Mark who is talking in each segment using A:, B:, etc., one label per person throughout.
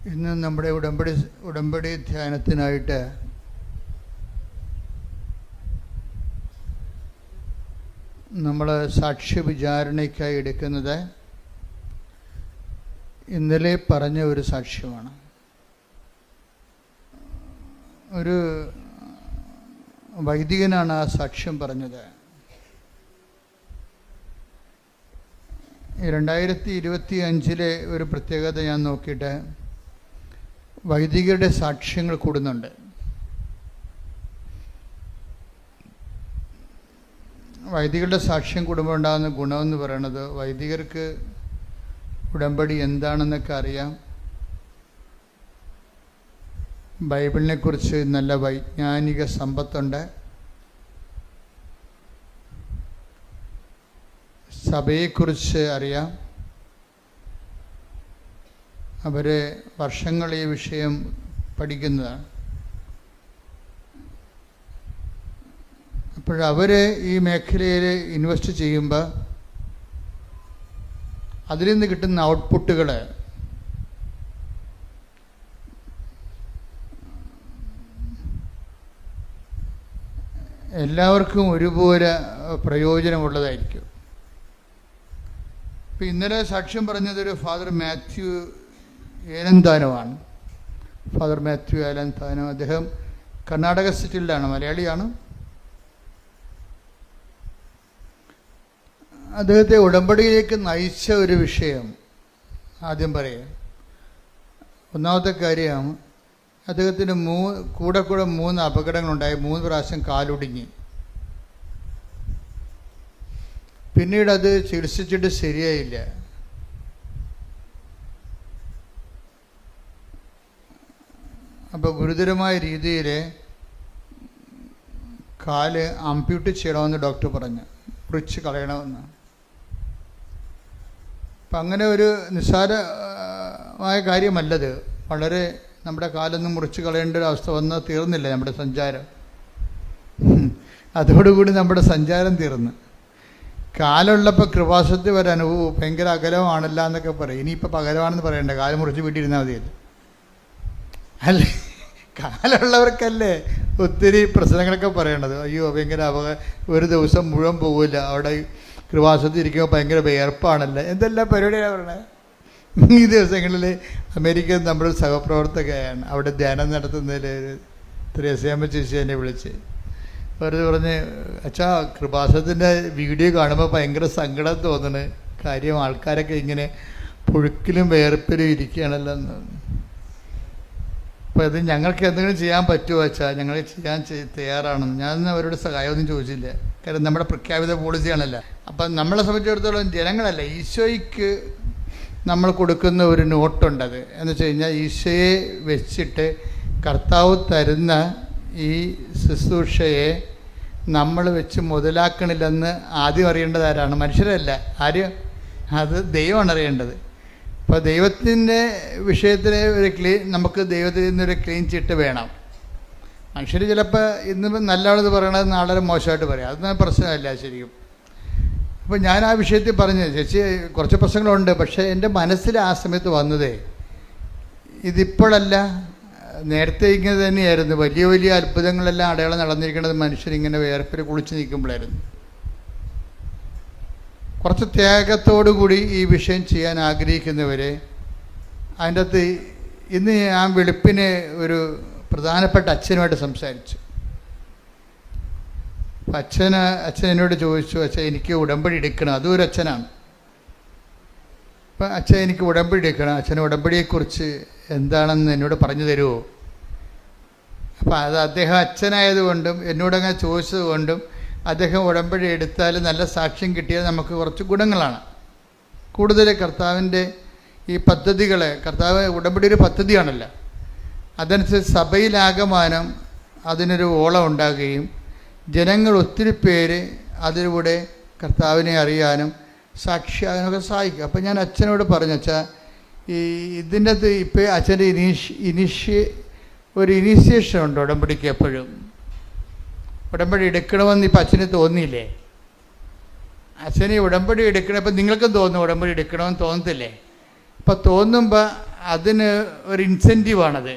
A: ഇന്ന് നമ്മുടെ ഉടമ്പടി ധ്യാനത്തിനായിട്ട് നമ്മൾ സാക്ഷ്യ വിചാരണയ്ക്കായി എടുക്കുന്നത് ഇന്നലെ പറഞ്ഞ ഒരു സാക്ഷ്യമാണ്. ഒരു വൈദികനാണ് ആ സാക്ഷ്യം പറഞ്ഞത്. 2025 ഒരു പ്രത്യേകത ഞാൻ നോക്കിയിട്ട് വൈദികരുടെ സാക്ഷ്യങ്ങൾ കൂടുന്നുണ്ട്. വൈദികരുടെ സാക്ഷ്യം കൂടുമ്പോൾ ഉണ്ടാകുന്ന ഗുണമെന്ന് പറയുന്നത് വൈദികർക്ക് ഉടമ്പടി എന്താണെന്നൊക്കെ അറിയാം. ബൈബിളിനെ കുറിച്ച് നല്ല വൈജ്ഞാനിക സമ്പത്തുണ്ട്. സഭയെക്കുറിച്ച് അറിയാം. അവർ വർഷങ്ങൾ ഈ വിഷയം പഠിക്കുന്നതാണ്. അപ്പോഴവർ ഈ മേഖലയിൽ ഇൻവെസ്റ്റ് ചെയ്യുമ്പോൾ അതിൽ നിന്ന് കിട്ടുന്ന ഔട്ട്പുട്ടുകൾ എല്ലാവർക്കും ഒരുപോലെ പ്രയോജനമുള്ളതായിരിക്കും. ഇപ്പം ഇന്നലെ സാക്ഷ്യം പറഞ്ഞതൊരു ഫാദർ മാത്യു ഏലന്താനമാണ്. ഫാദർ മാത്യു ഏലന്താനം. അദ്ദേഹം കർണാടക സ്റ്റേറ്റിലാണ്, മലയാളിയാണ്. അദ്ദേഹത്തെ ഉടമ്പടിയിലേക്ക് നയിച്ച ഒരു വിഷയം ആദ്യം പറയാം. ഒന്നാമത്തെ കാര്യം, അദ്ദേഹത്തിന് കൂടെ 3 അപകടങ്ങളുണ്ടായി. 3 പ്രാവശ്യം കാലൊടിഞ്ഞ്. പിന്നീട് അത് ചികിത്സിച്ചിട്ട് ശരിയായില്ല. അപ്പോൾ ഗുരുതരമായ രീതിയിൽ കാല് അമ്പ്യൂട്ട് ചെയ്യണമെന്ന് ഡോക്ടർ പറഞ്ഞു, മുറിച്ച് കളയണമെന്ന്. അപ്പം അങ്ങനെ ഒരു നിസ്സാരമായ കാര്യമല്ലത്. വളരെ നമ്മുടെ കാലൊന്നും മുറിച്ച് കളയേണ്ട ഒരു അവസ്ഥ വന്ന് തീർന്നില്ല നമ്മുടെ സഞ്ചാരം. അതോടുകൂടി നമ്മുടെ സഞ്ചാരം തീർന്ന്. കാലുള്ളപ്പോൾ കൃപാസനത്തിൽ വരെ അനുഭവം ഭയങ്കര അകലമാണല്ല എന്നൊക്കെ പറയും. ഇനിയിപ്പോൾ പകരമാണെന്ന് പറയണ്ട, കാല് മുറിച്ച് വീട്ടിലിരുന്നാൽ മതിയല്ലോ. അല്ലേ, കാലുള്ളവർക്കല്ലേ ഒത്തിരി പ്രശ്നങ്ങളൊക്കെ പറയണത്. അയ്യോ ഭയങ്കര ഒരു ദിവസം മുഴുവൻ പോകില്ല, അവിടെ കൃപാസനത്തിൽ ഇരിക്കുമ്പോൾ ഭയങ്കര വിയർപ്പാണല്ലോ, എന്തെല്ലാം പരിപാടിയാണ് പറയണത്. ഈ ദിവസങ്ങളിൽ അമേരിക്കയിൽ നമ്മുടെ സഹപ്രവർത്തകയാണ്. അവിടെ ധ്യാനം നടത്തുന്നതിൽ ത്രേസ്യാമ്മ ചേച്ചി എന്നെ വിളിച്ച് വെറുതെ പറഞ്ഞ്, അച്ഛാ കൃപാസനത്തിൻ്റെ വീഡിയോ കാണുമ്പോൾ ഭയങ്കര സങ്കടം തോന്നണ്. കാര്യം ആൾക്കാരൊക്കെ ഇങ്ങനെ പുഴുക്കിലും വേർപ്പിലും ഇരിക്കുകയാണല്ലോ എന്ന്. അപ്പോൾ ഇത് ഞങ്ങൾക്ക് എന്തെങ്കിലും ചെയ്യാൻ പറ്റുമോ അച്ഛാ? ഞങ്ങൾ ചെയ്യാൻ തയ്യാറാണെന്ന്. ഞാനൊന്നും അവരോട് സഹായമൊന്നും ചോദിച്ചില്ല. കാരണം നമ്മുടെ പ്രഖ്യാപിത പോളിസിയാണല്ലോ. അപ്പം നമ്മളെ സംബന്ധിച്ചിടത്തോളം ജനങ്ങളല്ല, ഈശോയ്ക്ക് നമ്മൾ കൊടുക്കുന്ന ഒരു നോട്ടുണ്ടത് എന്ന് വെച്ച് കഴിഞ്ഞാൽ, ഈശോയെ വെച്ചിട്ട് കർത്താവ് തരുന്ന ഈ ശുശ്രൂഷയെ നമ്മൾ വെച്ച് മുതലാക്കണില്ലെന്ന് ആദ്യം അറിയേണ്ടത് ആരാണ്? മനുഷ്യരല്ല. ആര്? അത് ദൈവമാണ് അറിയേണ്ടത്. അപ്പോൾ ദൈവത്തിൻ്റെ വിഷയത്തിൽ നമുക്ക് ദൈവത്തിൽ നിന്നൊരു ക്ലീൻ ചിട്ട് വേണം. മനുഷ്യർ ചിലപ്പോൾ ഇന്ന് നല്ലതാണെന്ന് പറയണത് നാളെ മോശമായിട്ട് പറയാം. അതൊന്നും പ്രശ്നമല്ല ശരിക്കും. അപ്പോൾ ഞാൻ ആ വിഷയത്തിൽ പറഞ്ഞു, ചേച്ചി കുറച്ച് പ്രശ്നങ്ങളുണ്ട്, പക്ഷേ എൻ്റെ മനസ്സിൽ ആ സമയത്ത് വന്നതേ ഇതിപ്പോഴല്ല, നേരത്തെ ഇങ്ങനെ തന്നെയായിരുന്നു. വലിയ വലിയ അത്ഭുതങ്ങളെല്ലാം അടയാളം നടന്നിരിക്കുന്നത് മനുഷ്യരിങ്ങനെ വേർപ്പിൽ കുളിച്ച് നിൽക്കുമ്പോഴായിരുന്നു. കുറച്ച് ത്യാഗത്തോടുകൂടി ഈ വിഷയം ചെയ്യാൻ ആഗ്രഹിക്കുന്നവരെ അതിൻ്റെ അകത്ത് ഇന്ന് ഞാൻ വെളുപ്പിന് ഒരു പ്രധാനപ്പെട്ട അച്ഛനുമായിട്ട് സംസാരിച്ചു. അച്ഛൻ എന്നോട് ചോദിച്ചു, അച്ഛൻ എനിക്ക് ഉടമ്പടി എടുക്കണം. അതും ഒരു അച്ഛനാണ്. അപ്പം അച്ഛൻ എനിക്ക് ഉടമ്പടി എടുക്കണം, അച്ഛന് ഉടമ്പടിയെക്കുറിച്ച് എന്താണെന്ന് എന്നോട് പറഞ്ഞു തരുമോ? അപ്പം അത് അദ്ദേഹം അച്ഛനായതുകൊണ്ടും എന്നോടങ്ങനെ ചോദിച്ചത് കൊണ്ടും അദ്ദേഹം ഉടമ്പടി എടുത്താൽ നല്ല സാക്ഷ്യം കിട്ടിയാൽ നമുക്ക് കുറച്ച് ഗുണങ്ങളാണ്. കൂടുതൽ കർത്താവിൻ്റെ ഈ പദ്ധതികളെ, കർത്താവ് ഉടമ്പടി ഒരു പദ്ധതിയാണല്ലോ, അതനുസരിച്ച് സഭയിലാകമാനം അതിനൊരു ഓളം ഉണ്ടാകുകയും ജനങ്ങൾ ഒത്തിരി പേര് അതിലൂടെ കർത്താവിനെ അറിയാനും സാക്ഷിയാകാനൊക്കെ സഹായിക്കും. അപ്പം ഞാൻ അച്ഛനോട് പറഞ്ഞു, അച്ഛാ ഈ ഇതിൻ്റെ അകത്ത് ഇപ്പോൾ അച്ഛൻ്റെ ഒരു ഇനീഷ്യേഷൻ ഉണ്ട് ഉടമ്പടിക്ക്. എപ്പോഴും ഉടമ്പടി എടുക്കണമെന്ന് ഇപ്പം അച്ഛന് തോന്നിയില്ലേ? അച്ഛന് ഉടമ്പടി എടുക്കണം. ഇപ്പം നിങ്ങൾക്കും തോന്നും ഉടമ്പടി എടുക്കണമെന്ന് തോന്നത്തില്ലേ? അപ്പോൾ തോന്നുമ്പോൾ അതിന് ഒരു ഇൻസെൻറ്റീവാണത്.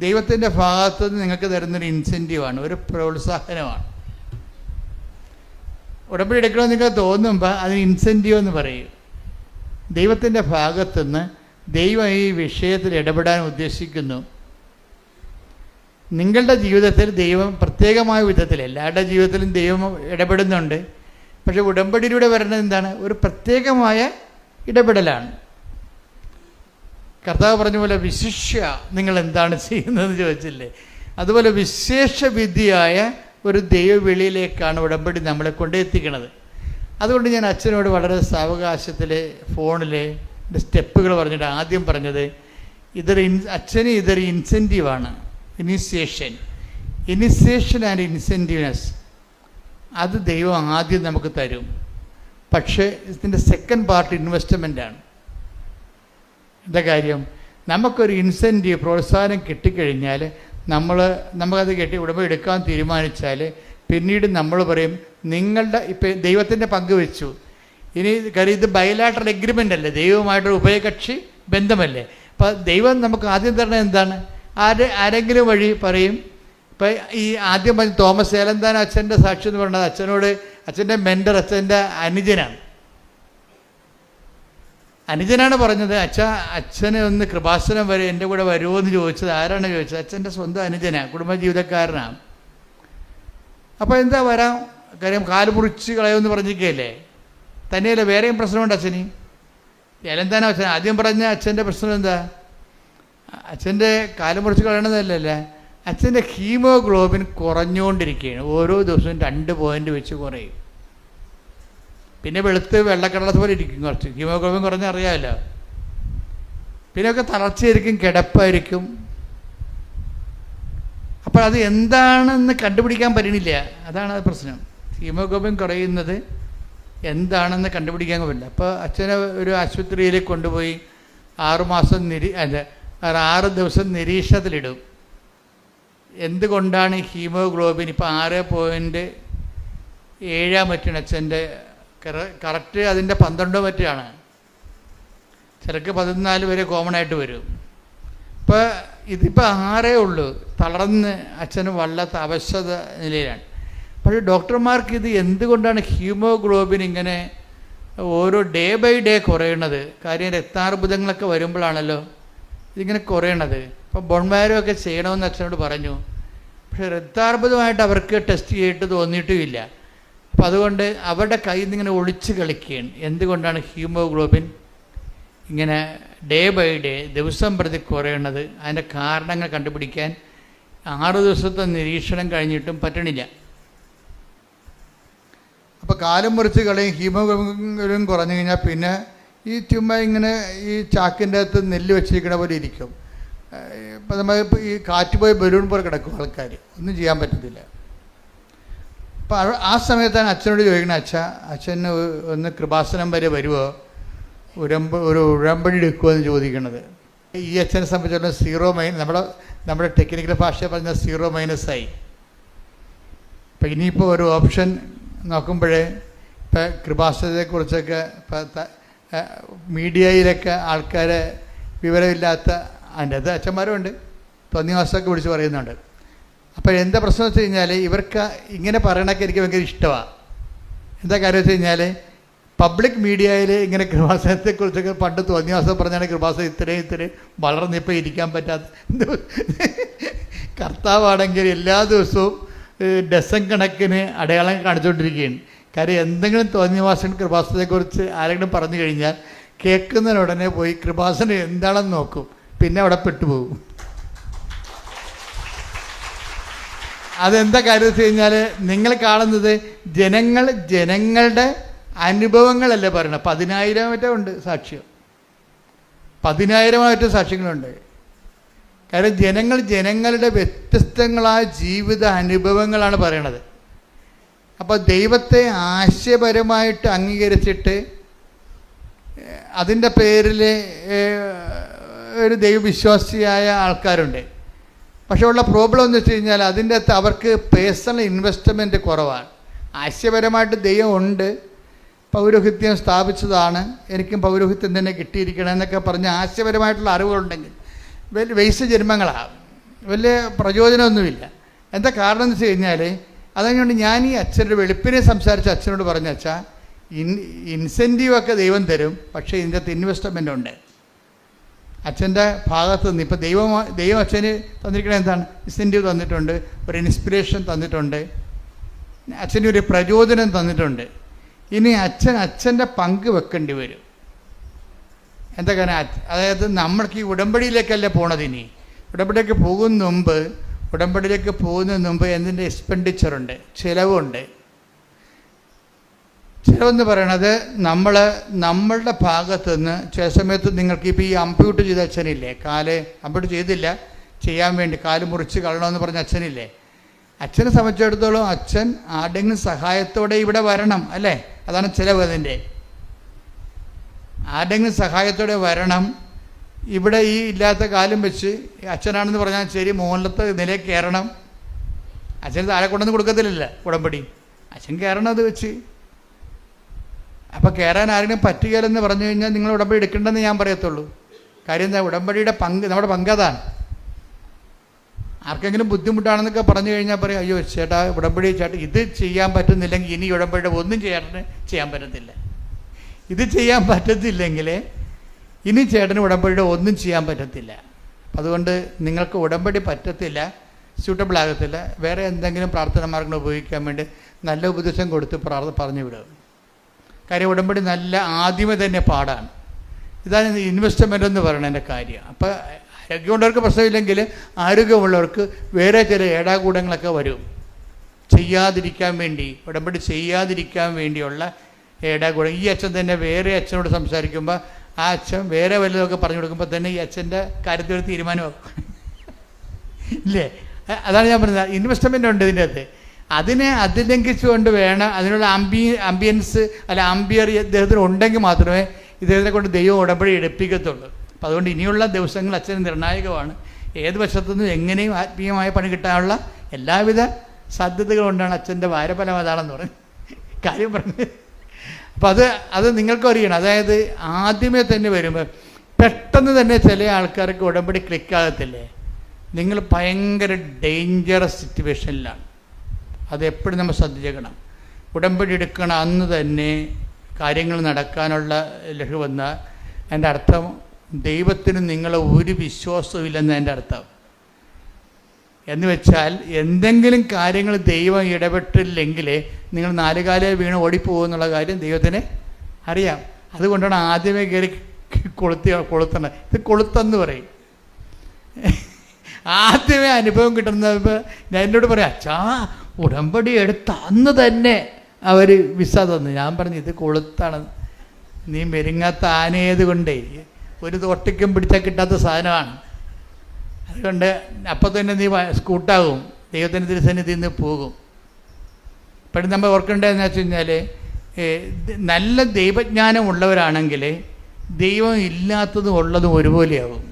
A: ദൈവത്തിൻ്റെ ഭാഗത്ത് നിന്ന് നിങ്ങൾക്ക് തരുന്നൊരു ഇൻസെൻറ്റീവാണ്, ഒരു പ്രോത്സാഹനമാണ്. ഉടമ്പടി എടുക്കണമെന്ന് നിങ്ങൾക്ക് തോന്നുമ്പോൾ അതിന് ഇൻസെൻറ്റീവ് എന്ന് പറയും. ദൈവത്തിൻ്റെ ഭാഗത്തുനിന്ന് ദൈവം ഈ വിഷയത്തിൽ ഇടപെടാൻ ഉദ്ദേശിക്കുന്നു. നിങ്ങളുടെ ജീവിതത്തിൽ ദൈവം പ്രത്യേകമായ വിധത്തിൽ, എല്ലാവരുടെ ജീവിതത്തിലും ദൈവം ഇടപെടുന്നുണ്ട്. പക്ഷേ ഉടമ്പടിയിലൂടെ വരുന്നത് എന്താണ്? ഒരു പ്രത്യേകമായ ഇടപെടലാണ്. കർത്താവ് പറഞ്ഞ പോലെ വിശിഷ്യ നിങ്ങൾ എന്താണ് ചെയ്യുന്നതെന്ന് ചോദിച്ചില്ലേ? അതുപോലെ വിശേഷവിധിയായ ഒരു ദൈവവിളിയിലേക്കാണ് ഉടമ്പടി നമ്മളെ കൊണ്ടെത്തിക്കുന്നത്. അതുകൊണ്ട് ഞാൻ അച്ഛനോട് വളരെ സാവകാശത്തിൽ ഫോണിൽ സ്റ്റെപ്പുകൾ പറഞ്ഞിട്ട് ആദ്യം പറഞ്ഞത് അച്ഛന് ഇതൊരു ഇൻസെൻറ്റീവാണ്. ഇനിഷ്യേഷൻ ആൻഡ് ഇൻസെൻറ്റീവ്നെസ് അത് ദൈവം ആദ്യം നമുക്ക് തരും. പക്ഷേ ഇതിൻ്റെ സെക്കൻഡ് പാർട്ട് ഇൻവെസ്റ്റ്മെൻ്റാണ്. എന്താ കാര്യം? നമുക്കൊരു ഇൻസെൻറ്റീവ് പ്രോത്സാഹനം കിട്ടിക്കഴിഞ്ഞാൽ നമുക്കത് ഉടമ്പടി എടുക്കാൻ തീരുമാനിച്ചാൽ പിന്നീട് നമ്മൾ പറയും നിങ്ങളുടെ ഇപ്പം ദൈവത്തിൻ്റെ പങ്ക് വെച്ചു. ഇനി കാര്യം ഇത് ബയലാട്രൽ എഗ്രിമെൻ്റ് അല്ലേ, ദൈവവുമായിട്ടൊരു ഉഭയകക്ഷി ബന്ധമല്ലേ. അപ്പം ദൈവം നമുക്ക് ആദ്യം തരണത് എന്താണ്? ആരെങ്കിലും വഴി പറയും. ഇപ്പം ഈ ആദ്യം പറഞ്ഞ തോമസ് ഏലന്താൻ അച്ഛൻ്റെ സാക്ഷി എന്ന് പറയുന്നത് അച്ഛനോട്, അച്ഛൻ്റെ മെൻറ്റർ അച്ഛൻ്റെ അനുജനാണ് പറഞ്ഞത്, അച്ഛനെ ഒന്ന് കൃപാസനം വരെ എൻ്റെ കൂടെ വരുമോ എന്ന് ചോദിച്ചത്. ആരാണ് ചോദിച്ചത്? അച്ഛൻ്റെ സ്വന്തം അനുജനാണ്, കുടുംബജീവിതക്കാരനാണ്. അപ്പോൾ എന്താ വരാം, കാര്യം കാല് മുറിച്ച് കളയുമെന്ന് പറഞ്ഞിരിക്കുകയല്ലേ. തന്നെയല്ല വേറെയും പ്രശ്നമുണ്ട് അച്ഛന്. ഏലന്താനോ അച്ഛൻ ആദ്യം പറഞ്ഞ അച്ഛൻ്റെ പ്രശ്നം എന്താ? അച്ഛൻ്റെ കാല് മുറിച്ച് കളയണതല്ലല്ലേ, അച്ഛൻ്റെ ഹീമോഗ്ലോബിൻ കുറഞ്ഞുകൊണ്ടിരിക്കുകയാണ്. ഓരോ ദിവസവും 2 പോയിൻ്റ് വെച്ച് കുറയും. പിന്നെ വെളുത്ത് വെള്ളക്കടലത്ത് പോലെ ഇരിക്കും. കുറച്ച് ഹീമോഗ്ലോബിൻ കുറഞ്ഞാൽ അറിയാമല്ലോ. പിന്നെയൊക്കെ തളർച്ചയായിരിക്കും, കിടപ്പായിരിക്കും. അപ്പോൾ അത് എന്താണെന്ന് കണ്ടുപിടിക്കാൻ പറ്റണില്ല. അതാണ് പ്രശ്നം. ഹീമോഗ്ലോബിൻ കുറയുന്നത് എന്താണെന്ന് കണ്ടുപിടിക്കാൻ പറ്റില്ല. അപ്പോൾ അച്ഛനെ ഒരു ആശുപത്രിയിൽ കൊണ്ടുപോയി 6 ദിവസം നിരീക്ഷണത്തിലിടും. എന്തുകൊണ്ടാണ് ഹീമോഗ്ലോബിൻ ഇപ്പോൾ 6.7 മറ്റാണ് അച്ഛൻ്റെ കറക്റ്റ്, അതിൻ്റെ 12 മറ്റാണ്. ചിലക്ക് 14 വരെ കോമൺ ആയിട്ട് വരും. ഇപ്പോൾ ഇതിപ്പോൾ 6 ഉള്ളൂ. തളർന്ന് അച്ഛന് വല്ലാത്ത അവശത നിലയിലാണ്. പക്ഷേ ഡോക്ടർമാർക്ക് ഇത് എന്തുകൊണ്ടാണ് ഹീമോഗ്ലോബിൻ ഇങ്ങനെ ഓരോ ഡേ ബൈ ഡേ കുറയണത്? കാര്യം രക്താർബുദങ്ങളൊക്കെ വരുമ്പോഴാണല്ലോ ഇതിങ്ങനെ കുറയണത്. അപ്പോൾ ബോൺമാരൊക്കെ ചെയ്യണമെന്ന് അച്ഛനോട് പറഞ്ഞു. പക്ഷേ രക്താർബുദമായിട്ട് അവർക്ക് ടെസ്റ്റ് ചെയ്തിട്ട് തോന്നിയിട്ടുമില്ല. അപ്പോൾ അതുകൊണ്ട് അവരുടെ കയ്യിൽ നിന്ന് ഇങ്ങനെ ഒളിച്ച് കളിക്കുകയാണ്. എന്തുകൊണ്ടാണ് ഹീമോഗ്ലോബിൻ ഇങ്ങനെ ഡേ ബൈ ഡേ ദിവസം പ്രതി കുറയണത്? അതിൻ്റെ കാരണങ്ങൾ കണ്ടുപിടിക്കാൻ 6 ദിവസത്തെ നിരീക്ഷണം കഴിഞ്ഞിട്ടും പറ്റണില്ല. അപ്പോൾ കാലം മുറിച്ച് കളയും, ഹീമോഗ്ലോബിൻ കുറഞ്ഞു കഴിഞ്ഞാൽ പിന്നെ ഈ ചുമ്മാ ഇങ്ങനെ ഈ ചാക്കിൻ്റെ അകത്ത് നെല്ല് വെച്ചിരിക്കണ പോലെ ഇരിക്കും. ഇപ്പം നമ്മൾ ഈ കാറ്റ് പോയി ബലൂൺ പോലെ കിടക്കും ആൾക്കാർ, ഒന്നും ചെയ്യാൻ പറ്റത്തില്ല. അപ്പോൾ ആ സമയത്താണ് അച്ഛനോട് ചോദിക്കുന്നത്, അച്ഛന് ഒന്ന് കൃപാസനം വരെ വരുമോ, ഒരു ഉടമ്പടി എടുക്കുമോ എന്ന് ചോദിക്കണത്. ഈ അച്ഛനെ സംബന്ധിച്ചിടത്തോളം 0- നമ്മുടെ ടെക്നിക്കൽ ഭാഷ പറഞ്ഞ 0- അപ്പം ഇനിയിപ്പോൾ ഒരു ഓപ്ഷൻ നോക്കുമ്പോഴേ ഇപ്പം കൃപാസനത്തെക്കുറിച്ചൊക്കെ മീഡിയയിലൊക്കെ ആൾക്കാരെ വിവരമില്ലാത്ത അതിൻ്റെ അച്ഛന്മാരുമുണ്ട്, തോന്നിവാസമൊക്കെ വിളിച്ച് പറയുന്നുണ്ട്. അപ്പോൾ എന്താ പ്രശ്നം വെച്ച് കഴിഞ്ഞാൽ ഇവർക്ക് ഇങ്ങനെ പറയണൊക്കെ എനിക്ക് ഭയങ്കര ഇഷ്ടമാണ്. എന്താ കാര്യം വെച്ച് കഴിഞ്ഞാൽ പബ്ലിക് മീഡിയയിൽ ഇങ്ങനെ കൃപാസനത്തെക്കുറിച്ചൊക്കെ പണ്ട് തോന്നിവാസം പറഞ്ഞാണ് കൃപാസനം ഇത്രയും വളർന്നിപ്പോൾ ഇരിക്കാൻ പറ്റാത്ത. കർത്താവാണെങ്കിൽ എല്ലാ ദിവസവും ഡസൻ കണക്കിന് അടയാളം കാണിച്ചുകൊണ്ടിരിക്കുകയാണ്. കാര്യം എന്തെങ്കിലും തോന്നിവാസൻ കൃപാസനത്തെക്കുറിച്ച് ആരെങ്കിലും പറഞ്ഞു കഴിഞ്ഞാൽ കേൾക്കുന്നതിനുടനെ പോയി കൃപാസനം എന്താണെന്ന് നോക്കും, പിന്നെ അവിടെ പെട്ടുപോകും. അതെന്താ കാര്യം വെച്ച് കഴിഞ്ഞാൽ നിങ്ങൾ കാണുന്നത് ജനങ്ങളുടെ അനുഭവങ്ങളല്ലേ പറയണം. 10,000 ഉണ്ട് സാക്ഷ്യം, 10,000 സാക്ഷ്യങ്ങളുണ്ട്. കാര്യം ജനങ്ങളുടെ വ്യത്യസ്തങ്ങളായ ജീവിത അനുഭവങ്ങളാണ് പറയണത്. അപ്പോൾ ദൈവത്തെ ആശയപരമായിട്ട് അംഗീകരിച്ചിട്ട് അതിൻ്റെ പേരിൽ ഒരു ദൈവവിശ്വാസിയായ ആൾക്കാരുണ്ട്. പക്ഷേ ഉള്ള പ്രോബ്ലം എന്ന് വെച്ച് കഴിഞ്ഞാൽ അതിൻ്റെ അകത്ത് അവർക്ക് പേഴ്സണൽ ഇൻവെസ്റ്റ്മെൻറ്റ് കുറവാണ്. ആശയപരമായിട്ട് ദൈവം ഉണ്ട്, പൗരോഹിത്യം സ്ഥാപിച്ചതാണ്, എനിക്കും പൗരോഹിത്യം തന്നെ കിട്ടിയിരിക്കണം എന്നൊക്കെ പറഞ്ഞ് ആശയപരമായിട്ടുള്ള അറിവുകളുണ്ടെങ്കിൽ വലിയ വേസ്റ്റ് ജന്മങ്ങളാണ്, വലിയ പ്രചോദനമൊന്നുമില്ല. എന്താ കാരണം എന്ന് വെച്ച് കഴിഞ്ഞാൽ, അതുകൊണ്ട് ഞാൻ ഈ അച്ഛൻ്റെ വെളുപ്പിനെ സംസാരിച്ച അച്ഛനോട് പറഞ്ഞ അച്ഛാ, ഇൻസെൻറ്റീവൊക്കെ ദൈവം തരും, പക്ഷേ ഇതിൻ്റെ അകത്ത് ഇൻവെസ്റ്റ്മെൻ്റ് ഉണ്ട്. അച്ഛൻ്റെ ഭാഗത്ത് നിന്ന് ഇപ്പോൾ ദൈവം അച്ഛന് തന്നിരിക്കുന്നത് എന്താണ്? ഇൻസെൻറ്റീവ് തന്നിട്ടുണ്ട്, ഒരു ഇൻസ്പിറേഷൻ തന്നിട്ടുണ്ട്, അച്ഛന് ഒരു പ്രചോദനം തന്നിട്ടുണ്ട്. ഇനി അച്ഛൻ്റെ പങ്ക് വെക്കേണ്ടി വരും. എന്താ കാരണം? അതായത് നമ്മൾക്ക് ഈ ഉടമ്പടിയിലേക്കല്ല പോണത്. ഇനി ഉടമ്പടിയിലേക്ക് പോകുന്നതിന് മുമ്പ് എന്തിൻ്റെ എക്സ്പെൻഡിച്ചറുണ്ട്, ചിലവുണ്ട്. ചിലവെന്ന് പറയണത് നമ്മളുടെ ഭാഗത്തു നിന്ന് ചില സമയത്ത് നിങ്ങൾക്ക് ഇപ്പോൾ ഈ അമ്പ്യൂട്ട് ചെയ്ത അച്ഛനില്ലേ, കാല് അമ്പ്യൂട്ട് ചെയ്തില്ല, ചെയ്യാൻ വേണ്ടി കാല് മുറിച്ച് കളയണമെന്ന് പറഞ്ഞ അച്ഛനില്ലേ, അച്ഛനെ സംബന്ധിച്ചിടത്തോളം അച്ഛൻ ആരുടെങ്കിലും സഹായത്തോടെ ഇവിടെ വരണം, അല്ലേ? അതാണ് ചിലവ്. അതിൻ്റെ ആരുടെങ്കിലും സഹായത്തോടെ വരണം. ഇവിടെ ഈ ഇല്ലാത്ത കാലം വെച്ച് അച്ഛനാണെന്ന് പറഞ്ഞാൽ ശരി, മുകളിലത്തെ നിലയിൽ കയറണം. അച്ഛന് താഴെ കൊണ്ടൊന്നും കൊടുക്കത്തില്ല ഉടമ്പടി, അച്ഛൻ കയറണം അത് വെച്ച്. അപ്പോൾ കയറാൻ ആരെങ്കിലും പറ്റുകയില്ലെന്ന് പറഞ്ഞു കഴിഞ്ഞാൽ നിങ്ങൾ ഉടമ്പടി എടുക്കേണ്ടെന്ന് ഞാൻ പറയത്തുള്ളൂ. കാര്യം എന്താ? ഉടമ്പടിയുടെ പങ്ക്, നമ്മുടെ പങ്ക് അതാണ്. ആർക്കെങ്കിലും ബുദ്ധിമുട്ടാണെന്നൊക്കെ പറഞ്ഞു കഴിഞ്ഞാൽ പറയും, അയ്യോ ചേട്ടാ ഉടമ്പടി ചേട്ടാ ഇത് ചെയ്യാൻ പറ്റുന്നില്ലെങ്കിൽ ഇനി ഉടമ്പടിയുടെ ഒന്നും ചെയ്യാൻ പറ്റത്തില്ല. ഇത് ചെയ്യാൻ പറ്റത്തില്ലെങ്കിൽ ഇനി ചേട്ടന് ഉടമ്പടിയുടെ ഒന്നും ചെയ്യാൻ പറ്റത്തില്ല. അതുകൊണ്ട് നിങ്ങൾക്ക് ഉടമ്പടി പറ്റത്തില്ല, സ്യൂട്ടബിൾ ആകത്തില്ല, വേറെ എന്തെങ്കിലും പ്രാർത്ഥന മാർഗങ്ങൾ ഉപയോഗിക്കാൻ വേണ്ടി നല്ല ഉപദേശം കൊടുത്ത് പറഞ്ഞു വിടും. കാര്യം ഉടമ്പടി ആദ്യമേ തന്നെ പാടാണ്. ഇതാണ് ഇൻവെസ്റ്റ്മെൻ്റ് എന്ന് പറയുന്നതിൻ്റെ കാര്യം. അപ്പോൾ ആരോഗ്യമുള്ളവർക്ക് പ്രശ്നമില്ലെങ്കിൽ ആരോഗ്യമുള്ളവർക്ക് വേറെ ചില ഏടാകൂടങ്ങളൊക്കെ വരും, ചെയ്യാതിരിക്കാൻ വേണ്ടി, ഉടമ്പടി ചെയ്യാതിരിക്കാൻ വേണ്ടിയുള്ള ഏടാകൂടം. ഈ അച്ഛൻ തന്നെ വേറെ അച്ഛനോട് സംസാരിക്കുമ്പോൾ ആ അച്ഛൻ വേറെ വല്ലതൊക്കെ പറഞ്ഞു കൊടുക്കുമ്പോൾ തന്നെ ഈ അച്ഛൻ്റെ കാര്യത്തിൽ തീരുമാനമാക്കും, ഇല്ലേ? അതാണ് ഞാൻ പറഞ്ഞത്, ഇൻവെസ്റ്റ്മെൻ്റ് ഉണ്ട് ഇതിൻ്റെ അകത്ത്. അതിനെ അതിലംഘിച്ചുകൊണ്ട് വേണം, അതിനുള്ള ആംബിയൻസ് അല്ല ആംബിയർ ഇദ്ദേഹത്തിന് ഉണ്ടെങ്കിൽ മാത്രമേ ഇദ്ദേഹത്തിനെ കൊണ്ട് ദൈവം ഉടമ്പടി എടുപ്പിക്കത്തുള്ളൂ. അപ്പോൾ അതുകൊണ്ട് ഇനിയുള്ള ദിവസങ്ങൾ അച്ഛന് നിർണായകമാണ്. ഏത് വശത്തുനിന്നും എങ്ങനെയും ആത്മീയമായ പണി കിട്ടാനുള്ള എല്ലാവിധ സാധ്യതകളുണ്ടാണ്. അച്ഛൻ്റെ വാരഫലം അതാണെന്ന് പറഞ്ഞ് കാര്യം പറഞ്ഞ്. അപ്പോൾ അത് നിങ്ങൾക്കും അറിയണം. അതായത് ആദ്യമേ തന്നെ വരുമ്പോൾ പെട്ടെന്ന് തന്നെ ചില ആൾക്കാർക്ക് ഉടമ്പടി ക്ലിക്കാകത്തില്ലേ, നിങ്ങൾ ഭയങ്കര ഡേഞ്ചറസ് സിറ്റുവേഷനിലാണ്. അതെപ്പോഴും നമ്മൾ ശ്രദ്ധിച്ചേക്കണം. ഉടമ്പടി എടുക്കണം അന്ന് തന്നെ കാര്യങ്ങൾ നടക്കാനുള്ള ലഹു വന്നാൽ എൻ്റെ അർത്ഥം ദൈവത്തിന് നിങ്ങളെ ഒരു വിശ്വാസമില്ലെന്ന് എൻ്റെ അർത്ഥം. എന്ന് വെച്ചാൽ എന്തെങ്കിലും കാര്യങ്ങൾ ദൈവം ഇടപെട്ടില്ലെങ്കിൽ നിങ്ങൾ നാലുകാലേ വീണ് ഓടിപ്പോകുമെന്നുള്ള കാര്യം ദൈവത്തിന് അറിയാം. അതുകൊണ്ടാണ് ആദ്യമേ കയറി കൊളുത്തണം. ഇത് കൊളുത്തെന്ന് പറയും. ആദ്യമേ അനുഭവം കിട്ടുന്നത് ഞാൻ എന്നോട് പറയാം, അച്ഛാ ഉടമ്പടി എടുത്ത അന്ന് തന്നെ അവർ വിസ തന്നു. ഞാൻ പറഞ്ഞു ഇത് കൊളുത്താണ്, നീ മെരുങ്ങാത്ത ആനയത് കൊണ്ടേ ഒരു തൊട്ടിക്കും പിടിച്ചാൽ കിട്ടാത്ത സാധനമാണ്. അതുകൊണ്ട് അപ്പം തന്നെ നീ സ്കൂട്ടാകും, ദൈവത്തിൻ്റെ തിരുസന്നിധിയിൽ നിന്ന് പോകും. ഇപ്പോഴും നമ്മൾ ഓർക്കേണ്ടതെന്ന് വെച്ച് കഴിഞ്ഞാൽ നല്ല ദൈവജ്ഞാനം ഉള്ളവരാണെങ്കിൽ ദൈവം ഇല്ലാത്തതും ഉള്ളതും ഒരുപോലെയാകും.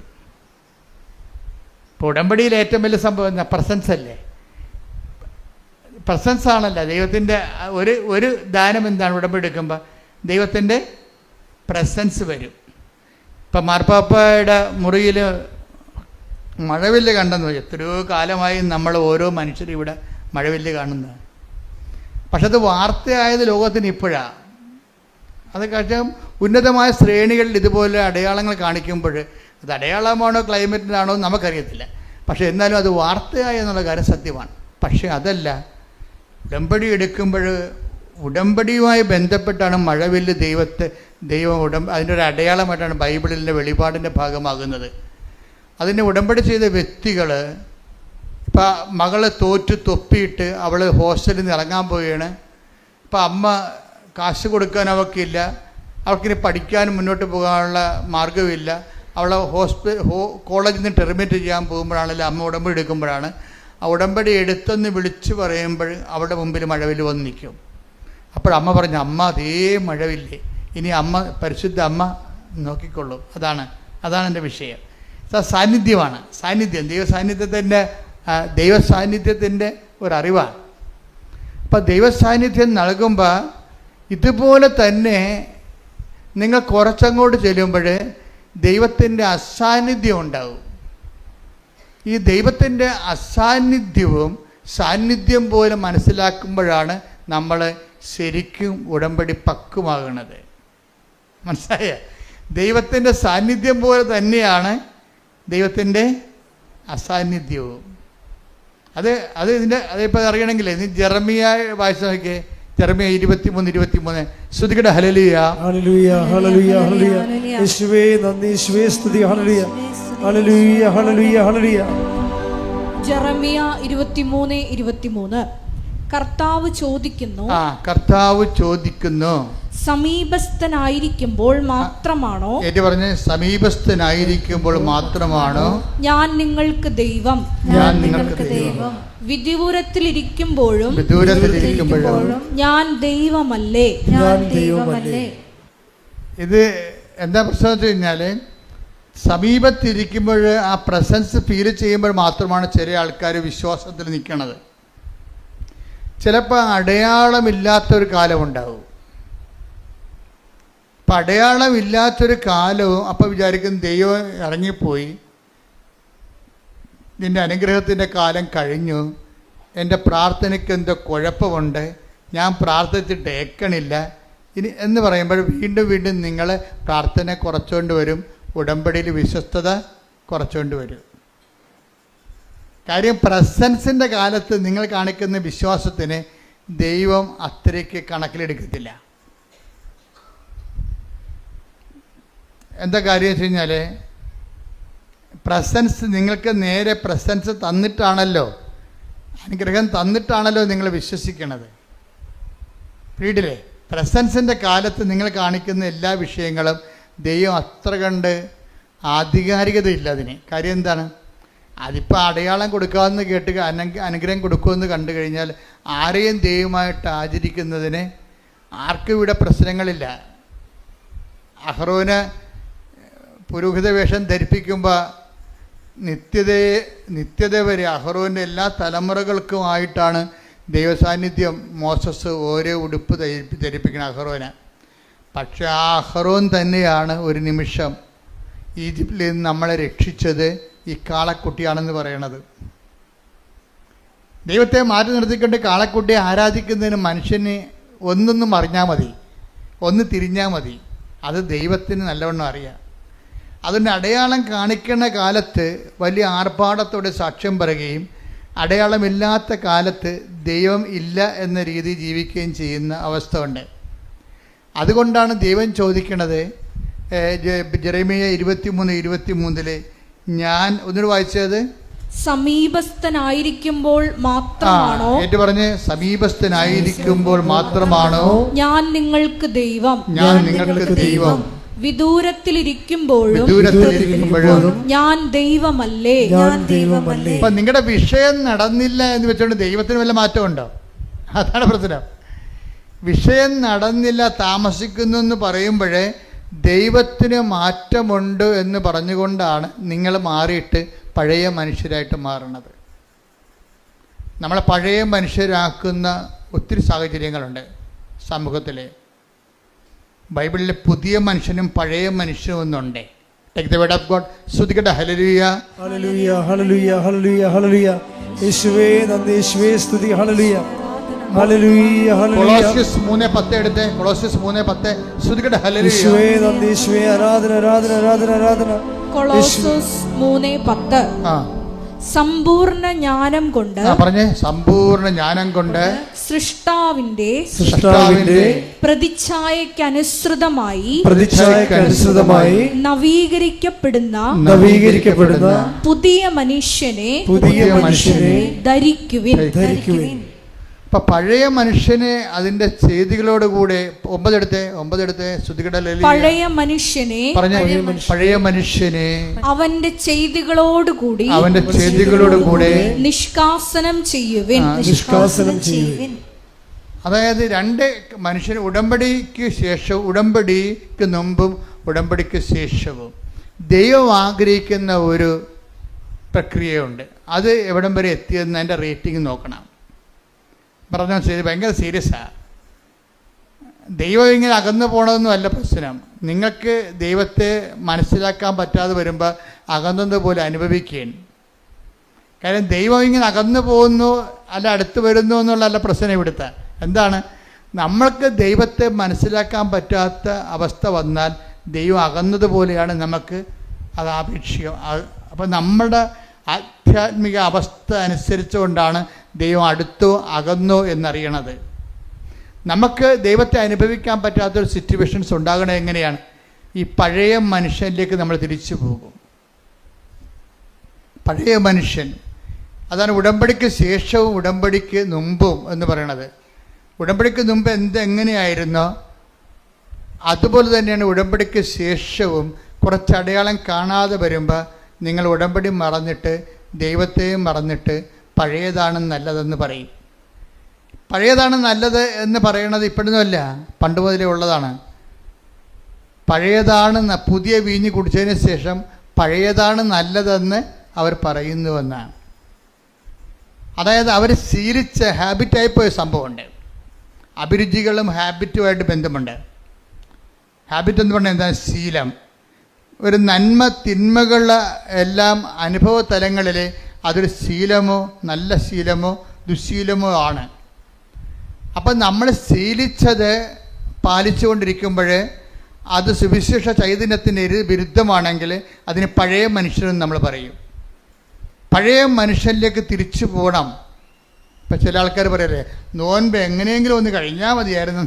A: ഇപ്പോൾ ഉടമ്പടിയിൽ ഏറ്റവും വലിയ സംഭവം എന്താ? പ്രസൻസ് അല്ലേ? പ്രസൻസ് ആണല്ലോ ദൈവത്തിൻ്റെ ഒരു ദാനം. എന്താണ് ഉടമ്പടി എടുക്കുമ്പോൾ? ദൈവത്തിൻ്റെ പ്രസൻസ് വരും. ഇപ്പം മാർപ്പാപ്പയുടെ മുറിയിൽ മഴവില്ല് കണ്ടെന്ന് പറയും. എത്രയോ കാലമായി നമ്മൾ ഓരോ മനുഷ്യരും ഇവിടെ മഴവില്ല് കാണുന്നത്. പക്ഷെ അത് വാർത്തയായത് ലോകത്തിന് ഇപ്പോഴാണ്. അത് കാരണം ഉന്നതമായ ശ്രേണികളിൽ ഇതുപോലെ അടയാളങ്ങൾ കാണിക്കുമ്പോൾ അത് അടയാളമാണോ ക്ലൈമറ്റിനാണോ നമുക്കറിയത്തില്ല. പക്ഷേ എന്നാലും അത് വാർത്തയായി എന്നുള്ള കാര്യം സത്യമാണ്. പക്ഷേ അതല്ല, ഉടമ്പടി എടുക്കുമ്പോൾ ഉടമ്പടിയുമായി ബന്ധപ്പെട്ടാണ് മഴവില്ല് ദൈവം അതിൻ്റെ ഒരു അടയാളമായിട്ടാണ് ബൈബിളിലെ വെളിപാടിൻ്റെ ഭാഗമാകുന്നത്. അതിനെ ഉടമ്പടി ചെയ്ത വ്യക്തികൾ, ഇപ്പം മകളെ തോറ്റ് തൊപ്പിയിട്ട് അവൾ ഹോസ്റ്റലിൽ നിന്ന് ഇറങ്ങാൻ പോവുകയാണ്. ഇപ്പം അമ്മ കാശ് കൊടുക്കാൻ അവൾക്കില്ല, അവൾക്കിനി പഠിക്കാനും മുന്നോട്ട് പോകാനുള്ള മാർഗ്ഗമില്ല. അവളെ കോളേജിൽ നിന്ന് ടെർമിനേറ്റ് ചെയ്യാൻ പോകുമ്പോഴാണല്ലോ അമ്മ ഉടമ്പടി എടുക്കുമ്പോഴാണ്. ആ ഉടമ്പടി എടുത്തെന്ന് വിളിച്ച് പറയുമ്പോൾ അവളുടെ മുമ്പിൽ മഴവില്ല് വന്ന് നിൽക്കും. അപ്പോഴമ്മ പറഞ്ഞു, അമ്മ അതേ മഴവില്ലേ, ഇനി അമ്മ പരിശുദ്ധ അമ്മ നോക്കിക്കൊള്ളും. അതാണ് എൻ്റെ വിഷയം. സാന്നിധ്യമാണ്, സാന്നിധ്യം, ദൈവസാന്നിധ്യത്തിൻ്റെ ഒരറിവാണ്. അപ്പം ദൈവസാന്നിധ്യം നൽകുമ്പോൾ ഇതുപോലെ തന്നെ നിങ്ങൾ കുറച്ചങ്ങോട്ട് ചെല്ലുമ്പോൾ ദൈവത്തിൻ്റെ അസാന്നിധ്യം ഉണ്ടാവും. ഈ ദൈവത്തിൻ്റെ അസാന്നിധ്യവും സാന്നിധ്യം പോലെ മനസ്സിലാക്കുമ്പോഴാണ് നമ്മൾ ശരിക്കും ഉടമ്പടി പക്വമാകുന്നത്. മനസ്സിലായ? ദൈവത്തിൻ്റെ സാന്നിധ്യം പോലെ തന്നെയാണ് ദൈവത്തിൻ്റെ അസാന്നിധ്യവും. അതിപ്പോൾ അറിയണമെങ്കിൽ ജെറമിയ വായിച്ചു നോക്കിയേ. ജെറമിയ 23:23 ശ്രുതികട ഹല്ലേലൂയ
B: ഹല്ലേലൂയ ഹല്ലേലൂയ ഹല്ലേലൂയ യേശുവേ നന്ദി യേശുവേ സ്തുതി hallelujah hallelujah hallelujah hallelujah.
C: Jeremiah 23:23 കർത്താവ് ചോദിക്കുന്നു, സമീപസ്ഥനായിരിക്കുമ്പോൾ മാത്രമാണോ,
A: സമീപസ്ഥനായിരിക്കുമ്പോൾ മാത്രമാണോ
C: ഞാൻ നിങ്ങൾക്ക് ദൈവം, വിദൂരത്തിലിരിക്കുമ്പോഴും ഞാൻ ദൈവമല്ലേ.
A: ഇത് എന്താ പ്രശ്നം വെച്ച് കഴിഞ്ഞാൽ, സമീപത്തിരിക്കുമ്പോൾ ആ പ്രസൻസ് ഫീൽ ചെയ്യുമ്പോൾ മാത്രമാണ് ചില ആൾക്കാർ വിശ്വാസത്തിൽ നിൽക്കുന്നത്. ചിലപ്പോൾ അടയാളമില്ലാത്തൊരു കാലമുണ്ടാവും. അപ്പം അടയാളമില്ലാത്തൊരു കാലവും അപ്പം വിചാരിക്കും ദൈവം ഇറങ്ങിപ്പോയി, നിൻ്റെ അനുഗ്രഹത്തിൻ്റെ കാലം കഴിഞ്ഞു, എൻ്റെ പ്രാർത്ഥനയ്ക്ക് എന്തോ കുഴപ്പമുണ്ട്, ഞാൻ പ്രാർത്ഥിച്ചിട്ട് ഏക്കണില്ല ഇനി എന്ന് പറയുമ്പോൾ വീണ്ടും നിങ്ങൾ പ്രാർത്ഥന കുറച്ചുകൊണ്ട് വരും, ഉടമ്പടിയിൽ വിശ്വസ്തത കുറച്ചുകൊണ്ട് വരും. കാര്യം പ്രസൻസിൻ്റെ കാലത്ത് നിങ്ങൾ കാണിക്കുന്ന വിശ്വാസത്തിന് ദൈവം അത്രയ്ക്ക് കണക്കിലെടുക്കത്തില്ല. എന്താ കാര്യം വെച്ച് കഴിഞ്ഞാൽ, പ്രസൻസ് നിങ്ങൾക്ക് നേരെ പ്രസൻസ് തന്നിട്ടാണല്ലോ, അനുഗ്രഹം തന്നിട്ടാണല്ലോ നിങ്ങൾ വിശ്വസിക്കണത്. വീട്ടിലെ പ്രസൻസിൻ്റെ കാലത്ത് നിങ്ങൾ കാണിക്കുന്ന എല്ലാ വിഷയങ്ങളും ദൈവം അത്ര കണ്ട് ആധികാരികതയില്ല അതിന്. കാര്യം എന്താണ്? അതിപ്പോൾ അടയാളം കൊടുക്കാമെന്ന് കേട്ട് അനുഗ്രഹം കൊടുക്കുമെന്ന് കണ്ടു കഴിഞ്ഞാൽ ആരെയും ദൈവമായിട്ട് ആചരിക്കുന്നതിന് ആർക്കും ഇവിടെ പ്രശ്നങ്ങളില്ല. അഹ്റോന് പുരോഹിത വേഷം ധരിപ്പിക്കുമ്പോൾ നിത്യത വരെ അഹ്റോൻ്റെ എല്ലാ തലമുറകൾക്കുമായിട്ടാണ് ദൈവസാന്നിധ്യം മോസസ് ഓരോ ഉടുപ്പ് ധരിപ്പിക്കണം അഹ്റോന്. പക്ഷെ ആ അഹ്റോൻ തന്നെയാണ് ഒരു നിമിഷം ഈജിപ്തിൽ നിന്ന് നമ്മളെ രക്ഷിച്ചത് ഈ കാളക്കുട്ടിയാണെന്ന് പറയണത്. ദൈവത്തെ മാറ്റി നിർത്തിക്കൊണ്ട് കാളക്കുട്ടിയെ ആരാധിക്കുന്നതിന് മനുഷ്യന് ഒന്നൊന്നും അറിഞ്ഞാൽ മതി, ഒന്ന് തിരിഞ്ഞാൽ മതി, അത് ദൈവത്തിന് നല്ലവണ്ണം അറിയാം. അതുകൊണ്ട് അടയാളം കാണിക്കുന്ന കാലത്ത് വലിയ ആർഭാടത്തോടെ സാക്ഷ്യം പറയുകയും അടയാളമില്ലാത്ത കാലത്ത് ദൈവം ഇല്ല എന്ന രീതി ജീവിക്കുകയും ചെയ്യുന്ന അവസ്ഥ ഉണ്ട്. അതുകൊണ്ടാണ് ദൈവം ചോദിക്കണത് ജെറമിയ 23:23 ഞാൻ ഒന്നുകൂടി വായിച്ചത്,
C: സമീപസ്ഥനായിരിക്കുമ്പോൾ മാത്രമാണോ,
A: ഏറ്റു പറഞ്ഞ് സമീപസ്ഥനായിരിക്കുമ്പോൾ മാത്രമാണോ
C: ഞാൻ നിങ്ങൾക്ക് ദൈവം, വിദൂരത്തിലിരിക്കുമ്പോഴും ഞാൻ ദൈവമല്ലേ.
A: അപ്പൊ നിങ്ങളുടെ വിഷയം നടന്നില്ല എന്ന് വെച്ചുകൊണ്ട് ദൈവത്തിന് വല്ല മാറ്റമുണ്ടോ? അതാണ് പ്രശ്നം. വിഷയം നടന്നില്ല, താമസിക്കുന്നു എന്ന് പറയുമ്പോഴേ ദൈവത്തിന് മാറ്റമുണ്ട് എന്ന് പറഞ്ഞുകൊണ്ടാണ് നിങ്ങൾ മാറിയിട്ട് പഴയ മനുഷ്യരായിട്ട് മാറുന്നത്. നമ്മളെ പഴയ മനുഷ്യരാക്കുന്ന ഒത്തിരി സാഹചര്യങ്ങളുണ്ട് സമൂഹത്തിലെ. ബൈബിളിലെ പുതിയ മനുഷ്യനും പഴയ മനുഷ്യനും ഒന്നുണ്ട്. Take the word of God. ശ്രുതികട hallelujah
B: hallelujah hallelujah hallelujah hallelujah യേശുവേ നന്ദി യേശുവേ സ്തുതി ഹല്ലേലൂയ ഹല്ലേലൂയ ഹല്ലേലൂയ.
A: കൊളോസ്യസ് 3:10 എടുത്ത്, കൊളോസ്യസ് 3:10 ശ്രുതികട ഹല്ലേലൂയ
B: യേശുവേ നന്ദി യേശുവേ ആരാധന ആരാധന ആരാധന ആരാധന.
C: കൊളോസ്യസ് 3:10 സമ്പൂർണ്ണ ജ്ഞാനം കൊണ്ട്,
A: പറഞ്ഞേ, സമ്പൂർണ്ണ ജ്ഞാനം കൊണ്ട്
B: സൃഷ്ടാവിന്റെ
C: പ്രതിച്ഛായക്കനുസൃതമായി നവീകരിക്കപ്പെടുന്ന പുതിയ മനുഷ്യനെ ധരിക്കുവിൻ.
A: അപ്പൊ പഴയ മനുഷ്യനെ അതിന്റെ ചെയ്തികളോടുകൂടെ 9 ശ്രുതികട
C: പഴയ മനുഷ്യനെ അവന്റെ ചെയ്തികളോടുകൂടി നിഷ്കാസനം ചെയ്യുവിൻ.
A: അതായത് രണ്ട് മനുഷ്യൻ ഉടമ്പടിക്ക് ശേഷവും ഉടമ്പടിക്ക് മുമ്പും ഉടമ്പടിക്ക് ശേഷവും ദൈവം ആഗ്രഹിക്കുന്ന ഒരു പ്രക്രിയയുണ്ട്. അത് എവിടം വരെ എത്തിയെന്ന് അതിൻ്റെ റേറ്റിംഗ് നോക്കണം. പറഞ്ഞാൽ ശരി, ഭയങ്കര സീരിയസാണ്. ദൈവം ഇങ്ങനെ അകന്നു പോകണമെന്നല്ല പ്രശ്നം. നിങ്ങൾക്ക് ദൈവത്തെ മനസ്സിലാക്കാൻ പറ്റാതെ വരുമ്പോൾ അകന്നതുപോലെ അനുഭവിക്കുകയാണ്. കാര്യം ദൈവം ഇങ്ങനെ അകന്നു പോകുന്നു അല്ല അടുത്ത് വരുന്നു എന്നുള്ളതല്ല പ്രശ്നം ഇവിടുത്തെ. എന്താണ്, നമ്മൾക്ക് ദൈവത്തെ മനസ്സിലാക്കാൻ പറ്റാത്ത അവസ്ഥ വന്നാൽ ദൈവം അകന്നതുപോലെയാണ് നമുക്ക് അത് ആപേക്ഷികം. അപ്പം നമ്മുടെ ആധ്യാത്മിക അവസ്ഥ അനുസരിച്ചുകൊണ്ടാണ് ദൈവം അടുത്തോ അകന്നോ എന്നറിയണത്. നമുക്ക് ദൈവത്തെ അനുഭവിക്കാൻ പറ്റാത്തൊരു സിറ്റുവേഷൻസ് ഉണ്ടാകണത് എങ്ങനെയാണ്? ഈ പഴയ മനുഷ്യനിലേക്ക് നമ്മൾ തിരിച്ചു പോകും. പഴയ മനുഷ്യൻ, അതാണ് ഉടമ്പടിക്ക് ശേഷവും ഉടമ്പടിക്ക് മുമ്പും എന്ന് പറയണത്. ഉടമ്പടിക്ക് മുമ്പ് എങ്ങനെയായിരുന്നോ അതുപോലെ തന്നെയാണ് ഉടമ്പടിക്ക് ശേഷവും. കുറച്ച് അടയാളം കാണാതെ വരുമ്പോൾ നിങ്ങൾ ഉടമ്പടി മറന്നിട്ട് ദൈവത്തെയും മറന്നിട്ട് പഴയതാണ് നല്ലതെന്ന് പറയും. പഴയതാണ് നല്ലത് എന്ന് പറയണത് ഇപ്പോഴൊന്നുമല്ല, പണ്ട് മുതലേ ഉള്ളതാണ്. പഴയതാണ്, പുതിയ വീഞ്ഞ് കുടിച്ചതിന് ശേഷം പഴയതാണ് നല്ലതെന്ന് അവർ പറയുന്നുവെന്നാണ്. അതായത് അവർ ശീലിച്ച ഹാബിറ്റായി പോയ സംഭവമുണ്ട്. അഭിരുചികളും ഹാബിറ്റുമായിട്ട് ബന്ധമുണ്ട്. ഹാബിറ്റ് എന്ന് പറഞ്ഞാൽ എന്താണ്? ശീലം. ഒരു നന്മ തിന്മകളുടെ എല്ലാം അനുഭവ തലങ്ങളിൽ അതൊരു ശീലമോ നല്ല ശീലമോ ദുശ്ശീലമോ ആണ്. അപ്പം നമ്മൾ ശീലിച്ചത് പാലിച്ചുകൊണ്ടിരിക്കുമ്പോൾ അത് സുവിശേഷ ചൈതന്യത്തിന് വിരുദ്ധമാണെങ്കിൽ അതിന് പഴയ മനുഷ്യരെന്ന് നമ്മൾ പറയും. പഴയ മനുഷ്യനിലേക്ക് തിരിച്ചു പോകണം. ഇപ്പം ചില ആൾക്കാർ പറയല്ലേ, നോൻപ് എങ്ങനെയെങ്കിലും ഒന്ന് കഴിഞ്ഞാൽ മതിയായിരുന്നു.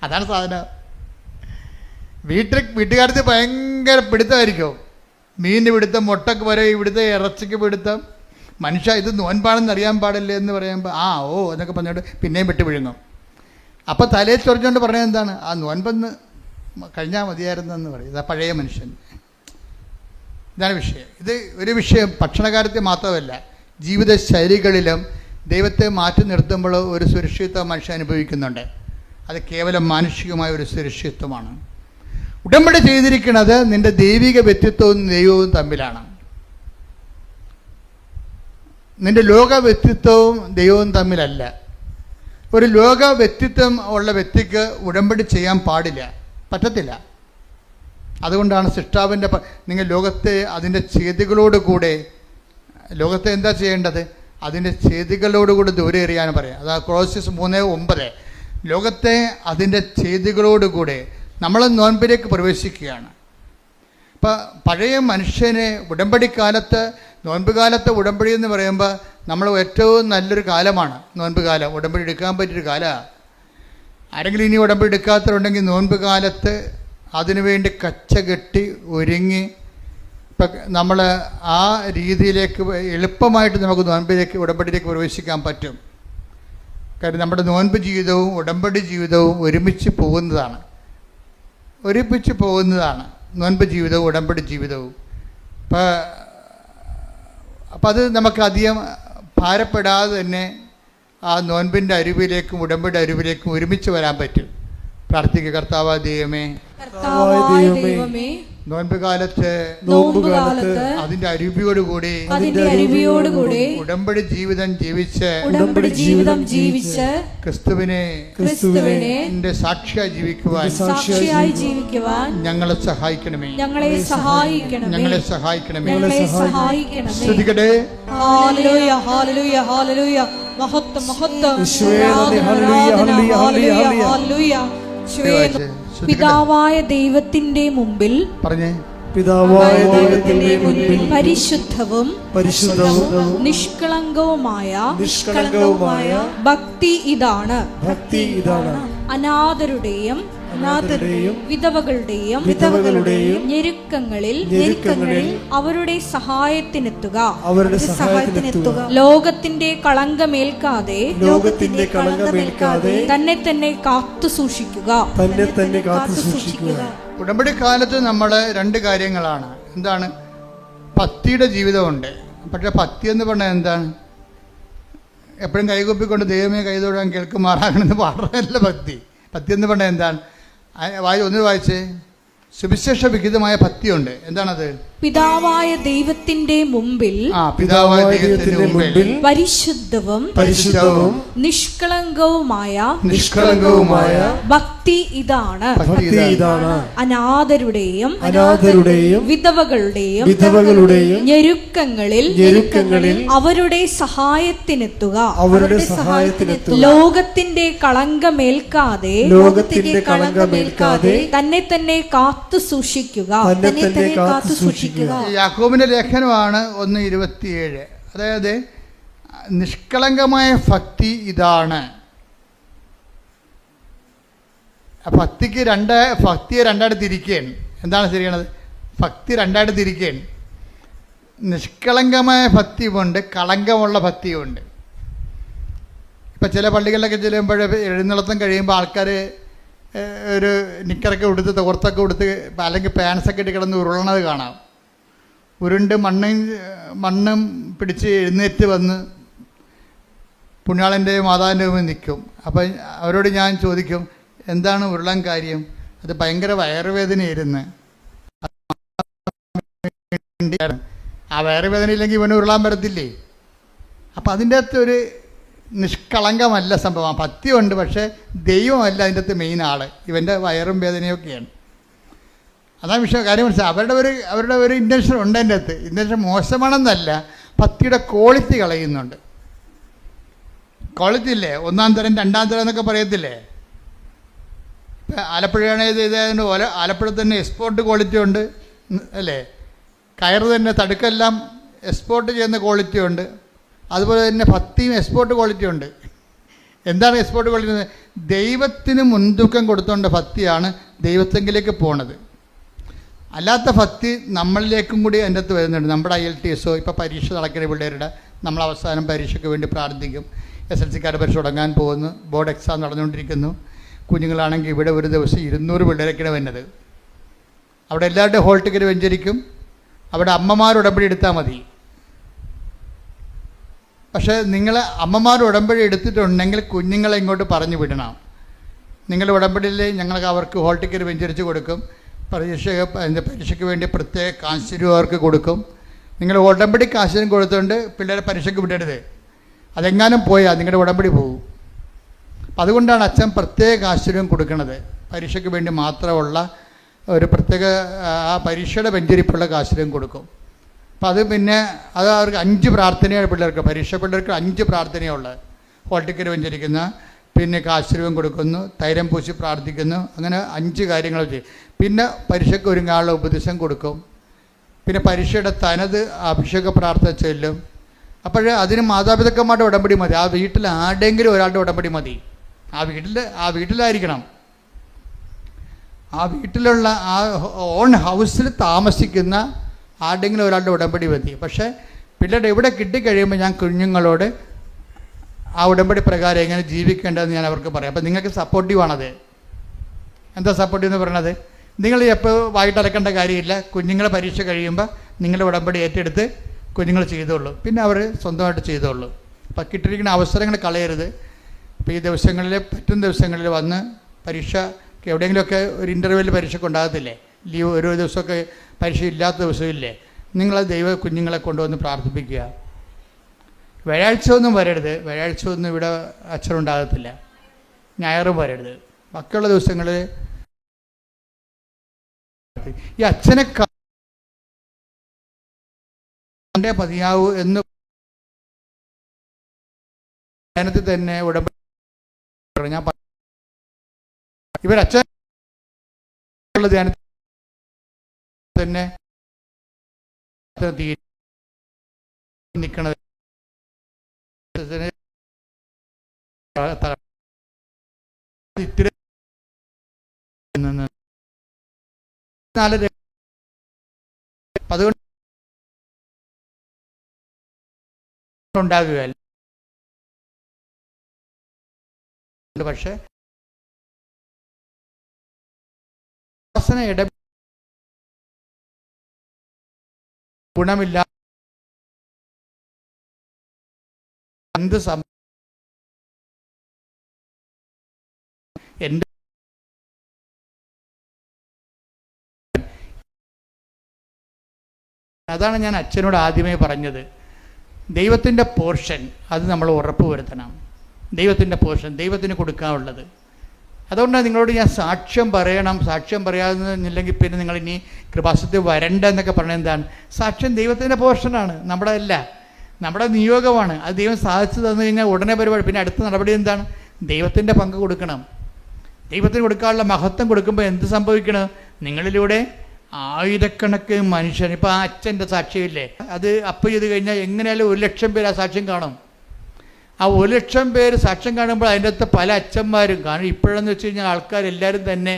A: അതാണ് സാധനം. വീട്ടുകാർക്ക് ഭയങ്കര പിടുത്തമായിരിക്കും. മീനിന് പിടുത്തം, മുട്ടക്ക് വരെ ഇവിടുത്തെ ഇറച്ചിക്ക് പിടുത്തം. മനുഷ്യ ഇത് നോൻപാണെന്ന് അറിയാൻ പാടില്ല എന്ന് പറയുമ്പോൾ എന്നൊക്കെ പറഞ്ഞുകൊണ്ട് പിന്നെയും വിട്ട് വിഴുങ്ങും. അപ്പോൾ തലയിൽ ചൊറിഞ്ഞുകൊണ്ട് പറഞ്ഞത് എന്താണ്? ആ നോൻപെന്ന് കഴിഞ്ഞാൽ മതിയായിരുന്നു എന്ന് പറയും. ഇതാ പഴയ മനുഷ്യൻ. ഇതാണ് വിഷയം. ഇത് ഒരു വിഷയം ഭക്ഷണകാര്യത്തിൽ മാത്രമല്ല, ജീവിത ശൈലികളിലും ദൈവത്തെ മാറ്റി നിർത്തുമ്പോൾ ഒരു സുരക്ഷിതത്വം മനുഷ്യൻ അനുഭവിക്കുന്നുണ്ട്. അത് കേവലം മാനുഷികമായ ഒരു സുരക്ഷിതത്വമാണ്. ഉടമ്പടി ചെയ്തിരിക്കുന്നത് നിൻ്റെ ദൈവിക വ്യക്തിത്വവും ദൈവവും തമ്മിലാണ്. നിൻ്റെ ലോക വ്യക്തിത്വവും ദൈവവും തമ്മിലല്ല. ഒരു ലോക വ്യക്തിത്വം ഉള്ള വ്യക്തിക്ക് ഉടമ്പടി ചെയ്യാൻ പാടില്ല, പറ്റത്തില്ല. അതുകൊണ്ടാണ് സൃഷ്ടാവിൻ്റെ നിങ്ങൾ ലോകത്തെ അതിൻ്റെ ചെയ്തികളോടുകൂടെ, ലോകത്തെ എന്താ ചെയ്യേണ്ടത്? അതിൻ്റെ ചെയ്തികളോടുകൂടി ദൂരെ എറിയാൻ പറയാം. അതാ കൊളോസ്യസ് 3:9. ലോകത്തെ അതിൻ്റെ ചെയ്തികളോടുകൂടെ നമ്മൾ നോൻപിലേക്ക് പ്രവേശിക്കുകയാണ്. ഇപ്പം പഴയ മനുഷ്യനെ ഉടമ്പടിക്കാലത്ത്, നോൻപ് കാലത്ത് ഉടമ്പടി എന്ന് പറയുമ്പോൾ നമ്മൾ ഏറ്റവും നല്ലൊരു കാലമാണ് നോൻപ് കാലം. ഉടമ്പടി എടുക്കാൻ പറ്റിയൊരു കാലമാണ്. ആരെങ്കിലും ഇനി ഉടമ്പടി എടുക്കാത്തവരുണ്ടെങ്കിൽ നോൻപ് കാലത്ത് അതിനുവേണ്ടി കച്ചകെട്ടി ഒരുങ്ങി ഇപ്പം നമ്മൾ ആ രീതിയിലേക്ക് എളുപ്പമായിട്ട് നമുക്ക് നോൻപിലേക്ക് ഉടമ്പടിയിലേക്ക് പ്രവേശിക്കാൻ പറ്റും. കാര്യം നമ്മുടെ നോൻപ് ജീവിതവും ഉടമ്പടി ജീവിതവും ഒരുമിച്ച് പോകുന്നതാണ്. നോൻപ് ജീവിതവും ഉടമ്പടി ജീവിതവും. അപ്പം അത് നമുക്ക് അധികം ഭാരപ്പെടാതെ തന്നെ ആ നോൻപിൻ്റെ അരുവിലേക്കും ഉടമ്പടി അരുവിലേക്കും ഒരുമിച്ച് വരാൻ പറ്റും. പ്രാർത്ഥിക്കുക. കർത്താവായ ദൈവമേ, നോൻപ് കാലത്ത് അതിന്റെ അരുവിയോടുകൂടി ഉടമ്പടി ജീവിതം ജീവിച്ച് ക്രിസ്തുവിനെ എന്റെ സാക്ഷിയായി ജീവിക്കുവാൻ ഞങ്ങളെ സഹായിക്കണമേ. ശ്രദ്ധിക്കട്ടെ.
C: പിതാവായ ദൈവത്തിന്റെ മുമ്പിൽ പരിശുദ്ധവും നിഷ്കളങ്കവുമായ ഭക്തി ഇതാണ്. അനാഥരുടെയും വിധവകളുടെയും ഞെരുക്കങ്ങളിൽ അവരുടെ സഹായത്തിനെത്തുക. ലോകത്തിന്റെ കളങ്കമേൽക്കാതെ തന്നെ തന്നെ കാത്തു സൂക്ഷിക്കുക.
A: ഉടമ്പടി കാലത്ത് നമ്മൾ രണ്ട് കാര്യങ്ങളാണ്. എന്താണ്? ഭക്തിയുടെ ജീവിതമുണ്ട്. പക്ഷെ ഭക്തി എന്ന് പറഞ്ഞാൽ എന്താണ്? എപ്പോഴും കൈകൊപ്പിക്കൊണ്ട് ദൈവമേ കൈതൊഴാൻ കേൾക്കുമാറാകണമെന്ന് പാടുന്നതല്ല ഭക്തി. ഭക്തി എന്ന് പറഞ്ഞാൽ എന്താണ്? ഒന്ന് വായിച്ചേ. സുവിശേഷ വിഹിതമായ ഭക്തിയുണ്ട്. എന്താണത്?
C: പിതാവായ ദൈവത്തിന്റെ മുമ്പിൽ
A: പിതാവായ ദൈവത്തിന്റെ മുമ്പിൽ
C: പരിശുദ്ധവും നിഷ്കളങ്കവുമായ ഭക്തി ഇതാണ്. അനാഥരുടെയും വിധവകളുടെയും ഞെരുക്കങ്ങളിൽ അവരുടെ സഹായത്തിനെത്തുക. ലോകത്തിന്റെ കളങ്കമേൽക്കാതെ തന്നെ തന്നെ കാത്തു സൂക്ഷിക്കുക.
A: യാക്കോബിന്റെ ലേഖനമാണ് 1:27. അതായത് നിഷ്കളങ്കമായ ഭക്തി ഇതാണ്. ഭക്തിയെ രണ്ടായിട്ട് തിരിക്കുകയാണ്. എന്താണ് ശരിയാണത്? ഭക്തി രണ്ടായിട്ട് തിരിക്കുകയാണ്. നിഷ്കളങ്കമായ ഭക്തിയുമുണ്ട്, കളങ്കമുള്ള ഭക്തിയുമുണ്ട്. ഇപ്പം ചില പള്ളികളിലൊക്കെ ചെല്ലുമ്പോൾ എഴുന്നള്ളത്തം കഴിയുമ്പോൾ ആൾക്കാർ ഒരു നിക്കറൊക്കെ ഉടുത്ത് തോർത്തൊക്കെ ഉടുത്ത് അല്ലെങ്കിൽ പാൻസൊക്കെ ഇട്ട് കിടന്ന് ഉരുളണത് കാണാം. ഉരുണ്ട് മണ്ണും പിടിച്ച് എഴുന്നേറ്റ് വന്ന് പുണ്യാളൻ്റെ മാതാവിൻ്റെ മുമ്പിൽ നിൽക്കും. അപ്പം അവരോട് ഞാൻ ചോദിക്കും, എന്താണ് ഉരുളാൻ കാര്യം? അത് ഭയങ്കര വയറുവേദനയായിരുന്നു. ആ വയറുവേദന ഇല്ലെങ്കിൽ ഇവന് ഉരുളാൻ പറ്റത്തില്ലേ? അപ്പം അതിൻ്റെ അകത്തൊരു നിഷ്കളങ്കമല്ല സംഭവം. ഭക്തിയുണ്ട്, പക്ഷേ ദൈവമല്ല അതിൻ്റെ അകത്ത് മെയിൻ ആൾ. ഇവൻ്റെ വയറും വേദനയൊക്കെയാണ്. അതാണ് കാര്യം മനസ്സിലായി. അവരുടെ ഒരു ഇൻറ്റൻഷൻ ഉണ്ട് അതിൻ്റെ അകത്ത്. ഇൻറ്റൻഷൻ മോശമാണെന്നല്ല, ഭക്തിയുടെ ക്വാളിറ്റി കളയുന്നുണ്ട്. ക്വാളിറ്റി ഇല്ലേ, 1-ാം തരം 2-ാം തരം എന്നൊക്കെ പറയത്തില്ലേ? ആലപ്പുഴയാണെങ്കിൽ ഇതായതുകൊണ്ട് ആലപ്പുഴ തന്നെ എക്സ്പോർട്ട് ക്വാളിറ്റി ഉണ്ട് അല്ലേ? കയറ് തന്നെ തടുക്കെല്ലാം എക്സ്പോർട്ട് ചെയ്യുന്ന ക്വാളിറ്റി ഉണ്ട്. അതുപോലെ തന്നെ ഭക്തിയും എക്സ്പോർട്ട് ക്വാളിറ്റി ഉണ്ട്. എന്താണ് എക്സ്പോർട്ട് ക്വാളിറ്റി? ദൈവത്തിന് മുൻതൂക്കം കൊടുത്തുകൊണ്ട് ഭക്തിയാണ് ദൈവത്തെങ്കിലേക്ക് പോണത്. അല്ലാത്ത ഭക്തി നമ്മളിലേക്കും കൂടി അതിൻ്റെ അകത്ത് വരുന്നുണ്ട്. നമ്മുടെ IELTS ഇപ്പോൾ പരീക്ഷ നടക്കുന്ന പിള്ളേരുടെ നമ്മൾ അവസാനം പരീക്ഷയ്ക്ക് വേണ്ടി പ്രാർത്ഥിക്കും. SLC-ക്കാരുടെ പരീക്ഷ തുടങ്ങാൻ പോകുന്നു, ബോർഡ് എക്സാം നടന്നുകൊണ്ടിരിക്കുന്നു. കുഞ്ഞുങ്ങളാണെങ്കിൽ ഇവിടെ ഒരു ദിവസം 200 പിള്ളേരൊക്കെയാണ് വരുന്നത്. അവിടെ എല്ലാവരുടെയും ഹോൾ ടിക്കറ്റ് വെഞ്ചരിക്കും. അവിടെ അമ്മമാർ ഉടമ്പടി എടുത്താൽ മതി. പക്ഷേ നിങ്ങൾ അമ്മമാർ ഉടമ്പടി എടുത്തിട്ടുണ്ടെങ്കിൽ കുഞ്ഞുങ്ങളെ ഇങ്ങോട്ട് പറഞ്ഞു വിടണം. നിങ്ങളുടെ ഉടമ്പടിയിൽ ഞങ്ങൾക്ക് അവർക്ക് ഹോൾ ടിക്കറ്റ് വെഞ്ചരിച്ച് കൊടുക്കും. പരീക്ഷയ്ക്ക് വേണ്ടി പ്രത്യേക കാശുരൂപ അവർക്ക് കൊടുക്കും. നിങ്ങൾ ഉടമ്പടി കാശിനും കൊടുത്തുകൊണ്ട് പിള്ളേരെ പരീക്ഷയ്ക്ക് വിടരുത്. അതെങ്ങാനും പോയാൽ നിങ്ങളുടെ ഉടമ്പടി പോകും. അപ്പം അതുകൊണ്ടാണ് അച്ഛൻ പ്രത്യേക കാശുരൂപം കൊടുക്കുന്നത്. പരീക്ഷയ്ക്ക് വേണ്ടി മാത്രമുള്ള ഒരു പ്രത്യേക ആ പരീക്ഷയുടെ വെഞ്ചരിപ്പുള്ള കാശുരൂപം കൊടുക്കും. അപ്പം അത് പിന്നെ അത് അവർക്ക് 5 പ്രാർത്ഥനയാണ് പിള്ളേർക്ക്. പരീക്ഷ പിള്ളേർക്ക് 5 പ്രാർത്ഥനയുള്ളത്. ഹോൾ ടിക്കറ്റ് വെഞ്ചരിക്കുന്ന, പിന്നെ കാശുരൂപം കൊടുക്കുന്നു, തൈലം പൂശി പ്രാർത്ഥിക്കുന്നു, അങ്ങനെ 5 കാര്യങ്ങൾ ചെയ്യും. പിന്നെ പരീക്ഷയ്ക്ക് ഒരുങ്ങാനുള്ള ഉപദേശം കൊടുക്കും. പിന്നെ പരീക്ഷയുടെ തനത് അഭിഷേക പ്രാർത്ഥന ചൊല്ലും. അപ്പോൾ അതിന് മാതാപിതാക്കന്മാരുടെ ഉടമ്പടി മതി. ആ വീട്ടിൽ ആരുടെയെങ്കിലും ഒരാളുടെ ഉടമ്പടി മതി. ആ വീട്ടിലായിരിക്കണം. ആ വീട്ടിലുള്ള ആ ഓൺ ഹൗസിൽ താമസിക്കുന്ന ആരുടെയെങ്കിലും ഒരാളുടെ ഉടമ്പടി മതി. പക്ഷേ പിള്ളേരുടെ ഇവിടെ കിട്ടിക്കഴിയുമ്പോൾ ഞാൻ കുഞ്ഞുങ്ങളോട് ആ ഉടമ്പടി പ്രകാരം എങ്ങനെ ജീവിക്കേണ്ടതെന്ന് ഞാൻ അവർക്ക് പറയാം. അപ്പം നിങ്ങൾക്ക് സപ്പോർട്ടീവാണത്. എന്താ സപ്പോർട്ടീവ് എന്ന് പറയണത്? നിങ്ങൾ എപ്പോൾ വായിട്ടടക്കേണ്ട കാര്യമില്ല. കുഞ്ഞുങ്ങളെ പരീക്ഷ കഴിയുമ്പോൾ നിങ്ങളുടെ ഉടമ്പടി ഏറ്റെടുത്ത് കുഞ്ഞുങ്ങൾ ചെയ്തോളൂ. പിന്നെ അവർ സ്വന്തമായിട്ട് ചെയ്തോളൂ. അപ്പം കിട്ടിയിരിക്കുന്ന അവസരങ്ങൾ കളയരുത്. അപ്പോൾ ഈ ദിവസങ്ങളിൽ പറ്റുന്ന ദിവസങ്ങളിൽ വന്ന് പരീക്ഷയ്ക്ക് എവിടെയെങ്കിലുമൊക്കെ ഒരു ഇൻ്റർവ്യൂവിൽ പരീക്ഷയ്ക്ക് ഉണ്ടാകത്തില്ലേ, ലീവ് ഒരു ദിവസമൊക്കെ പരീക്ഷ ഇല്ലാത്ത ദിവസമില്ലേ, നിങ്ങൾ ദൈവ കുഞ്ഞുങ്ങളെ കൊണ്ടുവന്ന് പ്രാർത്ഥിപ്പിക്കുക. വ്യാഴാഴ്ച ഒന്നും വരരുത്. വ്യാഴാഴ്ച ഒന്നും ഇവിടെ അച്ഛനുണ്ടാകത്തില്ല. ഞായറും വരരുത്. ബാക്കിയുള്ള ദിവസങ്ങളിൽ ഈ അച്ഛനെ കണ്ടേ മതിയാവൂ എന്ന് ധ്യാനത്തിൽ തന്നെ ഉടമ്പടി ഞാൻ ഇവരച്ഛനുള്ള ധ്യാനത്തിൽ തന്നെ നിൽക്കണത് ഇത്തിരി അതുകൊണ്ട് ഉണ്ടാകുകയല്ല. പക്ഷേ ഗുണമില്ല. എന്ത് അതാണ് ഞാൻ അച്ഛനോട് ആദ്യമേ പറഞ്ഞത്. ദൈവത്തിൻ്റെ പോർഷൻ അത് നമ്മൾ ഉറപ്പ് വരുത്തണം. ദൈവത്തിൻ്റെ പോർഷൻ ദൈവത്തിന് കൊടുക്കാനുള്ളത്. അതുകൊണ്ടാണ് നിങ്ങളോട് ഞാൻ സാക്ഷ്യം പറയണം. സാക്ഷ്യം പറയാതില്ലെങ്കിൽ പിന്നെ നിങ്ങൾ ഇനി കൃപാസനത്തിൽ വരണ്ട എന്നൊക്കെ പറഞ്ഞത് എന്താണ്? സാക്ഷ്യം ദൈവത്തിൻ്റെ പോർഷനാണ്, നമ്മുടെ അല്ല, നമ്മുടെ നിയോഗമാണ്. അത് ദൈവം സാധിച്ചു തന്നു കഴിഞ്ഞാൽ ഉടനെ പരിപാടി. പിന്നെ അടുത്ത നടപടി എന്താണ്? ദൈവത്തിൻ്റെ പങ്ക് കൊടുക്കണം. ദൈവത്തിന് കൊടുക്കാനുള്ള മഹത്വം കൊടുക്കുമ്പോൾ എന്ത് സംഭവിക്കണം? നിങ്ങളിലൂടെ ആയിരക്കണക്കിന് മനുഷ്യൻ, ഇപ്പോൾ ആ അച്ഛൻ്റെ സാക്ഷ്യമില്ലേ, അത് അപ്പ് ചെയ്ത് കഴിഞ്ഞാൽ എങ്ങനെയാലും 1,00,000 പേര് ആ സാക്ഷ്യം കാണും. ആ 1,00,000 പേര് സാക്ഷ്യം കാണുമ്പോൾ അതിൻ്റെ അകത്ത് പല അച്ഛന്മാരും കാണും. ഇപ്പോഴെന്ന് വെച്ച് കഴിഞ്ഞാൽ ആൾക്കാരെല്ലാവരും തന്നെ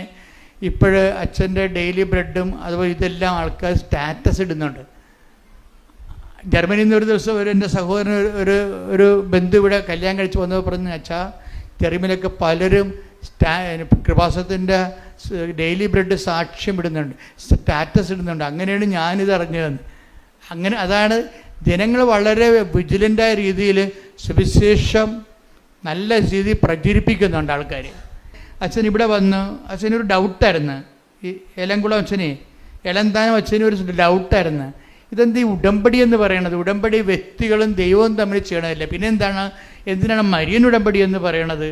A: ഇപ്പോഴ് അച്ഛൻ്റെ ഡെയിലി ബ്രെഡും അതുപോലെ ഇതെല്ലാം ആൾക്കാർ സ്റ്റാറ്റസ് ഇടുന്നുണ്ട്. ജർമ്മനിയിൽ നിന്ന് ഒരു ദിവസം എൻ്റെ സഹോദരൻ ഒരു ബന്ധു ഇവിടെ കല്യാണം കഴിച്ച് വന്നപ്പോൾ പറഞ്ഞു, അച്ഛാ തെരുവിലൊക്കെ പലരും കൃപാസനത്തിൻ്റെ ഡെയിലി ബ്രെഡ് സാക്ഷ്യം ഇടുന്നുണ്ട്, സ്റ്റാറ്റസ് ഇടുന്നുണ്ട്. അങ്ങനെയാണ് ഞാനിത് അറിഞ്ഞതെന്ന്. അങ്ങനെ അതാണ് ജനങ്ങൾ വളരെ വിജിലൻ്റായ രീതിയിൽ സുവിശേഷം നല്ല രീതിയിൽ പ്രചരിപ്പിക്കുന്നുണ്ട് ആൾക്കാർ. അച്ഛൻ ഇവിടെ വന്നു, അച്ഛനൊരു ഡൗട്ടായിരുന്നു. ഈ എലംകുളം അച്ഛനെ, എലന്താനം അച്ഛനൊരു ഡൗട്ടായിരുന്നു. ഇതെന്ത് ഈ ഉടമ്പടി എന്ന് പറയണത്? ഉടമ്പടി വ്യക്തികളും ദൈവവും തമ്മിൽ ചെയ്യണമല്ല, പിന്നെ എന്തിനാണ് മരിയൻ ഉടമ്പടി എന്ന് പറയണത്?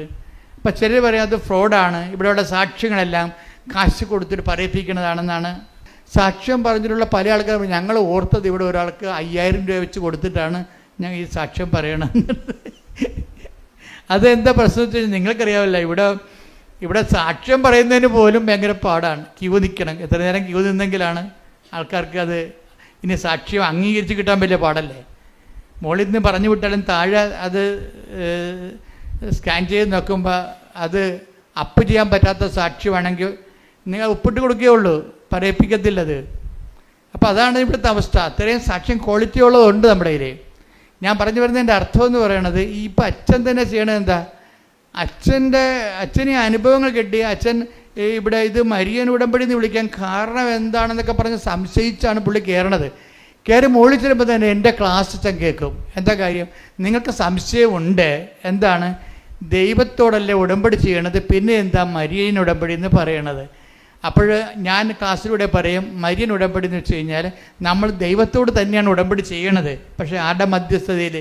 A: അപ്പം ചിലർ പറയാം അത് ഫ്രോഡാണ്, ഇവിടെയുള്ള സാക്ഷ്യങ്ങളെല്ലാം കാശ് കൊടുത്തിട്ട് പറയിപ്പിക്കുന്നതാണെന്നാണ്. സാക്ഷ്യം പറഞ്ഞിട്ടുള്ള പല ആൾക്കാരും ഞങ്ങൾ ഓർത്തത് ഇവിടെ ഒരാൾക്ക് 5,000 രൂപ വെച്ച് കൊടുത്തിട്ടാണ് ഞാൻ ഈ സാക്ഷ്യം പറയണത്. അതെന്താ പ്രശ്നം വെച്ച് കഴിഞ്ഞാൽ നിങ്ങൾക്കറിയാമല്ല, ഇവിടെ സാക്ഷ്യം പറയുന്നതിന് പോലും ഭയങ്കര പാടാണ്. ക്യൂ നിൽക്കണം. എത്ര നേരം ക്യൂ നിന്നെങ്കിലാണ് ആൾക്കാർക്ക് അത് ഇനി സാക്ഷ്യം അംഗീകരിച്ച് കിട്ടാൻ വലിയ പാടല്ലേ. മുകളിൽ നിന്ന് പറഞ്ഞു വിട്ടാലും താഴെ അത് സ്കാൻ ചെയ്ത് നോക്കുമ്പോൾ അത് അപ്പ് ചെയ്യാൻ പറ്റാത്ത സാക്ഷ്യമാണെങ്കിൽ നിങ്ങൾ ഒപ്പിട്ട് കൊടുക്കുകയുള്ളൂ, പറയിപ്പിക്കത്തില്ലത്. അപ്പോൾ അതാണ് ഇവിടുത്തെ അവസ്ഥ. അത്രയും സാക്ഷ്യം ക്വാളിറ്റി ഉള്ളതുണ്ട് നമ്മുടെ കയ്യിൽ. ഞാൻ പറഞ്ഞു വരുന്നതിൻ്റെ അർത്ഥം എന്ന് പറയണത്, ഈ ഇപ്പം അച്ഛൻ തന്നെ ചെയ്യണത് എന്താ? അച്ഛന് അനുഭവങ്ങൾ കിട്ടി. അച്ഛൻ ഇവിടെ ഇത് മരിയൻ ഉടമ്പടി എന്ന് വിളിക്കാൻ കാരണം എന്താണെന്നൊക്കെ പറഞ്ഞ് സംശയിച്ചാണ് പുള്ളി കയറണത്. കയറി മുകളിൽ ചെല്ലുമ്പോൾ തന്നെ എൻ്റെ ക്ലാസ് അച്ഛൻ കേൾക്കും. എന്താ കാര്യം? നിങ്ങൾക്ക് സംശയമുണ്ട്, എന്താണ് ദൈവത്തോടല്ലേ ഉടമ്പടി ചെയ്യണത്, പിന്നെ എന്താ മരിയൻ ഉടമ്പടി എന്ന് പറയണത്? അപ്പോൾ ഞാൻ ക്ലാസ്സിലൂടെ പറയും, മരിയൻ ഉടമ്പടി എന്ന് വെച്ച് കഴിഞ്ഞാൽ നമ്മൾ ദൈവത്തോട് തന്നെയാണ് ഉടമ്പടി ചെയ്യണത്, പക്ഷേ ആരുടെ മധ്യസ്ഥതയിൽ?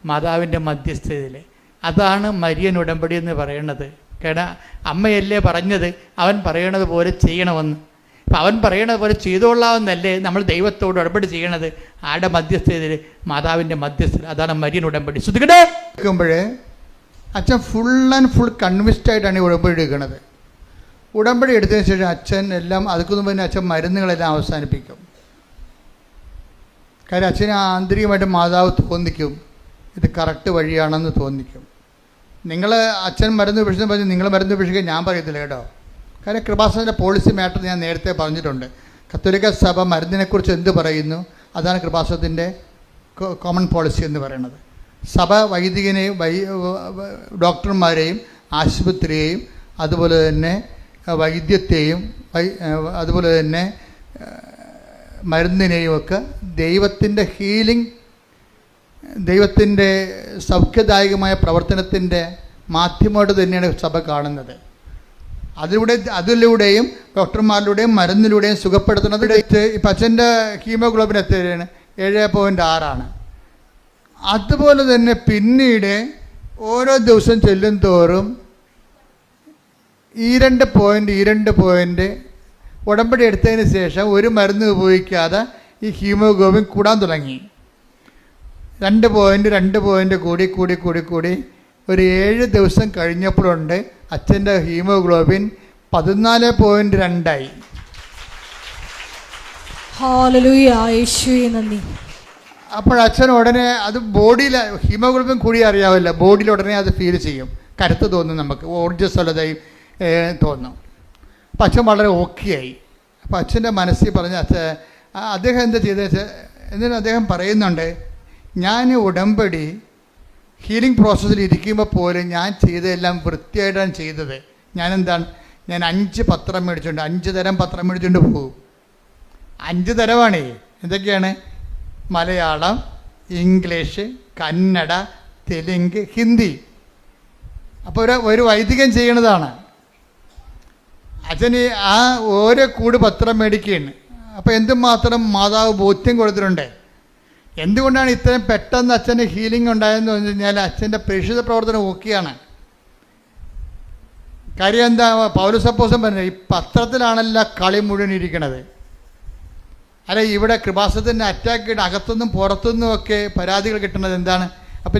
A: മാതാവിൻ്റെ മധ്യസ്ഥതയിൽ. അതാണ് മരിയൻ ഉടമ്പടി എന്ന് പറയണത്. കാരണം അമ്മയല്ലേ പറഞ്ഞത് അവൻ പറയണത് പോലെ ചെയ്യണമെന്ന്. അപ്പം അവൻ പറയണത് പോലെ ചെയ്തോളാമെന്നല്ലേ നമ്മൾ ദൈവത്തോട് ഉടമ്പടി ചെയ്യണത്? ആരുടെ മധ്യസ്ഥതയിൽ? മാതാവിൻ്റെ മധ്യസ്ഥത. അതാണ് മരിയൻ ഉടമ്പടി. ശ്രദ്ധിക്കട്ടെ. എടുക്കുമ്പോഴേ അച്ഛൻ ഫുൾ ആൻഡ് ഫുൾ കൺവിൻസ്ഡ് ആയിട്ടാണ് ഈ ഉടമ്പടി എടുക്കുന്നത്. ഉടമ്പടി എടുത്തതിന് ശേഷം അച്ഛൻ എല്ലാം അതുക്കൊന്നും പിന്നെ അച്ഛൻ മരുന്നുകളെല്ലാം അവസാനിപ്പിക്കും. കാര്യം അച്ഛന് ആന്തരികമായിട്ട് മാതാവ് തോന്നിക്കും ഇത് കറക്റ്റ് വഴിയാണെന്ന് തോന്നിക്കും. നിങ്ങൾ അച്ഛൻ മരുന്ന് ഉപേക്ഷിച്ചെന്ന് പറഞ്ഞ് നിങ്ങൾ മരുന്ന് ഉപേക്ഷിക്കാൻ ഞാൻ പറയത്തില്ല കേട്ടോ. കാര്യം കൃപാസനത്തിൻ്റെ പോളിസി മാറ്റർ ഞാൻ നേരത്തെ പറഞ്ഞിട്ടുണ്ട്. കത്തോലിക്ക സഭ മരുന്നിനെക്കുറിച്ച് എന്ത് പറയുന്നു അതാണ് കൃപാസനത്തിൻ്റെ കോമൺ പോളിസി എന്ന് പറയുന്നത്. സഭ വൈദികനെയും ഡോക്ടർമാരെയും ആശുപത്രിയെയും അതുപോലെ തന്നെ വൈദ്യത്തെയും അതുപോലെ തന്നെ മരുന്നിനെയും ഒക്കെ ദൈവത്തിൻ്റെ ഹീലിംഗ്, ദൈവത്തിൻ്റെ സൗഖ്യദായകമായ പ്രവർത്തനത്തിൻ്റെ മാധ്യമമായിട്ട് തന്നെയാണ് സഭ കാണുന്നത്. അതിലൂടെയും ഡോക്ടർമാരിലൂടെയും മരുന്നിലൂടെയും സുഖപ്പെടുത്തുന്നത്. ഇപ്പം അച്ഛൻ്റെ ഹീമോഗ്ലോബിൻ എത്രയാണ്? 7.6. അതുപോലെ തന്നെ പിന്നീട് ഓരോ ദിവസം ചെല്ലും തോറും ഈ 2 പോയിൻ്റ് ഉടമ്പടി എടുത്തതിന് ശേഷം ഒരു മരുന്ന് ഉപയോഗിക്കാതെ ഈ ഹീമോഗ്ലോബിൻ കൂടാൻ തുടങ്ങി. 2 പോയിൻ്റ് കൂടി ഒരു 7 ദിവസം കഴിഞ്ഞപ്പോഴുണ്ട് അച്ഛൻ്റെ ഹീമോഗ്ലോബിൻ 14.2
C: ഹല്ലേലൂയ, യേശുവേ നന്ദി.
A: അപ്പോൾ അച്ഛൻ ഉടനെ അത് ബോഡിയിൽ ഹീമോഗ്ലോബിൻ കൂടി അറിയാവില്ല, ബോഡിയിൽ ഉടനെ അത് ഫീൽ ചെയ്യും, കരുത്ത് തോന്നും, നമുക്ക് ഊർജ്ജസ്വലതയും തോന്നും. അപ്പം അച്ഛൻ വളരെ ഓക്കെ ആയി. അപ്പോൾ അച്ഛൻ്റെ മനസ്സിൽ പറഞ്ഞ അദ്ദേഹം എന്താ ചെയ്തത്? എന്നിട്ട് അദ്ദേഹം പറയുന്നുണ്ട്, ഞാൻ ഉടമ്പടി ഹീലിംഗ് പ്രോസസ്സിൽ ഇരിക്കുമ്പോൾ പോലും ഞാൻ ചെയ്തതെല്ലാം വൃത്തിയായിട്ടാണ് ചെയ്തത്. ഞാൻ 5 പത്രം മേടിച്ചുകൊണ്ട് 5 തരം പത്രം മേടിച്ചുകൊണ്ട് പോകും. 5 തരമാണേ. എന്തൊക്കെയാണ്? മലയാളം, ഇംഗ്ലീഷ്, കന്നഡ, തെലുങ്ക്, ഹിന്ദി. അപ്പോൾ ഒരു വൈദികൻ ചെയ്യണതാണ്. അച്ഛന് ആ ഓരോ കൂട് പത്രം മേടിക്കുകയാണ്. അപ്പോൾ എന്തുമാത്രം മാതാവ് ബോധ്യം കൊടുത്തിട്ടുണ്ട്. എന്തുകൊണ്ടാണ് ഇത്രയും പെട്ടെന്ന് അച്ഛന് ഹീലിംഗ് ഉണ്ടായതെന്ന് പറഞ്ഞു കഴിഞ്ഞാൽ അച്ഛൻ്റെ പ്രേക്ഷിത പ്രവർത്തനം ഓക്കെയാണ്. കാര്യം എന്താ, പൗലോസ് അപ്പോസ്തലൻ പറഞ്ഞത്, ഈ പത്രത്തിലാണല്ലോ കളി മുഴുവൻ ഇരിക്കണത്. അല്ല, ഇവിടെ കൃപാസനത്തിൻ്റെ അറ്റാക്ക് അകത്തുനിന്നും പുറത്തുനിന്നും ഒക്കെ പരാതികൾ കിട്ടുന്നത് എന്താണ്? അപ്പോൾ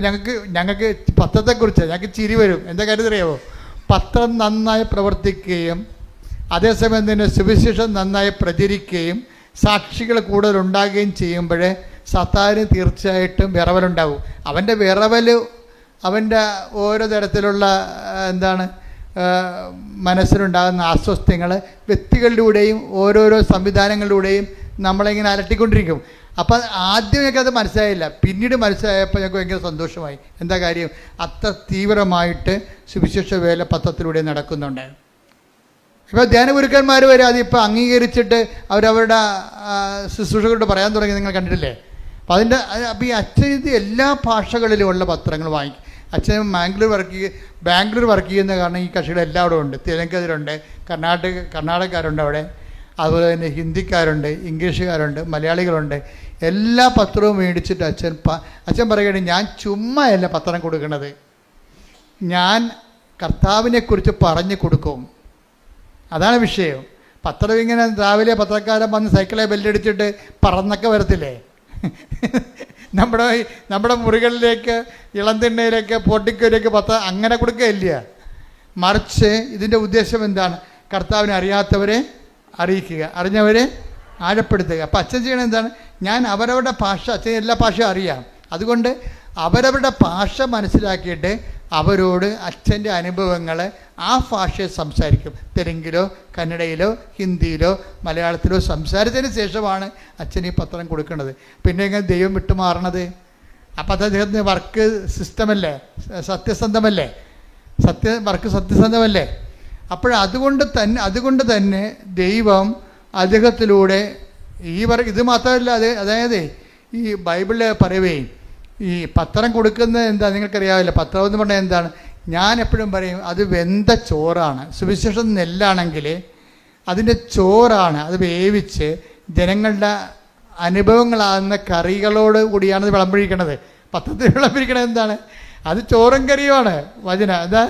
A: ഞങ്ങൾക്ക് പത്രത്തെക്കുറിച്ച് ഞങ്ങൾക്ക് ചിരി വരും. എന്താ കാര്യം അറിയാമോ? പത്രം നന്നായി പ്രവർത്തിക്കുകയും അതേസമയം തന്നെ സുവിശേഷം നന്നായി പ്രചരിക്കുകയും സാക്ഷികൾ കൂടുതലുണ്ടാകുകയും ചെയ്യുമ്പോഴേ സത്താന് തീർച്ചയായിട്ടും വിറവലുണ്ടാവും. അവൻ്റെ വിറവൽ അവൻ്റെ ഓരോ തരത്തിലുള്ള മനസ്സിലുണ്ടാകുന്ന അസ്വസ്ഥങ്ങൾ വ്യക്തികളിലൂടെയും ഓരോരോ സംവിധാനങ്ങളിലൂടെയും നമ്മളിങ്ങനെ അലട്ടിക്കൊണ്ടിരിക്കും. അപ്പം ആദ്യം ഞങ്ങൾക്ക് അത് മനസ്സിലായില്ല, പിന്നീട് മനസ്സിലായപ്പോൾ ഞങ്ങൾക്ക് ഭയങ്കര സന്തോഷമായി. എന്താ കാര്യം? അത്ര തീവ്രമായിട്ട് സുവിശേഷ വേല പത്രത്തിലൂടെ നടക്കുന്നുണ്ട്. ഇപ്പോൾ ധ്യാനഗുരുക്കന്മാർ വരെ അതിപ്പോൾ അംഗീകരിച്ചിട്ട് അവരവരുടെ ശുശ്രൂഷകളോട് പറയാൻ തുടങ്ങി, നിങ്ങൾ കണ്ടിട്ടില്ലേ? അപ്പോൾ ഈ അച്ഛൻ ഇത് എല്ലാ ഭാഷകളിലുമുള്ള പത്രങ്ങൾ വാങ്ങിക്കും. അച്ഛൻ ബാംഗ്ലൂർ വർക്ക് ചെയ്യുന്ന കാരണം ഈ കക്ഷികൾ എല്ലാവരും ഉണ്ട്. തെലുങ്കരുണ്ട്, കർണാടകക്കാരുണ്ട് അവിടെ, അതുപോലെ തന്നെ ഹിന്ദിക്കാരുണ്ട്, ഇംഗ്ലീഷുകാരുണ്ട്, മലയാളികളുണ്ട്. എല്ലാ പത്രവും മേടിച്ചിട്ട് അച്ഛൻ പറയുകയാണ്, ഞാൻ ചുമ്മായല്ല പത്രം കൊടുക്കുന്നത്, ഞാൻ കർത്താവിനെക്കുറിച്ച് പറഞ്ഞു കൊടുക്കും. അതാണ് വിഷയം. പത്രം ഇങ്ങനെ രാവിലെ പത്രക്കാരൻ വന്ന് സൈക്കിളെ ബെല്ലടിച്ചിട്ട് പറന്നൊക്കെ വരത്തില്ലേ? നമ്മുടെ മുറികളിലേക്ക്, ഇളംതിണ്ണയിലേക്ക്, പോട്ടിക്കയിലേക്ക് പത്രം അങ്ങനെ കൊടുക്കുകയില്ല. മറിച്ച് ഇതിൻ്റെ ഉദ്ദേശം എന്താണ്? കർത്താവിനെ അറിയാത്തവരെ അറിയിക്കുക, അറിഞ്ഞവരെ ആഴപ്പെടുത്തുക. അപ്പം അച്ഛൻ ചെയ്യണത് എന്താണ്? ഞാൻ അവരവരുടെ ഭാഷ, അച്ഛൻ എല്ലാ ഭാഷയും അറിയാം, അതുകൊണ്ട് അവരവരുടെ ഭാഷ മനസ്സിലാക്കിയിട്ട് അവരോട് അച്ഛൻ്റെ അനുഭവങ്ങൾ ആ ഭാഷയിൽ സംസാരിക്കും. തെലുങ്കിലോ കന്നഡയിലോ ഹിന്ദിയിലോ മലയാളത്തിലോ സംസാരിച്ചതിന് ശേഷമാണ് അച്ഛൻ ഈ പത്രം കൊടുക്കുന്നത്. പിന്നെ എങ്ങനെ ദൈവം വിട്ടുമാറണത്? അപ്പം അത് അദ്ദേഹത്തിന് വർക്ക് സിസ്റ്റമല്ലേ, സത്യസന്ധമല്ലേ, വർക്ക് സത്യസന്ധമല്ലേ? അതുകൊണ്ട് തന്നെ ദൈവം അദ്ദേഹത്തിലൂടെ ഇത് മാത്രമല്ല, അതായത് ഈ ബൈബിളിൽ പറയുകയും ഈ പത്രം കൊടുക്കുന്നത് എന്താ നിങ്ങൾക്കറിയാവില്ല. പത്രം എന്ന് പറഞ്ഞാൽ എന്താണ്? ഞാൻ എപ്പോഴും പറയും, അത് വെന്ത ചോറാണ്. സുവിശേഷം നെല്ലാണെങ്കിൽ അതിൻ്റെ ചോറാണ്. അത് വേവിച്ച് ജനങ്ങളുടെ അനുഭവങ്ങളാകുന്ന കറികളോട് കൂടിയാണ് ഇത് വിളമ്പഴിക്കണത്. പത്രത്തിൽ വിളമ്പഴിക്കണത് എന്താണ്? അത് ചോറും കറിയുമാണ്. വചനം അതാ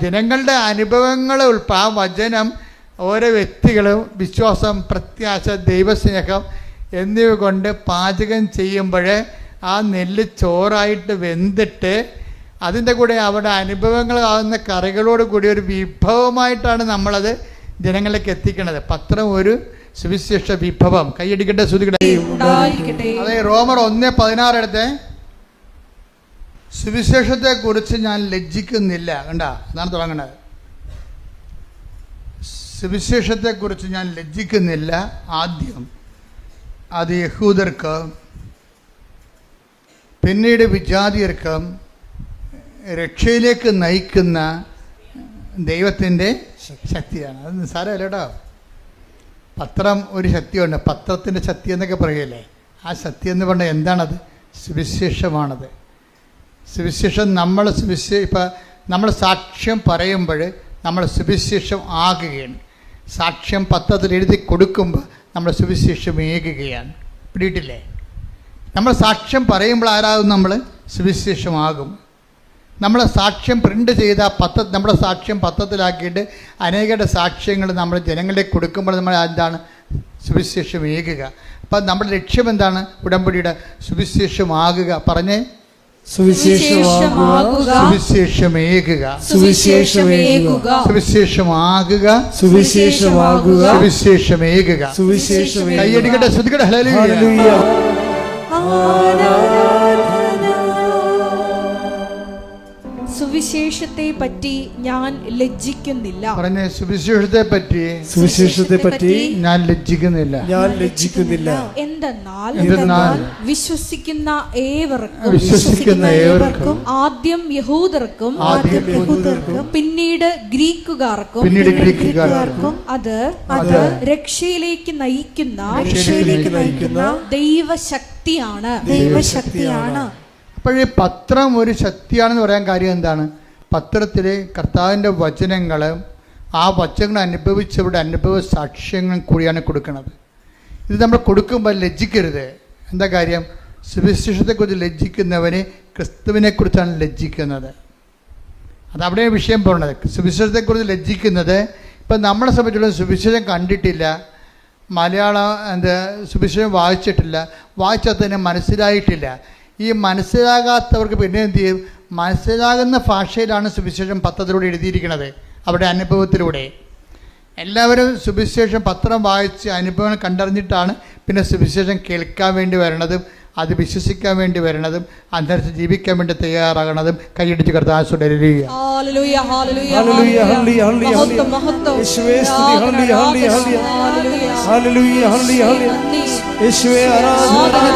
A: ജനങ്ങളുടെ അനുഭവങ്ങൾ ആ വചനം ഓരോ വ്യക്തികളും വിശ്വാസം, പ്രത്യാശ, ദൈവസ്നേഹം എന്നിവ കൊണ്ട് പാചകം ചെയ്യുമ്പോൾ ആ നെല്ല് ചോറായിട്ട് വെന്തിട്ട് അതിൻ്റെ കൂടെ അവിടെ അനുഭവങ്ങളാകുന്ന കറികളോട് കൂടി ഒരു വിഭവമായിട്ടാണ് നമ്മളത് ജനങ്ങളിലേക്ക് എത്തിക്കുന്നത്. പത്രം ഒരു സുവിശേഷ വിഭവം. കൈയടിക്കട്ടെ, ശ്രുതിക്കട്ടെ. അതെ, റോമർ 1:16 എടുത്തേ. സുവിശേഷത്തെക്കുറിച്ച് ഞാൻ ലജ്ജിക്കുന്നില്ല. കണ്ട, അതാണ് തുടങ്ങുന്നത്. സുവിശേഷത്തെക്കുറിച്ച് ഞാൻ ലജ്ജിക്കുന്നില്ല. ആദ്യം അത് യഹൂദർക്ക്, പിന്നീട് വിജാതിയർക്ക് രക്ഷയിലേക്ക് നയിക്കുന്ന ദൈവത്തിൻ്റെ ശക്തിയാണ്. അത് നിസ്സാരമല്ല കേട്ടോ. പത്രം ഒരു ശക്തിയുണ്ട്. പത്രത്തിൻ്റെ ശക്തി എന്നൊക്കെ പറയുകയല്ലേ. ആ ശക്തി എന്ന് പറഞ്ഞാൽ എന്താണത്? സുവിശേഷമാണത്. സുവിശേഷം ഇപ്പം നമ്മൾ സാക്ഷ്യം പറയുമ്പോൾ നമ്മൾ സുവിശേഷം ആകുകയാണ്. സാക്ഷ്യം പത്രത്തിൽ എഴുതി കൊടുക്കുമ്പോൾ നമ്മൾ സുവിശേഷം ഏകുകയാണ്. പിടിയിട്ടില്ലേ? നമ്മൾ സാക്ഷ്യം പറയുമ്പോൾ ആരാകും? നമ്മൾ സുവിശേഷമാകും. നമ്മളെ സാക്ഷ്യം പ്രിൻ്റ് ചെയ്ത നമ്മുടെ സാക്ഷ്യം പത്രത്തിലാക്കിയിട്ട് അനേകരുടെ സാക്ഷ്യങ്ങൾ നമ്മൾ ജനങ്ങളിലേക്ക് കൊടുക്കുമ്പോൾ നമ്മൾ എന്താണ്? സുവിശേഷം ഏകുക. അപ്പം നമ്മുടെ ലക്ഷ്യം എന്താണ്? ഉടമ്പടിയുടെ സുവിശേഷമാകുക. പറഞ്ഞേ,
C: സുവിശേഷമാകുക,
A: സുവിശേഷമേകുക,
C: സുവിശേഷമേകുക,
A: സുവിശേഷമാകുക,
B: സുവിശേഷമാകുക,
A: സുവിശേഷമേകുക.
B: സുവിശേഷമേകുക.
A: കൈയടിക്കട്ടെ, ശ്രുതിക്കട്ടെ. ഹല്ലേലൂയ.
C: സുവിശേഷത്തെ പറ്റി ഞാൻ ലജ്ജിക്കുന്നില്ല.
A: പറഞ്ഞേ, സുവിശേഷത്തെ പറ്റി ഞാൻ ലജ്ജിക്കുന്നില്ല.
C: എന്തെന്നാൽ വിശ്വസിക്കുന്ന ഏവർക്കും ആദ്യം യഹൂദർക്കും പിന്നീട് ഗ്രീക്കുകാർക്കും അത് രക്ഷയിലേക്ക് നയിക്കുന്ന ദൈവശക്തിയാണ്.
A: അപ്പോഴേ പത്രം ഒരു ശക്തിയാണെന്ന് പറയാൻ കാര്യം എന്താണ്? പത്രത്തിൽ കർത്താവിൻ്റെ വചനങ്ങൾ, ആ വചനങ്ങൾ അനുഭവിച്ചവരുടെ അനുഭവ സാക്ഷ്യങ്ങൾ കൂടിയാണ് കൊടുക്കുന്നത്. ഇത് നമ്മൾ കൊടുക്കുമ്പോൾ ലജ്ജിക്കരുത്. എന്താ കാര്യം? സുവിശേഷത്തെക്കുറിച്ച് ലജ്ജിക്കുന്നവന് ക്രിസ്തുവിനെക്കുറിച്ചാണ് ലജ്ജിക്കുന്നത്. അതവിടെ വിഷയം പോകുന്നത്. സുവിശേഷത്തെക്കുറിച്ച് ലജ്ജിക്കുന്നത്, ഇപ്പം നമ്മളെ സംബന്ധിച്ചുള്ള സുവിശേഷം കണ്ടിട്ടില്ല, മലയാളം സുവിശേഷം വായിച്ചിട്ടില്ല, വായിച്ചാൽ തന്നെ മനസ്സിലായിട്ടില്ല. ഈ മനസ്സിലാകാത്തവർക്ക് പിന്നെ എന്ത് ചെയ്യും? മനസ്സിലാകുന്ന ഭാഷയിലാണ് സുവിശേഷം പത്രത്തിലൂടെ എഴുതിയിരിക്കുന്നത്, അവരുടെ അനുഭവത്തിലൂടെ. എല്ലാവരും സുവിശേഷം പത്രം വായിച്ച് അനുഭവം കണ്ടറിഞ്ഞിട്ടാണ് പിന്നെ സുവിശേഷം കേൾക്കാൻ വേണ്ടി വരണതും അത് വിശ്വസിക്കാൻ വേണ്ടി വരണതും അന്തരിച്ച് ജീവിക്കാൻ വേണ്ടി തയ്യാറാകണതും. കൈയടിച്ച് കർത്താവ് ഹല്ലേലൂയ.
B: ഹല്ലേലൂയ ഹല്ലേലൂയ ഹല്ലേലൂയ യേശുവേ സ്തുതി. ഹല്ലേലൂയ ഹല്ലേലൂയ ഹല്ലേലൂയ ഹല്ലേലൂയ യേശുവേ ആരാധന.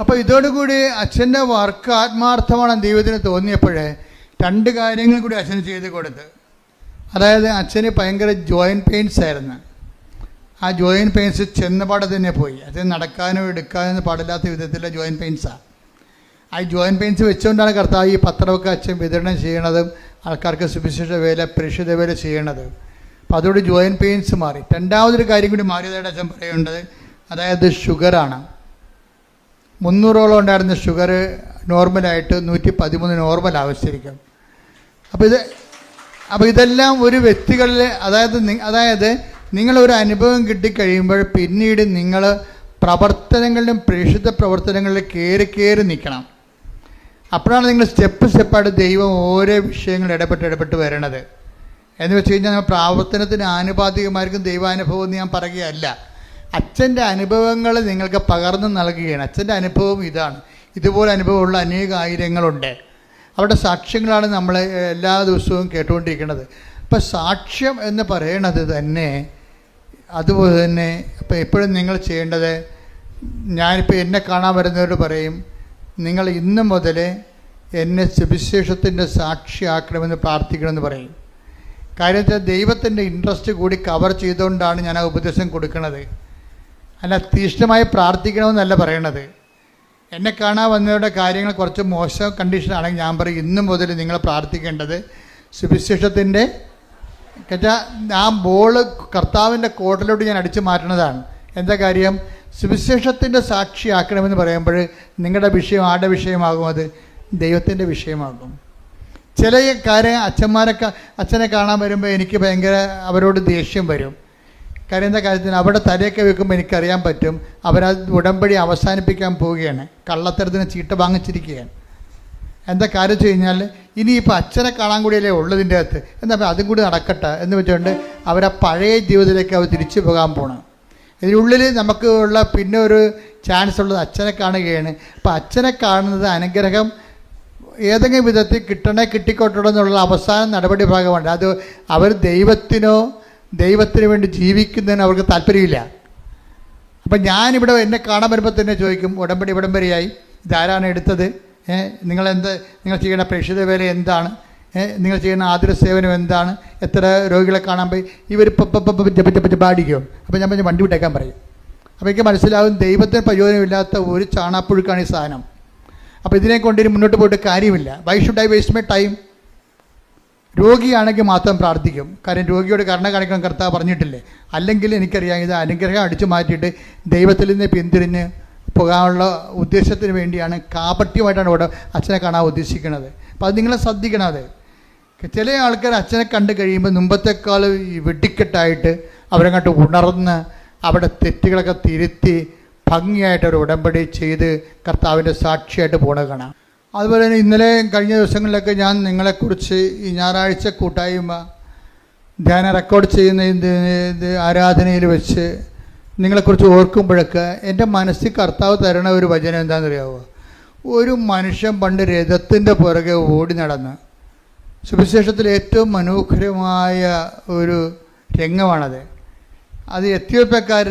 A: അപ്പോൾ ഇതോടുകൂടി അച്ഛൻ്റെ വർക്ക് ആത്മാർത്ഥമാണ് ദൈവത്തിന് തോന്നിയപ്പോഴേ 2 കാര്യങ്ങൾ കൂടി അച്ഛന് ചെയ്ത് കൊടുത്ത്. അതായത് അച്ഛന് ഭയങ്കര ജോയിൻറ്റ് പെയിൻസ് ആയിരുന്നു. ആ ജോയിൻറ്റ് പെയിൻസ് ചെന്നപാടെ തന്നെ പോയി. അച്ഛൻ നടക്കാനോ എടുക്കാനോ പാടില്ലാത്ത വിധത്തിലുള്ള ജോയിൻറ്റ് പെയിൻസാണ്. ആ ജോയിൻറ്റ് പെയിൻസ് വെച്ചുകൊണ്ടാണ് കർത്താവ് ഈ പത്രമൊക്കെ അച്ഛൻ വിതരണം ചെയ്യണതും ആൾക്കാർക്ക് സുവിശേഷ വേല പ്രേക്ഷിത വേല ചെയ്യണത്. അപ്പോൾ അതോട് ജോയിൻറ്റ് പെയിൻസ് മാറി. 2ാമതൊരു കാര്യം കൂടി മാറിയതായിട്ട് അച്ഛൻ പറയുന്നത്, അതായത് ഷുഗറാണ്. 300ഓളം ഉണ്ടായിരുന്ന ഷുഗർ നോർമലായിട്ട് 113 നോർമൽ ആവശ്യമായിരിക്കും. അപ്പോൾ ഇതെല്ലാം ഒരു വ്യക്തികളിൽ, അതായത് നിങ്ങളൊരു അനുഭവം കിട്ടിക്കഴിയുമ്പോൾ പിന്നീട് നിങ്ങൾ പ്രവർത്തനങ്ങളിലും പ്രേക്ഷിത പ്രവർത്തനങ്ങളിലും കയറി നിൽക്കണം. അപ്പോഴാണ് നിങ്ങൾ സ്റ്റെപ്പായിട്ട് ദൈവം ഓരോ വിഷയങ്ങൾ ഇടപെട്ട് വരണത്. എന്ന് വെച്ച് കഴിഞ്ഞാൽ നമ്മൾ പ്രാവർത്തനത്തിന് ആനുപാതികമായിരിക്കും ദൈവാനുഭവം എന്ന് ഞാൻ പറയുകയല്ല. അച്ഛൻ്റെ അനുഭവങ്ങൾ നിങ്ങൾക്ക് പകർന്നു നൽകുകയാണ്. അച്ഛൻ്റെ അനുഭവം ഇതാണ്. ഇതുപോലെ അനുഭവമുള്ള ആയിരങ്ങളുണ്ട്. അവരുടെ സാക്ഷ്യങ്ങളാണ് നമ്മൾ എല്ലാ ദിവസവും കേട്ടുകൊണ്ടിരിക്കുന്നത്. അപ്പം സാക്ഷ്യം എന്ന് പറയണത് തന്നെ അതുപോലെ തന്നെ ഇപ്പം എപ്പോഴും നിങ്ങൾ ചെയ്യേണ്ടത്, ഞാനിപ്പോൾ എന്നെ കാണാൻ വരുന്നവരോട് പറയും, നിങ്ങൾ ഇന്ന് മുതൽ എന്നെ സുവിശേഷത്തിൻ്റെ സാക്ഷിയാക്കണമെന്ന് പ്രാർത്ഥിക്കണമെന്ന് പറയും. കാര്യം വെച്ചാൽ ദൈവത്തിൻ്റെ ഇൻട്രസ്റ്റ് കൂടി കവർ ചെയ്തുകൊണ്ടാണ് ഞാൻ ആ ഉപദേശം കൊടുക്കുന്നത്. അല്ല തീഷ്ണമായി പ്രാർത്ഥിക്കണമെന്നല്ല പറയണത്. എന്നെ കാണാൻ വന്നവരുടെ കാര്യങ്ങൾ കുറച്ച് മോശം കണ്ടീഷനാണെങ്കിൽ ഞാൻ പറയും, ഇന്ന് മുതൽ നിങ്ങൾ പ്രാർത്ഥിക്കേണ്ടത് സുവിശേഷത്തിൻ്റെ ആ ബോള് കർത്താവിൻ്റെ കോട്ടിലോട്ട് ഞാൻ അടിച്ചു മാറ്റണതാണ്. എന്താ കാര്യം? സുവിശേഷത്തിൻ്റെ സാക്ഷിയാക്കണമെന്ന് പറയുമ്പോൾ നിങ്ങളുടെ വിഷയം ആരുടെ വിഷയമാകും? അത് ദൈവത്തിൻ്റെ വിഷയമാകും. ചില കാര്യം അച്ഛനെ കാണാൻ വരുമ്പോൾ എനിക്ക് ഭയങ്കര അവരോട് ദേഷ്യം വരും. കാര്യം എന്താ കാര്യത്തിന് അവിടെ തലയൊക്കെ വെക്കുമ്പോൾ എനിക്കറിയാൻ പറ്റും അവരത് ഉടമ്പടി അവസാനിപ്പിക്കാൻ പോവുകയാണ്, കള്ളത്തരത്തിന് ചീട്ട വാങ്ങിച്ചിരിക്കുകയാണ്. എന്താ കാര്യം വെച്ച് കഴിഞ്ഞാൽ ഇനിയിപ്പോൾ അച്ഛനെ കാണാൻ കൂടിയല്ലേ ഉള്ളതിൻ്റെ അകത്ത്, എന്താ അതും കൂടി നടക്കട്ടെ എന്ന് വെച്ചുകൊണ്ട് അവരാ പഴയ ജീവിതത്തിലേക്ക് അവർ തിരിച്ചു പോകാൻ പോകണം. ഇതിനുള്ളിൽ നമുക്ക് ഉള്ള പിന്നെ ഒരു ചാൻസ് ഉള്ളത് അച്ഛനെ കാണുകയാണ്. അപ്പോൾ അച്ഛനെ കാണുന്നത് അനുഗ്രഹം ഏതെങ്കിലും വിധത്തിൽ കിട്ടിക്കോട്ടുള്ളൂ എന്നുള്ള അവസാന നടപടി ഭാഗമാണ്. അത് അവർ ദൈവത്തിന് വേണ്ടി ജീവിക്കുന്നതിന് അവർക്ക് താല്പര്യമില്ല. അപ്പം ഞാനിവിടെ എന്നെ കാണാൻ വരുമ്പോൾ തന്നെ ചോദിക്കും, ഉടമ്പടി ഇവിടം വരെയായി, ഇതാരാണ് എടുത്തത്, നിങ്ങൾ ചെയ്യുന്ന പ്രേക്ഷിത വേല എന്താണ്, നിങ്ങൾ ചെയ്യുന്ന ആതുര സേവനം എന്താണ്, എത്ര രോഗികളെ കാണാൻ പോയി, ഇവർ ജപിച്ച് പാടിക്കും. അപ്പോൾ ഞാൻ വണ്ടി വിട്ടേക്കാൻ പറയും. അപ്പോൾ എനിക്ക് മനസ്സിലാവും ദൈവത്തിന് പ്രയോജനമില്ലാത്ത ഒരു ചാണാപ്പുഴുക്കാണ് ഈ സാധനം. അപ്പോൾ ഇതിനെ കൊണ്ടിന് മുന്നോട്ട് പോയിട്ട് കാര്യമില്ല. Why should I waste my time? രോഗിയാണെങ്കിൽ മാത്രം പ്രാർത്ഥിക്കും. കാര്യം രോഗിയോട് കരുണ കാണിക്കണം കർത്താവ് പറഞ്ഞിട്ടില്ലേ. അല്ലെങ്കിൽ എനിക്കറിയാം ഇത് അനുഗ്രഹം അടിച്ചു മാറ്റിയിട്ട് ദൈവത്തിൽ നിന്ന് പിന്തിരിഞ്ഞ് പോകാനുള്ള ഉദ്ദേശത്തിന് വേണ്ടിയാണ്, കാപട്യമായിട്ടാണ് ഇവിടെ അച്ഛനെ കാണാൻ ഉദ്ദേശിക്കുന്നത്. അപ്പോൾ അത് നിങ്ങളെ ശ്രദ്ധിക്കണം. അത് ചില ആൾക്കാർ അച്ഛനെ കണ്ടു കഴിയുമ്പോൾ മുമ്പത്തെക്കാൾ വെടിക്കെട്ടായിട്ട് അവരങ്ങോട്ട് ഉണർന്ന് അവിടെ തെറ്റുകളൊക്കെ തിരുത്തി ഭംഗിയായിട്ട് ഒരു ഉടമ്പടി ചെയ്ത് കർത്താവിൻ്റെ സാക്ഷിയായിട്ട് പോകണത് കാണാം. അതുപോലെ തന്നെ ഇന്നലെ കഴിഞ്ഞ ദിവസങ്ങളിലൊക്കെ ഞാൻ നിങ്ങളെക്കുറിച്ച് ഈ ഞായറാഴ്ച കൂട്ടായ്മ ധ്യാനം റെക്കോർഡ് ചെയ്യുന്ന ആരാധനയിൽ വെച്ച് നിങ്ങളെക്കുറിച്ച് ഓർക്കുമ്പോഴൊക്കെ എൻ്റെ മനസ്സിൽ കർത്താവ് തരണ ഒരു വചനം എന്താണെന്നറിയാമോ? ഒരു മനുഷ്യൻ പണ്ട് രഥത്തിൻ്റെ പുറകെ ഓടി നടന്ന്, സുവിശേഷത്തിൽ ഏറ്റവും മനോഹരമായ ഒരു രംഗമാണത്. അത് എത്യോപ്യക്കാർ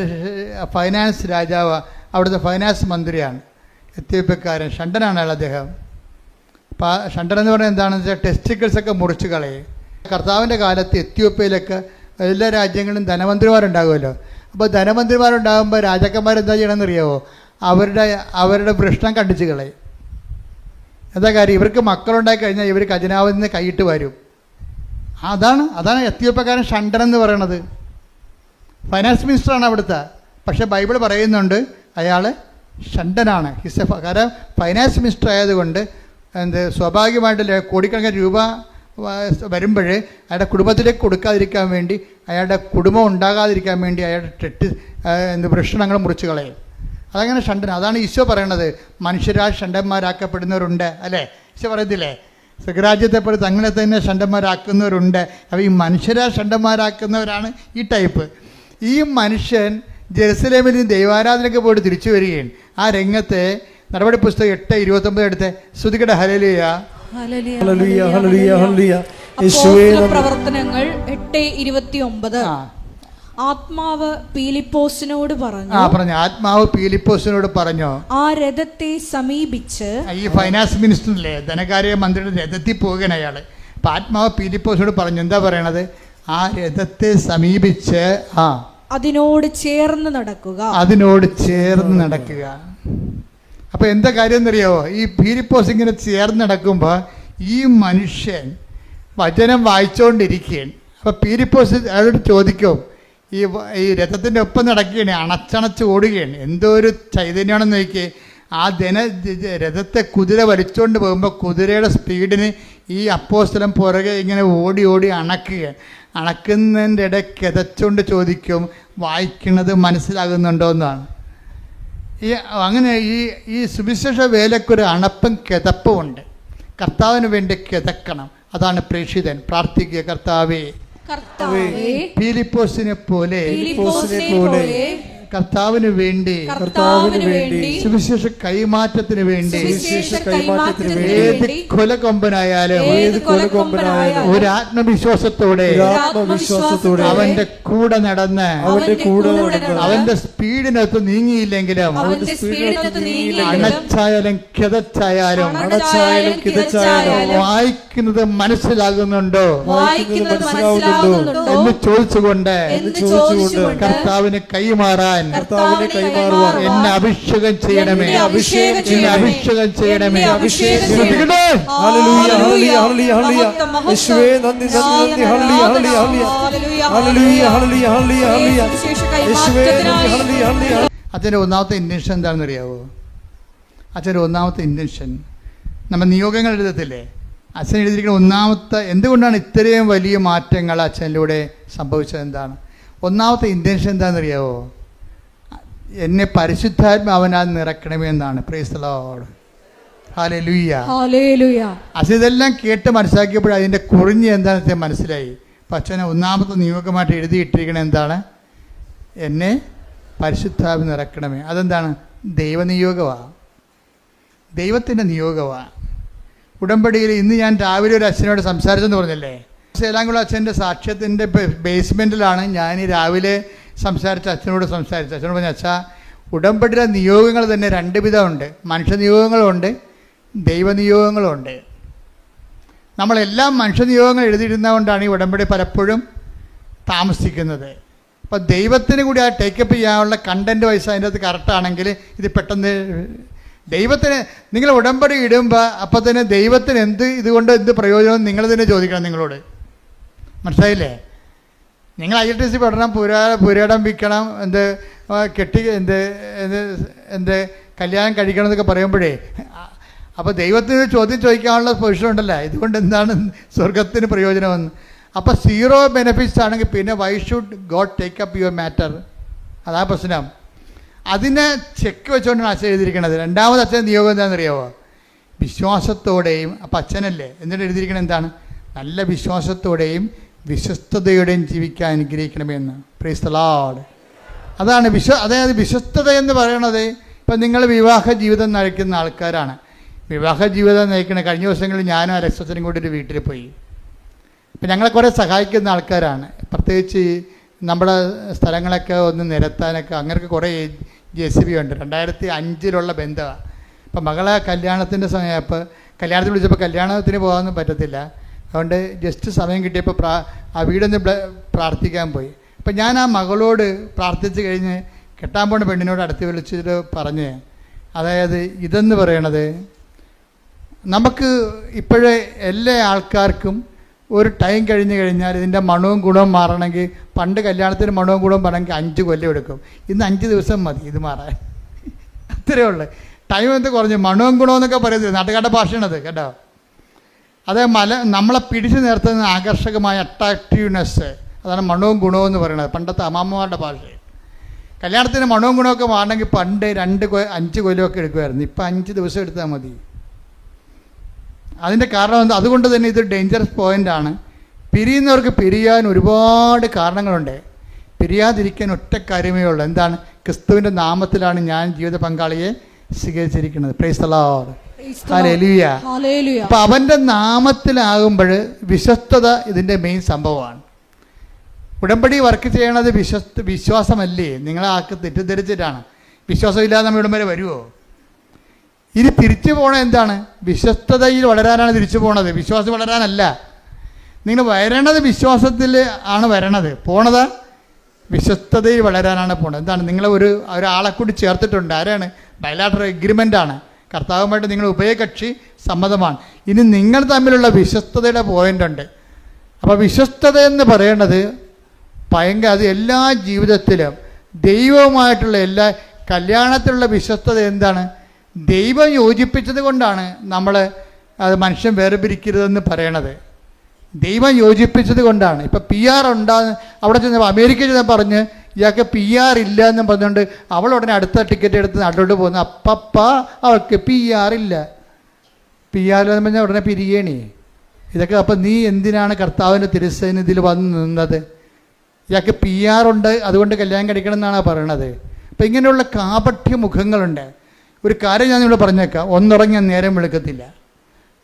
A: ഫൈനാൻസ് രാജാവ്, അവിടുത്തെ ഫൈനാൻസ് മന്ത്രിയാണ്, എത്യോപ്യക്കാരൻ, ഷണ്ടനാണ് അയാൾ. അദ്ദേഹം ഷണ്ടൻ എന്ന് പറഞ്ഞാൽ എന്താണെന്ന് വെച്ചാൽ ടെസ്റ്റിക്കിൾസൊക്കെ മുറിച്ച് കളയും. കർത്താവിൻ്റെ കാലത്ത് എത്യോപ്യയിലൊക്കെ എല്ലാ രാജ്യങ്ങളിലും ധനമന്ത്രിമാരുണ്ടാകുമല്ലോ. അപ്പോൾ ധനമന്ത്രിമാരുണ്ടാകുമ്പോൾ രാജാക്കന്മാരെന്താ ചെയ്യണമെന്നറിയാമോ? അവരുടെ വൃഷ്ണം കണ്ടിച്ച് കളയും. എന്താ കാര്യം? ഇവർക്ക് മക്കളുണ്ടായി കഴിഞ്ഞാൽ ഇവർ ഖജനാവിൽ നിന്ന് കൈയിട്ട് വരും. അതാണ് എത്യോപ്യക്കാരൻ ഷണ്ടൻ എന്ന് പറയണത്. ഫൈനാൻസ് മിനിസ്റ്ററാണ് അവിടുത്തെ. പക്ഷേ ബൈബിൾ പറയുന്നുണ്ട് അയാൾ ഷണ്ടനാണ്. കാരണം ഫൈനാൻസ് മിനിസ്റ്റർ ആയതുകൊണ്ട് സ്വാഭാവികമായിട്ട് കോടിക്കണക്കിന് രൂപ വരുമ്പോൾ അയാളുടെ കുടുംബത്തിലേക്ക് കൊടുക്കാതിരിക്കാൻ വേണ്ടി, അയാളുടെ കുടുംബം ഉണ്ടാകാതിരിക്കാൻ വേണ്ടി അയാളുടെ വൃഷണങ്ങൾ മുറിച്ച് കളയും. അതങ്ങനെ ഷണ്ടൻ. അതാണ് ഈശോ പറയണത്, മനുഷ്യരാൽ ഷണ്ടന്മാരാക്കപ്പെടുന്നവരുണ്ട് അല്ലേ? ഈശോ പറയത്തില്ലേ, സ്വരാജ്യത്തെ പോലെ തങ്ങളെ തന്നെ ഷണ്ടന്മാരാക്കുന്നവരുണ്ട്. അപ്പോൾ ഈ മനുഷ്യരാൽ ഷണ്ടന്മാരാക്കുന്നവരാണ് ഈ ടൈപ്പ്. ഈ മനുഷ്യൻ ജെറുസലേമിൽ ദൈവാരാധനയ്ക്ക് പോയിട്ട് തിരിച്ചു വരികയാണ്. ആ രംഗത്തെ നടപടി പുസ്തകം 8:29 എടുത്ത് ശ്രുതികട ഹല്ലേലൂയ.
C: പ്രവർത്തനങ്ങൾ 8:29. ആത്മാവ് പീലിപ്പോസിനോട് പറഞ്ഞു.
A: ആത്മാവ് പീലിപ്പോസിനോട് പറഞ്ഞു,
C: ആ രഥത്തെ സമീപിച്ച്.
A: ഈ ഫൈനാൻസ് മിനിസ്റ്ററിലെ ധനകാര്യ മന്ത്രിയുടെ രഥത്തിൽ പോകുകയാണ് അയാൾ. അപ്പം ആത്മാവ് പീലിപ്പോസിനോട് പറഞ്ഞു, എന്താ പറയണത്? ആ രഥത്തെ സമീപിച്ച്
C: അതിനോട് ചേർന്ന് നടക്കുക.
A: അതിനോട് ചേർന്ന് നടക്കുക. അപ്പോൾ എന്താ കാര്യം എന്നറിയാവോ? ഈ പീലിപ്പോസ് ഇങ്ങനെ ചേർന്ന് നടക്കുമ്പോൾ ഈ മനുഷ്യൻ വചനം വായിച്ചുകൊണ്ടിരിക്കുകയാണ്. അപ്പോൾ പീലിപ്പോസ് അയാളോട് ചോദിക്കും, ഈ രഥത്തിൻ്റെ ഒപ്പം നടക്കുകയാണ്, അണച്ചണച്ച് ഓടുകയാണ്. എന്തോ ഒരു ചൈതന്യമാണെന്ന് നോക്കിയേ. ആ രഥത്തെ കുതിര വലിച്ചുകൊണ്ട് പോകുമ്പോൾ കുതിരയുടെ സ്പീഡിന് ഈ അപ്പോസ്തലൻ പുറകെ ഇങ്ങനെ ഓടി ഓടി അണക്കുകയാണ്. അണക്കുന്നതിൻ്റെ ഇടയ്ക്ക് കിതച്ചുകൊണ്ട് ചോദിക്കും, വായിക്കുന്നത് മനസ്സിലാകുന്നുണ്ടോ എന്നാണ്. അങ്ങനെ ഈ സുവിശേഷ വേലക്കൊരു അണപ്പും കിതപ്പും ഉണ്ട്. കർത്താവിന് വേണ്ടി കിതക്കണം. അതാണ് പ്രേക്ഷിതൻ. പ്രാർത്ഥിക്കുക, കർത്താവേ ഫിലിപ്പോസിനെ പോലെ കർത്താവിന് വേണ്ടി സുവിശേഷ കൈമാറ്റത്തിന് വേണ്ടി ഏത് കൊലകൊമ്പനായാലും ഒരു ആത്മവിശ്വാസത്തോടെ അവന്റെ കൂടെ നടന്ന് അവന്റെ സ്പീഡിനകത്ത് നീങ്ങിയില്ലെങ്കിലും അണച്ചായാലും കിതച്ചായാലും വായിക്കുന്നത് മനസ്സിലാകുന്നുണ്ടോ എന്ന് ചോദിച്ചുകൊണ്ട് കർത്താവിന് കൈമാറാൻ എന്നെ അഭിഷേകം ചെയ്യണമേ, എന്നെ അഭിഷേകം ചെയ്യണമേ. അച്ഛൻ്റെ ഒന്നാമത്തെ ഇൻറ്റൻഷൻ എന്താണെന്ന് അറിയാവോ? അച്ഛൻ്റെ ഒന്നാമത്തെ ഇൻറ്റൻഷൻ നമ്മൾ നിയോഗങ്ങൾ എഴുതത്തില്ലേ, അച്ഛൻ എഴുതിയിരിക്കുന്ന ഒന്നാമത്തെ, എന്തുകൊണ്ടാണ് ഇത്രയും വലിയ മാറ്റങ്ങൾ അച്ഛനിലൂടെ സംഭവിച്ചത്? എന്താണ് ഒന്നാമത്തെ ഇൻറ്റൻഷൻ? എന്താണെന്നറിയാവോ? എന്നെ പരിശുദ്ധാത്മാവനാൽ നിറക്കണമേ എന്നാണ്. Praise the Lord. ഹല്ലേലൂയ. അച്ഛൻ ഇതെല്ലാം കേട്ട് മനസ്സിലാക്കിയപ്പോൾ അതിൻ്റെ കുറിഞ്ഞ് എന്താണെന്ന് മനസ്സിലായി. അപ്പം അച്ഛനെ ഒന്നാമത്തെ നിയോഗമായിട്ട് എഴുതിയിട്ടിരിക്കണത് എന്താണ്? എന്നെ പരിശുദ്ധാത്മാവ് നിറക്കണമേ. അതെന്താണ്? ദൈവനിയോഗമാണ്, ദൈവത്തിൻ്റെ നിയോഗമാണ്. ഉടമ്പടിയിൽ ഇന്ന് ഞാൻ രാവിലെ ഒരു അച്ഛനോട് സംസാരിച്ചെന്ന് പറഞ്ഞല്ലേ, സേലാങ്കുളം അച്ഛൻ്റെ സാക്ഷ്യത്തിൻ്റെ ബേസ്മെൻറ്റിലാണ് ഞാൻ ഈ രാവിലെ സംസാരിച്ച അച്ഛനോട് സംസാരിച്ചു. അച്ഛനോട് പറഞ്ഞ, അച്ഛാ, ഉടമ്പടിയിലെ നിയോഗങ്ങൾ തന്നെ രണ്ട് വിധമുണ്ട്. മനുഷ്യനിയോഗങ്ങളുണ്ട്, ദൈവനിയോഗങ്ങളുണ്ട്. നമ്മളെല്ലാം മനുഷ്യനിയോഗങ്ങൾ എഴുതിയിരുന്നതുകൊണ്ടാണ് ഈ ഉടമ്പടി പലപ്പോഴും താമസിക്കുന്നത്. അപ്പോൾ ദൈവത്തിന് കൂടി ആ ടേക്കപ്പ് ചെയ്യാനുള്ള കണ്ടൻറ്റ് വൈസ് അതിൻ്റെ അകത്ത് കറക്റ്റാണെങ്കിൽ ഇത് പെട്ടെന്ന് ദൈവത്തിന് നിങ്ങൾ ഉടമ്പടി ഇടുമ്പോൾ അപ്പോൾ തന്നെ ദൈവത്തിന് ഇതുകൊണ്ട് എന്ത് പ്രയോജനം നിങ്ങൾ തന്നെ ചോദിക്കണം നിങ്ങളോട്. മനസ്സിലായില്ലേ? നിങ്ങൾ ILTC പഠനം പുരാടംബിക്കണം, കല്യാണം കഴിക്കണം എന്നൊക്കെ പറയുമ്പോഴേ അപ്പോൾ ദൈവത്തിന് ചോദ്യം ചോദിക്കാനുള്ള പൊസിഷൻ ഉണ്ടല്ലോ, ഇതുകൊണ്ട് എന്താണ് സ്വർഗത്തിന് പ്രയോജനമെന്ന്. അപ്പോൾ സീറോ ബെനിഫിറ്റ്സ് ആണെങ്കിൽ പിന്നെ why should God take up your matter? അതാ പ്രശ്നം. അതിനെ ചെക്ക് വെച്ചുകൊണ്ടാണ് അച്ഛൻ എഴുതിയിരിക്കുന്നത്. രണ്ടാമത് അച്ഛൻ നിയോഗം എന്താണെന്നറിയാമോ? വിശ്വാസത്തോടെയും. അപ്പം അച്ഛനല്ലേ എന്നിട്ട് എഴുതിയിരിക്കുന്നത് എന്താണ്? നല്ല വിശ്വാസത്തോടെയും വിശ്വസ്തയോടെയും ജീവിക്കാൻ അനുഗ്രഹിക്കണമെന്ന്. Praise the Lord. അതാണ് അതായത് വിശ്വസ്തത എന്ന് പറയണത്. ഇപ്പം നിങ്ങൾ വിവാഹ ജീവിതം നയിക്കുന്ന ആൾക്കാരാണ്. വിവാഹ ജീവിതം നയിക്കുന്ന കഴിഞ്ഞ ദിവസങ്ങളിൽ ഞാനും അലക്സച്ചനും കൂടി ഒരു വീട്ടിൽ പോയി. ഇപ്പം ഞങ്ങളെ കുറേ സഹായിക്കുന്ന ആൾക്കാരാണ്. പ്രത്യേകിച്ച് നമ്മുടെ സ്ഥലങ്ങളൊക്കെ ഒന്ന് നിരത്താനൊക്കെ അങ്ങനെയൊക്കെ കുറേ JCB ഉണ്ട്. 2005 ബന്ധമാണ്. അപ്പം മകളെ കല്യാണത്തിൻ്റെ സമയപ്പോൾ കല്യാണത്തിന് വിളിച്ചപ്പോൾ കല്യാണത്തിന് പോകാനൊന്നും പറ്റത്തില്ല. അതുകൊണ്ട് ജസ്റ്റ് സമയം കിട്ടിയപ്പോൾ ആ വീടൊന്ന് പ്രാർത്ഥിക്കാൻ പോയി. അപ്പം ഞാൻ ആ മകളോട് പ്രാർത്ഥിച്ച് കഴിഞ്ഞ് കെട്ടാൻ പോണ പെണ്ണിനോട് അടുത്ത് വിളിച്ചിട്ട് പറഞ്ഞ്, അതായത് ഇതെന്ന് പറയണത് നമുക്ക് ഇപ്പോഴേ എല്ലാ ആൾക്കാർക്കും ഒരു ടൈം കഴിഞ്ഞ് കഴിഞ്ഞാൽ ഇതിൻ്റെ മണവും ഗുണവും മാറണമെങ്കിൽ, പണ്ട് കല്യാണത്തിന് മണവും ഗുണവും പറയണമെങ്കിൽ 5 കൊല്ലം എടുക്കും. ഇന്ന് 5 ദിവസം മതി ഇത് മാറാൻ. അത്രയേ ഉള്ളൂ. ടൈം എന്ത് കുറഞ്ഞു. മണവും ഗുണവും എന്നൊക്കെ പറയുന്നത് നാട്ടുകാരുടെ ഭാഷയാണത് കേട്ടോ. അത് നമ്മളെ പിടിച്ചു നിർത്തുന്ന ആകർഷകമായ അട്രാക്റ്റീവ്നെസ്, അതാണ് മണവും ഗുണവും എന്ന് പറയുന്നത്. പണ്ടത്തെ അമ്മാമ്മമാരുടെ ഭാഷ. കല്യാണത്തിന് മണവും ഗുണമൊക്കെ മാറണമെങ്കിൽ പണ്ട് 5 കൊല്ലമൊക്കെ എടുക്കുമായിരുന്നു. ഇപ്പം 5 ദിവസം എടുത്താൽ മതി. അതിൻ്റെ കാരണം എന്താ? അതുകൊണ്ട് തന്നെ ഇത് ഡേഞ്ചറസ് പോയിൻ്റാണ്. പിരിയുന്നവർക്ക് പിരിയാൻ ഒരുപാട് കാരണങ്ങളുണ്ട്. പിരിയാതിരിക്കാൻ ഒറ്റ കാര്യമേ ഉള്ളൂ. എന്താണ്? ക്രിസ്തുവിൻ്റെ നാമത്തിലാണ് ഞാൻ ജീവിത പങ്കാളിയെ സ്വീകരിച്ചിരിക്കുന്നത്. Praise the Lord. ഹല്ലേലൂയ. അപ്പം അവൻ്റെ നാമത്തിലാകുമ്പോൾ വിശ്വസ്തത ഇതിൻ്റെ മെയിൻ സംഭവമാണ്. ഉടമ്പടി വർക്ക് ചെയ്യണത് വിശ്വാസമല്ലേ? നിങ്ങളെ ആൾക്ക് തെറ്റിദ്ധരിച്ചിട്ടാണ്. വിശ്വാസമില്ലാതെ നമ്മൾ ഇവിടം വരെ വരുമോ? ഇനി തിരിച്ചു പോകണത് എന്താണ്? വിശ്വസ്തതയിൽ വളരാനാണ് തിരിച്ചു പോണത്, വിശ്വാസം വളരാനല്ല. നിങ്ങൾ വരണത് വിശ്വാസത്തിൽ ആണ് വരണത്, പോണത് വിശ്വസ്തതയിൽ വളരാനാണ് പോണത്. എന്താണ്? നിങ്ങൾ ഒരാളെ കൂടി ചേർത്തിട്ടുണ്ട്. ആരാണ്? ബയലാറ്ററൽ എഗ്രിമെൻ്റാണ്. കർത്താവുമായിട്ട് നിങ്ങൾ ഉഭയകക്ഷി സമ്മതമാണ്. ഇനി നിങ്ങൾ തമ്മിലുള്ള വിശ്വസ്തതയുടെ പോയിൻ്റ് ഉണ്ട്. അപ്പോൾ വിശ്വസ്തത എന്ന് പറയുന്നത് ഭയങ്കര, അത് എല്ലാ ജീവിതത്തിലും ദൈവവുമായിട്ടുള്ള എല്ലാ കല്യാണത്തിലുള്ള വിശ്വസ്തത എന്താണ്? ദൈവം യോജിപ്പിച്ചത് കൊണ്ടാണ് നമ്മൾ അത് മനുഷ്യൻ വേർപിരിക്കരുതെന്ന് പറയണത്. ദൈവം യോജിപ്പിച്ചത് കൊണ്ടാണ്. ഇപ്പം PR ഉണ്ടാകുന്ന അവിടെ ചെന്ന് അമേരിക്കയിൽ ചെന്ന് പറഞ്ഞ് ഇയാൾക്ക് PR ഇല്ല എന്ന് പറഞ്ഞുകൊണ്ട് അവൾ ഉടനെ അടുത്ത ടിക്കറ്റ് എടുത്ത് നാട്ടിലോട്ട് പോകുന്നു. അവൾക്ക് PR ഇല്ല. PR എന്ന് പറഞ്ഞാൽ ഉടനെ പിരിയണേ ഇതൊക്കെ. അപ്പം നീ എന്തിനാണ് കർത്താവിൻ്റെ തിരുസന്നിധിയിൽ വന്ന് നിന്നത്? ഇയാൾക്ക് PR ഉണ്ട്, അതുകൊണ്ട് കല്യാണം കഴിക്കണം എന്നാണ് പറയണത്. അപ്പം ഇങ്ങനെയുള്ള കാപഠ്യ മുഖങ്ങളുണ്ട്. ഒരു കാര്യം ഞാൻ ഇവിടെ പറഞ്ഞേക്കാം, ഒന്നുറങ്ങിയാൽ നേരം വെളുക്കത്തില്ല.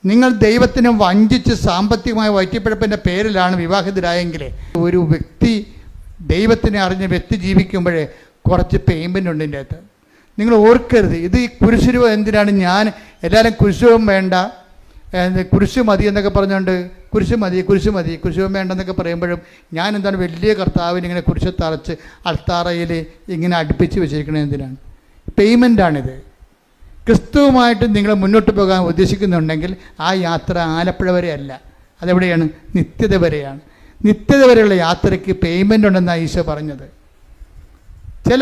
A: നിങ്ങൾ ദൈവത്തിനെ വഞ്ചിച്ച് സാമ്പത്തികമായ വയറ്റിപ്പിഴപ്പിൻ്റെ പേരിലാണ് വിവാഹിതരായെങ്കിൽ, ഒരു വ്യക്തി ദൈവത്തിനെ അറിഞ്ഞ വ്യക്തി ജീവിക്കുമ്പോഴേ കുറച്ച് പേയ്മെൻ്റ് ഉണ്ട് ഇതിൻ്റെ അകത്ത്. നിങ്ങൾ ഓർക്കരുത്, ഇത് ഈ കുരിശുരൂപ എന്തിനാണ്? ഞാൻ എല്ലാവരും കുരിശുരൂപം വേണ്ട, കുരിശ് മതി എന്നൊക്കെ പറഞ്ഞുകൊണ്ട് കുരിശുരൂപം വേണ്ടെന്നൊക്കെ പറയുമ്പോഴും ഞാൻ എന്താണ് വലിയ കർത്താവിന് ഇങ്ങനെ കുരിശ് തറച്ച് അൾത്താറയിൽ ഇങ്ങനെ അടുപ്പിച്ച് വെച്ചിരിക്കണത് എന്തിനാണ്? പേയ്മെൻ്റാണിത്. ക്രിസ്തുവുമായിട്ട് നിങ്ങൾ മുന്നോട്ട് പോകാൻ ഉദ്ദേശിക്കുന്നുണ്ടെങ്കിൽ ആ യാത്ര ആലപ്പുഴ വരെ അല്ല, അതെവിടെയാണ്? നിത്യത വരെയാണ്. നിത്യത വരെയുള്ള യാത്രയ്ക്ക് പേയ്മെൻ്റ് ഉണ്ടെന്നാണ് ഈശോ പറഞ്ഞത്. ചില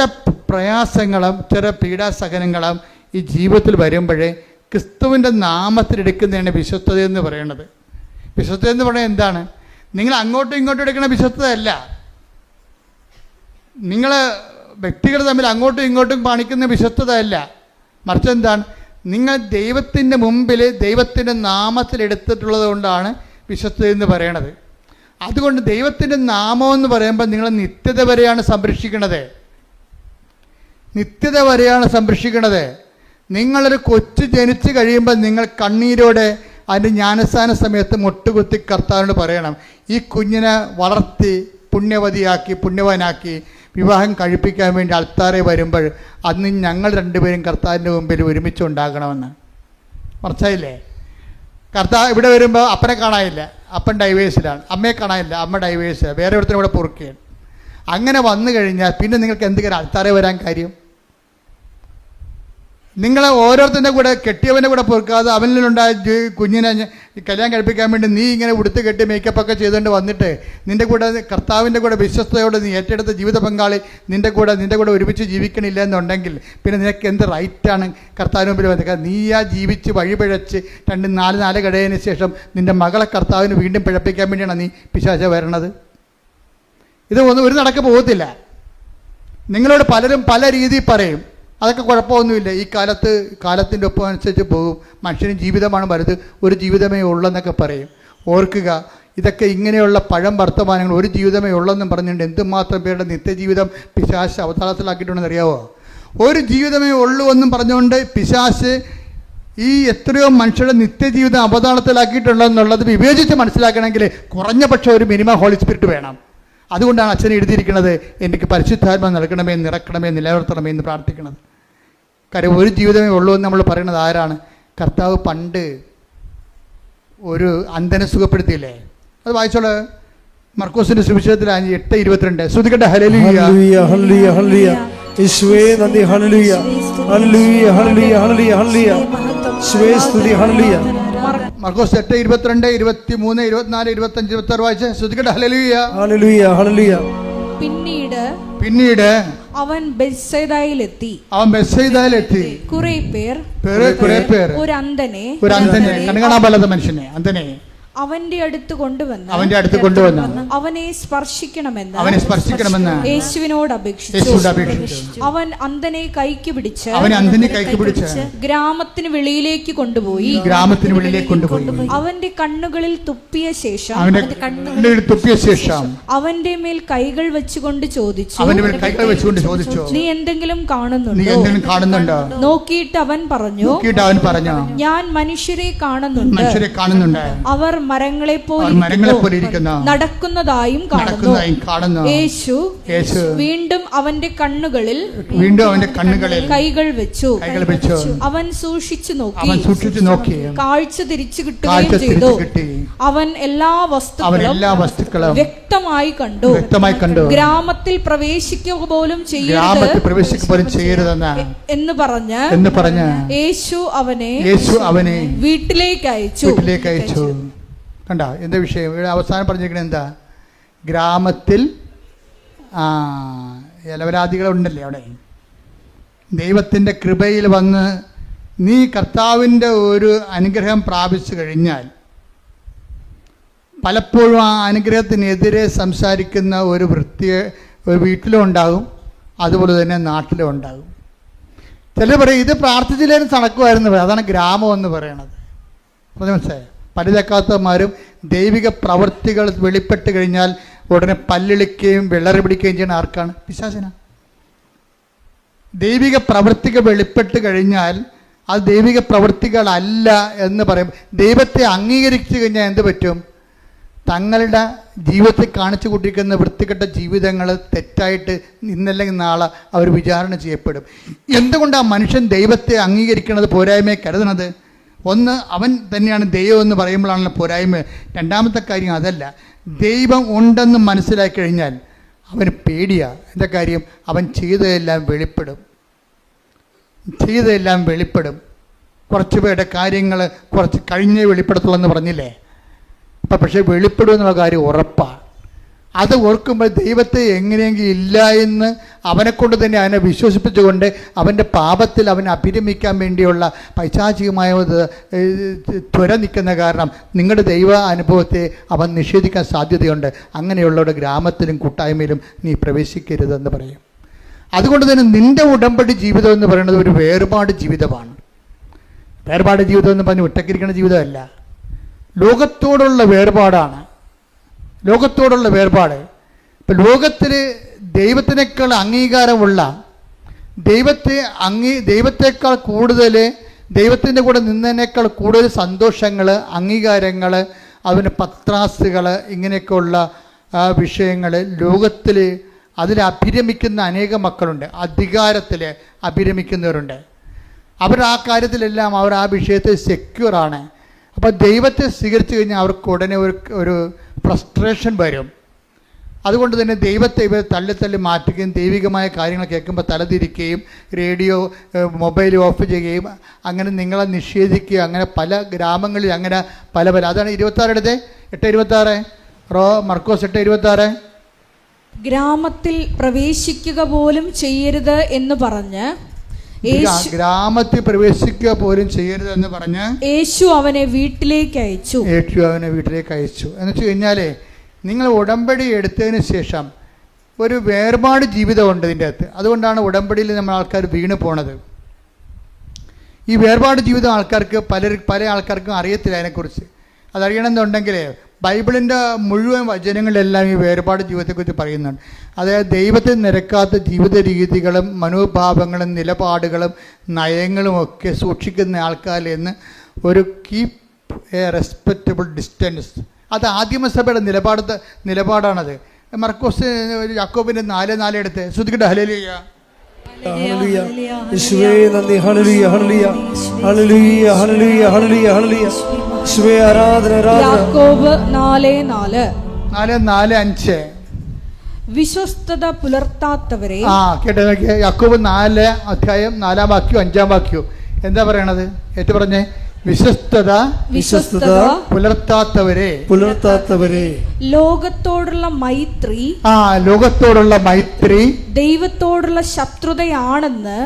A: പ്രയാസങ്ങളും ചില പീഡാസഹനങ്ങളും ഈ ജീവിതത്തിൽ വരുമ്പോഴേ ക്രിസ്തുവിൻ്റെ നാമത്തിലെടുക്കുന്നതാണ് വിശ്വസ്തത എന്ന് പറയുന്നത്. വിശ്വസ്തത എന്ന് പറയുന്നത് എന്താണ്? നിങ്ങൾ അങ്ങോട്ടും ഇങ്ങോട്ടും എടുക്കുന്ന വിശ്വസ്തതയല്ല. നിങ്ങൾ വ്യക്തികൾ തമ്മിൽ അങ്ങോട്ടും ഇങ്ങോട്ടും കാണിക്കുന്ന വിശ്വസ്തതയല്ല. മറിച്ച് എന്താണ്? നിങ്ങൾ ദൈവത്തിൻ്റെ മുമ്പിൽ ദൈവത്തിൻ്റെ നാമത്തിലെടുത്തിട്ടുള്ളത് കൊണ്ടാണ് വിശ്വസ്തത എന്ന് പറയണത്. അതുകൊണ്ട് ദൈവത്തിൻ്റെ നാമം എന്ന് പറയുമ്പോൾ നിങ്ങൾ നിത്യത വരെയാണ് സംരക്ഷിക്കുന്നത്. നിത്യത വരെയാണ് സംരക്ഷിക്കുന്നത്. നിങ്ങളൊരു കൊച്ചു ജനിച്ച് കഴിയുമ്പോൾ നിങ്ങൾ കണ്ണീരോടെ അതിൻ്റെ ജ്ഞാനസ്ഥാന സമയത്ത് മുട്ടുകുത്തി കർത്താവിനോട് പറയണം, ഈ കുഞ്ഞിനെ വളർത്തി പുണ്യവതിയാക്കി പുണ്യവാനാക്കി വിവാഹം കഴിപ്പിക്കാൻ വേണ്ടി അൾത്താറെ വരുമ്പോൾ അന്ന് ഞങ്ങൾ രണ്ടുപേരും കർത്താവിൻ്റെ മുമ്പിൽ ഒരുമിച്ചുണ്ടാകണമെന്ന്. മനസ്സിലായില്ലേ? കർത്താവ് ഇവിടെ വരുമ്പോൾ അപ്പനെ കാണാനില്ല, അപ്പൻ ഡൈവേഴ്സിലാണ്. അമ്മയെ കാണാനില്ല, അമ്മ ഡൈവേഴ്സ്, വേറെ ഒരുത്തരും ഇവിടെ പൊറുക്കുകയാണ്. അങ്ങനെ വന്നു കഴിഞ്ഞാൽ പിന്നെ നിങ്ങൾക്ക് എന്തെങ്കിലും അൾത്താറെ വരാൻ കാര്യം? നിങ്ങൾ ഓരോരുത്തരുടെ കൂടെ കെട്ടിയവൻ്റെ കൂടെ പൊറുക്കാതെ അവനിലുണ്ടായ കുഞ്ഞിനെ കല്യാണം കഴിപ്പിക്കാൻ വേണ്ടി നീ ഇങ്ങനെ ഉടുത്ത് കെട്ടി മേക്കപ്പൊക്കെ ചെയ്തുകൊണ്ട് വന്നിട്ട് നിൻ്റെ കൂടെ കർത്താവിൻ്റെ കൂടെ വിശ്വസ്തയോടെ നീ ഏറ്റെടുത്ത ജീവിത പങ്കാളി നിൻ്റെ കൂടെ ഒരുമിച്ച് ജീവിക്കണില്ല എന്നുണ്ടെങ്കിൽ പിന്നെ നിനക്ക് എന്ത് റൈറ്റാണ് കർത്താവിന് മുമ്പിൽ വന്നത്? നീ ആ ജീവിച്ച് വഴിപിഴച്ച് 2-4 കഴിയതിന് ശേഷം നിൻ്റെ മകളെ കർത്താവിന് വീണ്ടും പിഴപ്പിക്കാൻ വേണ്ടിയാണ് നീ പിശാച വരണത്. ഇത് ഒരു നടക്ക് പോകത്തില്ല. നിങ്ങളോട് പലരും പല രീതിയിൽ പറയും, അതൊക്കെ കുഴപ്പമൊന്നുമില്ല, ഈ കാലത്തിൻ്റെ ഒപ്പം അനുസരിച്ച് പോകും, മനുഷ്യന് ജീവിതമാണ് വലുത്, ഒരു ജീവിതമേ ഉള്ളെന്നൊക്കെ പറയും. ഓർക്കുക, ഇതൊക്കെ ഇങ്ങനെയുള്ള പഴം വർത്തമാനങ്ങൾ, ഒരു ജീവിതമേ ഉള്ളെന്നും പറഞ്ഞുകൊണ്ട് എന്തുമാത്രം പേരുടെ നിത്യജീവിതം പിശാച് അവതാളത്തിലാക്കിയിട്ടുണ്ടെന്ന് അറിയാവോ? ഒരു ജീവിതമേ ഉള്ളൂ എന്നും പറഞ്ഞുകൊണ്ട് പിശാച് ഈ എത്രയോ മനുഷ്യരുടെ നിത്യജീവിതം അവതാളത്തിലാക്കിയിട്ടുണ്ടെന്നുള്ളത് വിവേചിച്ച് മനസ്സിലാക്കണമെങ്കിൽ കുറഞ്ഞ പക്ഷം ഒരു മിനിമം ഹോളി സ്പിരിറ്റ് വേണം. അതുകൊണ്ടാണ് അച്ഛൻ എഴുതിയിരിക്കുന്നത്, എനിക്ക് പരിശുദ്ധാത്മ നൽകണമേ, നിറക്കണമേ, നിലനിർത്തണമേ എന്ന് പ്രാർത്ഥിക്കണത്. കാര്യം ഒരു ജീവിതമേ ഉള്ളൂ എന്ന് നമ്മൾ പറയുന്നത് ആരാണ്? കർത്താവ് പണ്ട് ഒരു അന്ധനെ സുഖപ്പെടുത്തിയില്ലേ? അത് വായിച്ചോളൂ, മർക്കോസിന്റെ സുവിശേഷത്തിൽ 8:22. ശ്രുതികട്ടെ. Hallelujah hallelujah hallelujah. യേശുവേ നന്ദി. Hallelujah hallelujah hallelujah hallelujah hallelujah. യേശുവേ സ്തുതി. ഹല്ലേലൂയ. മർക്കോസ് 8:22, 23, 24, 25, 26 വായിച്ച് ശ്രദ്ധിക്കട്ടെ. ഹല്ലേലൂയ.
B: ഹല്ലേലൂയ. ഹല്ലേലൂയ.
C: പിന്നീട് അവൻ ബെത്സയിദയിലെത്തി. കുറെ പേർ ഒരു അന്ധനെ
A: കണ്ണു കാണാൻ പാടില്ലാത്ത മനുഷ്യനെ, അന്ധനെ
C: അവന്റെ അടുത്ത് കൊണ്ടുവന്ന് അവനെ സ്പർശിക്കണമെന്ന് യേശുവിനോട് അപേക്ഷിച്ചു. അവൻ അന്ധനെ കൈക്ക് പിടിച്ച് ഗ്രാമത്തിന് വെളിയിലേക്ക് കൊണ്ടുപോയി അവന്റെ കണ്ണുകളിൽ തുപ്പിയ ശേഷം അവന്റെ മേൽ കൈകൾ വെച്ചുകൊണ്ട് ചോദിച്ചു, നീ എന്തെങ്കിലും കാണുന്നുണ്ടോ? നോക്കിയിട്ട് അവൻ പറഞ്ഞു, ഞാൻ മനുഷ്യരെ കാണുന്നുണ്ട്. അവർ മരങ്ങളെ പോലെ നടക്കുന്നതായും കാണുന്നു. യേശു വീണ്ടും അവന്റെ കണ്ണുകളിൽ കൈകൾ വെച്ചു. അവൻ സൂക്ഷിച്ചു നോക്കി. കാഴ്ച തിരിച്ചു കിട്ടുകയും ചെയ്തു. അവൻ എല്ലാ വസ്തുക്കളും വ്യക്തമായി കണ്ടു. ഗ്രാമത്തിൽ പ്രവേശിക്കുക പോലും ചെയ്യരുതെന്ന് എന്ന് പറഞ്ഞ് യേശു അവനെ വീട്ടിലേക്ക് അയച്ചു.
A: കണ്ട എന്താ വിഷയം? ഇവിടെ അവസാനം പറഞ്ഞിരിക്കുന്നത് എന്താ? ഗ്രാമത്തിൽ നിരപരാധികളുണ്ടല്ലേ അവിടെ. ദൈവത്തിൻ്റെ കൃപയിൽ വന്ന് നീ കർത്താവിൻ്റെ ഒരു അനുഗ്രഹം പ്രാപിച്ചു കഴിഞ്ഞാൽ പലപ്പോഴും ആ അനുഗ്രഹത്തിനെതിരെ സംസാരിക്കുന്ന ഒരു വീട്ടിലും ഉണ്ടാകും, അതുപോലെ തന്നെ നാട്ടിലും ഉണ്ടാകും. ചിലർ പറയും ഇത് പ്രാർത്ഥിച്ചില്ലേലും നടക്കുമായിരുന്നു. അതാണ് ഗ്രാമം എന്ന് പറയണത്. മനസ്സിലായോ? പല്ലിതക്കാത്തമാരും ദൈവിക പ്രവൃത്തികൾ വെളിപ്പെട്ട് കഴിഞ്ഞാൽ ഉടനെ പല്ലിളിക്കുകയും വെള്ളറി പിടിക്കുകയും ചെയ്യുന്ന ആർക്കാണ്? പിശാചിനാണ്. ദൈവിക പ്രവൃത്തികൾ വെളിപ്പെട്ട് കഴിഞ്ഞാൽ അത് ദൈവിക പ്രവൃത്തികളല്ല എന്ന് പറയും. ദൈവത്തെ അംഗീകരിച്ചു കഴിഞ്ഞാൽ എന്ത് പറ്റും? തങ്ങളുടെ ജീവിതത്തിൽ കാണിച്ചു കൂട്ടിയിരിക്കുന്ന വൃത്തികെട്ട ജീവിതങ്ങൾ തെറ്റായിട്ട് ഇന്നല്ലെങ്കിൽ നാളെ അവർ വിചാരണ ചെയ്യപ്പെടും. എന്തുകൊണ്ടാണ് മനുഷ്യൻ ദൈവത്തെ അംഗീകരിക്കുന്നത് പോരായ്മയെ കരുതുന്നത്? ഒന്ന്, അവൻ തന്നെയാണ് ദൈവം എന്ന് പറയുമ്പോഴാണല്ലോ പോരായ്മ. രണ്ടാമത്തെ കാര്യം അതല്ല, ദൈവം ഉണ്ടെന്ന് മനസ്സിലാക്കി കഴിഞ്ഞാൽ അവന് പേടിയാണ്. എന്താ കാര്യം? അവൻ ചെയ്തതെല്ലാം വെളിപ്പെടും. കുറച്ച് പേരുടെ കാര്യങ്ങൾ കുറച്ച് കഴിഞ്ഞേ വെളിപ്പെടുത്തുള്ളൂ എന്ന് പറഞ്ഞില്ലേ? പക്ഷേ വെളിപ്പെടും എന്നുള്ള കാര്യം ഉറപ്പാണ്. അത് ഓർക്കുമ്പോൾ ദൈവത്തെ എങ്ങനെയെങ്കിലും ഇല്ല എന്ന് അവനെക്കൊണ്ട് തന്നെ അവനെ വിശ്വസിപ്പിച്ചുകൊണ്ട് അവൻ്റെ പാപത്തിൽ അവനെ അഭിരമിക്കാൻ വേണ്ടിയുള്ള പൈശാചികമായ ത്വര നിൽക്കുന്ന കാരണം നിങ്ങളുടെ ദൈവ അനുഭവത്തെ അവൻ നിഷേധിക്കാൻ സാധ്യതയുണ്ട്. അങ്ങനെയുള്ളവരുടെ ഗ്രാമത്തിലും കൂട്ടായ്മയിലും നീ പ്രവേശിക്കരുതെന്ന് പറയും. അതുകൊണ്ട് തന്നെ നിൻ്റെ ഉടമ്പടി ജീവിതം എന്ന് പറയുന്നത് ഒരു വേർപാട് ജീവിതമാണ്. വേർപാട് ജീവിതം എന്ന് പറഞ്ഞ് ഒറ്റക്കിരിക്കുന്ന ജീവിതമല്ല, ലോകത്തോടുള്ള വേർപാടാണ്. ലോകത്തോടുള്ള വേർപാട്. ഇപ്പം ലോകത്തിൽ ദൈവത്തിനേക്കാൾ അംഗീകാരമുള്ള, ദൈവത്തെക്കാൾ കൂടുതൽ ദൈവത്തിൻ്റെ കൂടെ നിന്നതിനേക്കാൾ കൂടുതൽ സന്തോഷങ്ങൾ, അംഗീകാരങ്ങൾ, അതിന് പത്രാസുകൾ, ഇങ്ങനെയൊക്കെയുള്ള വിഷയങ്ങൾ ലോകത്തിൽ അതിൽ അഭിരമിക്കുന്ന അനേകം മക്കളുണ്ട്. അധികാരത്തിൽ അഭിരമിക്കുന്നവരുണ്ട്. അവർ ആ കാര്യത്തിലെല്ലാം അവർ ആ വിഷയത്തിൽ സെക്യൂറാണ്. അപ്പോൾ ദൈവത്തെ സ്വീകരിച്ചു കഴിഞ്ഞാൽ അവർക്ക് ഉടനെ ഒരു ഫ്രസ്ട്രേഷൻ വരും. അതുകൊണ്ട് തന്നെ ദൈവത്തെ ഇവർ തള്ളി മാറ്റുകയും ദൈവികമായ കാര്യങ്ങൾ കേൾക്കുമ്പോൾ തലതിരിക്കുകയും റേഡിയോ മൊബൈൽ ഓഫ് ചെയ്യുകയും അങ്ങനെ നിങ്ങളെ നിഷേധിക്കുക. അങ്ങനെ പല ഗ്രാമങ്ങളിൽ അങ്ങനെ പല അതാണ് 26 8:26 മർക്കോസ് 8:26
C: ഗ്രാമത്തിൽ പ്രവേശിക്കുക പോലും ചെയ്യരുത് എന്ന് പറഞ്ഞ്
A: ഗ്രാമത്തിൽ പ്രവേശിക്കുക പോലും ചെയ്യരുത് എന്ന് പറഞ്ഞ്
C: യേശു അവനെ വീട്ടിലേക്ക് അയച്ചു.
A: എന്ന് വെച്ച് കഴിഞ്ഞാലേ, നിങ്ങൾ ഉടമ്പടി എടുത്തതിന് ശേഷം ഒരു വേർപാട് ജീവിതമുണ്ട് ഇതിൻ്റെ അകത്ത്. അതുകൊണ്ടാണ് ഉടമ്പടിയിൽ നമ്മൾ ആൾക്കാർ വീണ് പോണത്. ഈ വേർപാട് ജീവിതം ആൾക്കാർക്ക് പല ആൾക്കാർക്കും അറിയത്തില്ല അതിനെക്കുറിച്ച്. അതറിയണമെന്നുണ്ടെങ്കിൽ ബൈബിളിൻ്റെ മുഴുവൻ വചനങ്ങളിലെല്ലാം ഈ വേർപാട് ജീവിതത്തെക്കുറിച്ച് പറയുന്നുണ്ട്. അതായത് ദൈവത്തെ നിരക്കാത്ത ജീവിത രീതികളും മനോഭാവങ്ങളും നിലപാടുകളും നയങ്ങളും ഒക്കെ സൂക്ഷിക്കുന്ന ആൾക്കാരിൽ നിന്ന് ഒരു കീപ്പ് എ റെസ്പെക്റ്റബിൾ ഡിസ്റ്റൻസ്. അത് ആദിമസഭയുടെ നിലപാടാണത്. മർക്കോസ് യാക്കോബിൻ്റെ 4:4 എടുത്ത് ശ്രദ്ധിക്കട്ടെ. ഹല്ലേലൂയ.
B: ഹല്ലേലൂയ. യേശുവേ നന്ദി. Hallelujah. Hallelujah. Hallelujah. Hallelujah. Hallelujah. Hallelujah. യേശുവേ ആരാധന.
C: യാക്കോബ് 4:4
A: 4:5
C: വിശ്വസ്തത പുലർത്താത്തവരെ.
A: കേട്ടോ, യാക്കോബ് 4 അധ്യായം 4 വാക്യം 5 വാക്യം എന്താ പറയണത്? ഏറ്റു പറഞ്ഞേ, വിശ്വസ്തത പുലർത്താത്തവരെ
C: ലോകത്തോടുള്ള മൈത്രി
A: ലോകത്തോടുള്ള മൈത്രി
C: ദൈവത്തോടുള്ള ശത്രുതയാണെന്ന്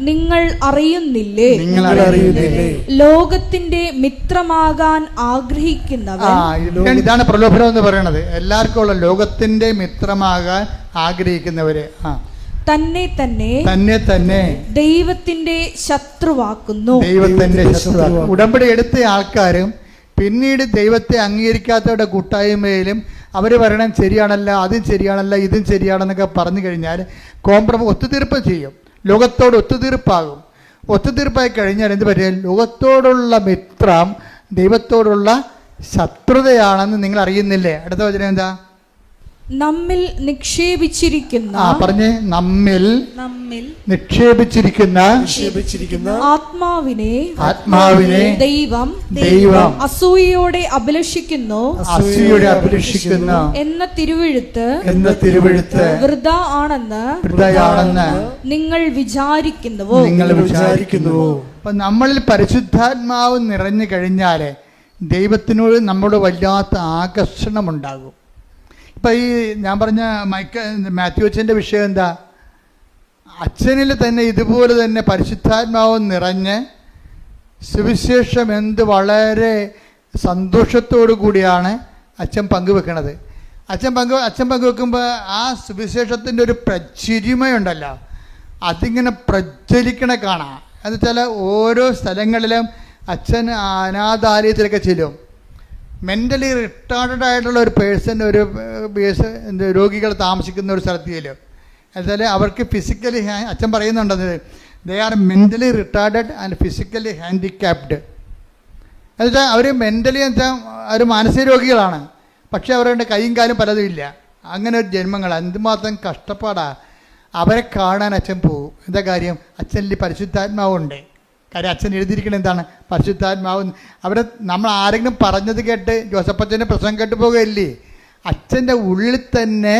C: നിങ്ങൾ അറിയുന്നില്ലേ? ലോകത്തിന്റെ മിത്രമാകാൻ ആഗ്രഹിക്കുന്നവൻ,
A: ഇതാണ് പ്രലോഭനം എന്ന് പറയുന്നത്. എല്ലാവർക്കും ഉള്ള ലോകത്തിന്റെ മിത്രമാകാൻ ആഗ്രഹിക്കുന്നവര് തന്നെ
C: ദൈവത്തിന്റെ ശത്രുവാക്കുന്നു.
A: ഉടമ്പടി എടുത്ത ആൾക്കാരും പിന്നീട് ദൈവത്തെ അംഗീകരിക്കാത്തവരുടെ കൂട്ടായ്മയിലും അവർ പറയണം ശരിയാണല്ല, അതും ശരിയാണല്ല, ഇതും ശരിയാണെന്നൊക്കെ പറഞ്ഞു കഴിഞ്ഞാൽ ഒത്തുതീർപ്പ് ചെയ്യും, ലോകത്തോട് ഒത്തുതീർപ്പാകും. ഒത്തുതീർപ്പായി കഴിഞ്ഞാൽ എന്ത് പറ്റും? ലോകത്തോടുള്ള മിത്രം ദൈവത്തോടുള്ള ശത്രുതയാണെന്ന് നിങ്ങൾ അറിയുന്നില്ലേ? അടുത്ത വചനം എന്താ?
C: നമ്മിൽ നിക്ഷേപിച്ചിരിക്കുന്ന
A: നിക്ഷേപിച്ചിരിക്കുന്ന
C: ആത്മാവിനെ ദൈവം അസൂയയോടെ അഭിലഷിക്കുന്നു എന്ന തിരുവെഴുത്ത് വൃഥാ ആണെന്ന് നിങ്ങൾ വിചാരിക്കുന്നുവോ?
A: അപ്പൊ നമ്മളിൽ പരിശുദ്ധാത്മാവ് നിറഞ്ഞു കഴിഞ്ഞാൽ ദൈവത്തിനോട് നമ്മളോട് വല്ലാത്ത ആകർഷണമുണ്ടാകും. ഇപ്പം ഈ ഞാൻ പറഞ്ഞ മാത്യു അച്ഛൻ്റെ വിഷയം എന്താ? അച്ഛനിൽ തന്നെ ഇതുപോലെ തന്നെ പരിശുദ്ധാത്മാവ് നിറഞ്ഞ് സുവിശേഷം വളരെ സന്തോഷത്തോടു കൂടിയാണ് അച്ഛൻ പങ്കുവെക്കണത്. അച്ഛൻ പങ്കുവെക്കുമ്പോൾ ആ സുവിശേഷത്തിൻ്റെ ഒരു പ്രചിരിമയുണ്ടല്ലോ, അതിങ്ങനെ പ്രജ്വലിക്കണ കാണാം. എന്ന് വെച്ചാൽ ഓരോ സ്ഥലങ്ങളിലും അച്ഛൻ അനാഥാലയത്തിലൊക്കെ ചെല്ലും. മെൻ്റലി റിട്ടാർഡഡ് ആയിട്ടുള്ള ഒരു പേഴ്സൺ, രോഗികൾ താമസിക്കുന്ന ഒരു സ്ഥലത്ത് ചെല്ലും. എന്നുവെച്ചാൽ അവർക്ക് ഫിസിക്കലി അച്ഛൻ പറയുന്നുണ്ടത് they are mentally retarded and physically handicapped. എന്നുവെച്ചാൽ അവർ മെൻ്റലി വെച്ചാൽ അവർ മാനസിക രോഗികളാണ്, പക്ഷേ അവരുടെ കൈയും കാലും പലതും ഇല്ല. അങ്ങനെ ഒരു ജന്മങ്ങൾ എന്തുമാത്രം കഷ്ടപ്പാടാണ്. അവരെ കാണാൻ അച്ഛൻ പോകും. എന്താ കാര്യം? അച്ഛനിൽ പരിശുദ്ധാത്മാവുണ്ട്. കാര്യം അച്ഛൻ എഴുതിയിരിക്കുന്നത് എന്താണ്? പരിശുദ്ധാത്മാവ്. അവിടെ നമ്മൾ ആരെങ്കിലും പറഞ്ഞത് കേട്ട് ജോസഫച്ചൻ്റെ പ്രസംഗം കേട്ട് പോകുകയല്ലേ? അച്ഛൻ്റെ ഉള്ളിൽ തന്നെ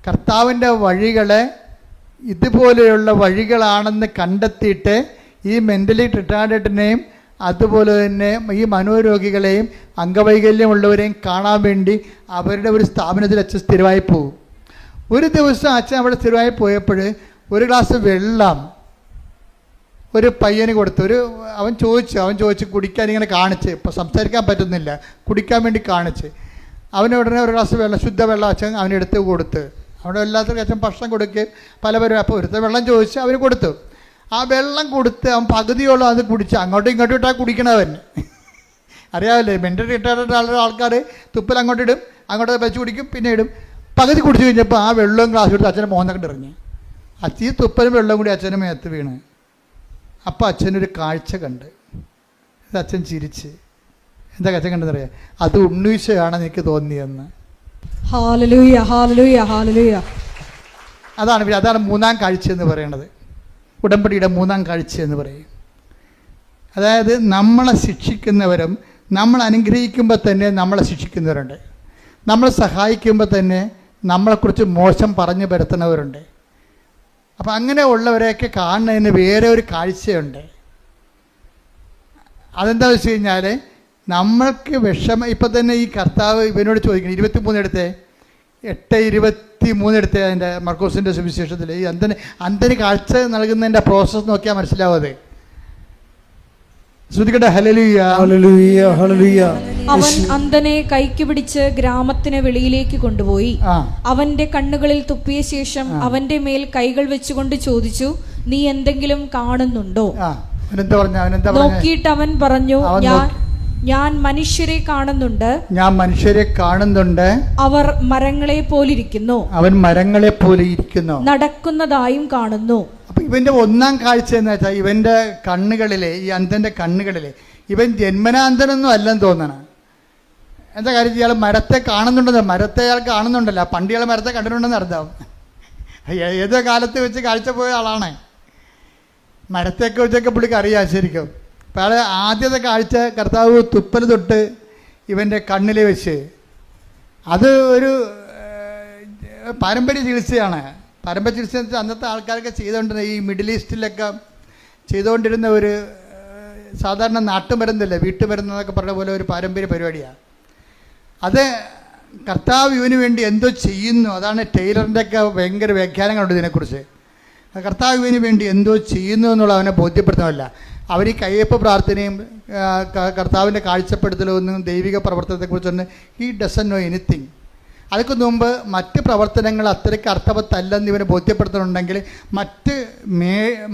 A: കർത്താവിൻ്റെ വഴികളെ ഇതുപോലെയുള്ള വഴികളാണെന്ന് കണ്ടെത്തിയിട്ട് ഈ മെൻ്റലി റിട്ടാർഡഡിനെയും അതുപോലെ തന്നെ ഈ മനോരോഗികളെയും അംഗവൈകല്യമുള്ളവരെയും കാണാൻ വേണ്ടി അവരുടെ ഒരു സ്ഥാപനത്തിൽ അച്ഛൻ സ്ഥിരമായി പോകും. ഒരു ദിവസം അച്ഛൻ അവിടെ സ്ഥിരമായി പോയപ്പോൾ ഒരു ഗ്ലാസ് വെള്ളം ഒരു പയ്യന് കൊടുത്തു. അവൻ ചോദിച്ചു കുടിക്കാൻ ഇങ്ങനെ കാണിച്ച്, ഇപ്പോൾ സംസാരിക്കാൻ പറ്റുന്നില്ല, കുടിക്കാൻ വേണ്ടി കാണിച്ച്. അവന് ഉടനെ ഒരു ഗ്ലാസ് വെള്ളം, ശുദ്ധവെള്ളം അച്ഛൻ അവനെടുത്ത് കൊടുത്ത്. അവിടെ എല്ലാത്തിനും അച്ഛൻ ഭക്ഷണം കൊടുക്കുകയും പലവരും. അപ്പോൾ ഒരുത്ത വെള്ളം ചോദിച്ച് അവന് കൊടുത്തു. ആ വെള്ളം കൊടുത്ത് അവൻ പകുതിയോളം അത് കുടിച്ച് അങ്ങോട്ടും ഇങ്ങോട്ടും ഇട്ടാൽ കുടിക്കണവൻ. അറിയാമല്ലേ, മെൻ്റൽ റിട്ടാർഡ് ആൾക്കാർ തുപ്പൽ അങ്ങോട്ടിടും, അങ്ങോട്ട് വെച്ച് കുടിക്കും, പിന്നെ ഇടും. പകുതി കുടിച്ച് കഴിഞ്ഞപ്പോൾ ആ വെള്ളവും ഗ്ലാസ് എടുത്ത് അച്ഛനെ മോന്നൊക്കെ എറിഞ്ഞ്. ഈ തുപ്പലും വെള്ളവും കൂടി അച്ഛനെ മേത്ത് വീണ്. അപ്പോൾ അച്ഛനൊരു കാഴ്ച കണ്ട്. ഇത് അച്ഛൻ ചിരിച്ച്. എന്താ അച്ഛൻ കണ്ടെന്നറിയാം? അത് ഉണ്ണീശയാണെന്ന് എനിക്ക് തോന്നിയെന്ന്.
C: Hallelujah, hallelujah, hallelujah.
A: അതാണ് മൂന്നാം കാഴ്ച എന്ന് പറയുന്നത്. ഉടമ്പടിയുടെ മൂന്നാം കാഴ്ച എന്ന് പറയും. അതായത് നമ്മളെ ശിക്ഷിക്കുന്നവരും നമ്മൾ അനുഗ്രഹിക്കുമ്പോൾ തന്നെ നമ്മളെ ശിക്ഷിക്കുന്നവരുണ്ട്. നമ്മളെ സഹായിക്കുമ്പോൾ തന്നെ നമ്മളെക്കുറിച്ച് മോശം പറഞ്ഞു പരത്തുന്നവരുണ്ട്. അപ്പം അങ്ങനെ ഉള്ളവരെയൊക്കെ കാണുന്നതിന് വേറെ ഒരു കാഴ്ചയുണ്ട്. അതെന്താ വെച്ച് കഴിഞ്ഞാൽ നമ്മൾക്ക് വിഷമം. ഇപ്പം തന്നെ ഈ കർത്താവ് ഇവനോട് ചോദിക്കണം, 23 എടുത്തേ, 8:23 എടുത്തേ, അതിൻ്റെ മർക്കോസിൻ്റെ സുവിശേഷത്തിൽ ഈ അന്ധന് കാഴ്ച നൽകുന്നതിൻ്റെ പ്രോസസ്സ് നോക്കിയാൽ മനസ്സിലാവും. അത് ശ്രദ്ധിക്കട്ടെ. Hallelujah, hallelujah, hallelujah.
C: അവൻ അന്ധനെ കൈക്ക് പിടിച്ച് ഗ്രാമത്തിന് വെളിയിലേക്ക് കൊണ്ടുപോയി അവന്റെ കണ്ണുകളിൽ തുപ്പിയ ശേഷം അവന്റെ മേൽ കൈകൾ വെച്ചുകൊണ്ട് ചോദിച്ചു, നീ എന്തെങ്കിലും കാണുന്നുണ്ടോ?
A: നോക്കിയിട്ട്
C: അവൻ പറഞ്ഞു, ഞാൻ മനുഷ്യരെ കാണുന്നുണ്ട്. അവർ മരങ്ങളെ പോലിരിക്കുന്നു. നടക്കുന്നതായും കാണുന്നു.
A: അപ്പൊ ഇവന്റെ ഒന്നാം കാഴ്ച എന്ന് വെച്ചാൽ ഇവന്റെ കണ്ണുകളിലെ, ഈ അന്ധന്റെ കണ്ണുകളിലെ, ഇവൻ ജന്മനാന്തനൊന്നും അല്ലെന്ന് തോന്നണം. എന്താ കാര്യം? ഇയാൾ മരത്തെ കാണുന്നുണ്ടെന്ന്. മരത്തെ ഇയാൾ കാണുന്നുണ്ടല്ലോ. പണ്ട് ഇയാൾ മരത്തെ കണ്ടിട്ടുണ്ടെന്ന് അർത്ഥം. ഏതോ കാലത്ത് വെച്ച് കാഴ്ച പോയ ആളാണ്. മരത്തെയൊക്കെ വെച്ചൊക്കെ പുള്ളിക്ക് അറിയാം ശരിക്കും. അപ്പം അയാൾ ആദ്യത്തെ കാഴ്ച കർത്താവ് തുപ്പൽ തൊട്ട് ഇവൻ്റെ കണ്ണിൽ വെച്ച്. അത് ഒരു പാരമ്പര്യ ചികിത്സയാണ്. പാരമ്പര്യ ചികിത്സ എന്ന് വെച്ചാൽ അന്നത്തെ ആൾക്കാരൊക്കെ ചെയ്തുകൊണ്ടിരുന്നത് ഈ മിഡിൽ ഈസ്റ്റിലൊക്കെ ചെയ്തുകൊണ്ടിരുന്ന ഒരു സാധാരണ നാട്ടുമരുന്നല്ല, വീട്ടുമരുന്നെന്നൊക്കെ പറഞ്ഞ പോലെ ഒരു പാരമ്പര്യ പരിപാടിയാണ്. അത് കർത്താവ് ഇവന് വേണ്ടി എന്തോ ചെയ്യുന്നു. അതാണ് ടൈലറിൻ്റെയൊക്കെ ഭയങ്കര വ്യാഖ്യാനങ്ങളുണ്ട് ഇതിനെക്കുറിച്ച്. കർത്താവ് ഇവന് വേണ്ടി എന്തോ ചെയ്യുന്നു എന്നുള്ള അവനെ ബോധ്യപ്പെടുത്തണമല്ല. അവർ ഈ കയ്യപ്പ് പ്രാർത്ഥനയും കർത്താവിൻ്റെ കാഴ്ചപ്പെടുത്തലൊന്നും ദൈവിക പ്രവർത്തനത്തെക്കുറിച്ചൊന്നും ഹി ഡസൻ നോ എനിത്തിങ്. അതൊക്കെ മുമ്പ് മറ്റ് പ്രവർത്തനങ്ങൾ അത്രയ്ക്ക് അർത്ഥവത്തല്ലെന്ന് ഇവനെ ബോധ്യപ്പെടുത്തണമെങ്കിൽ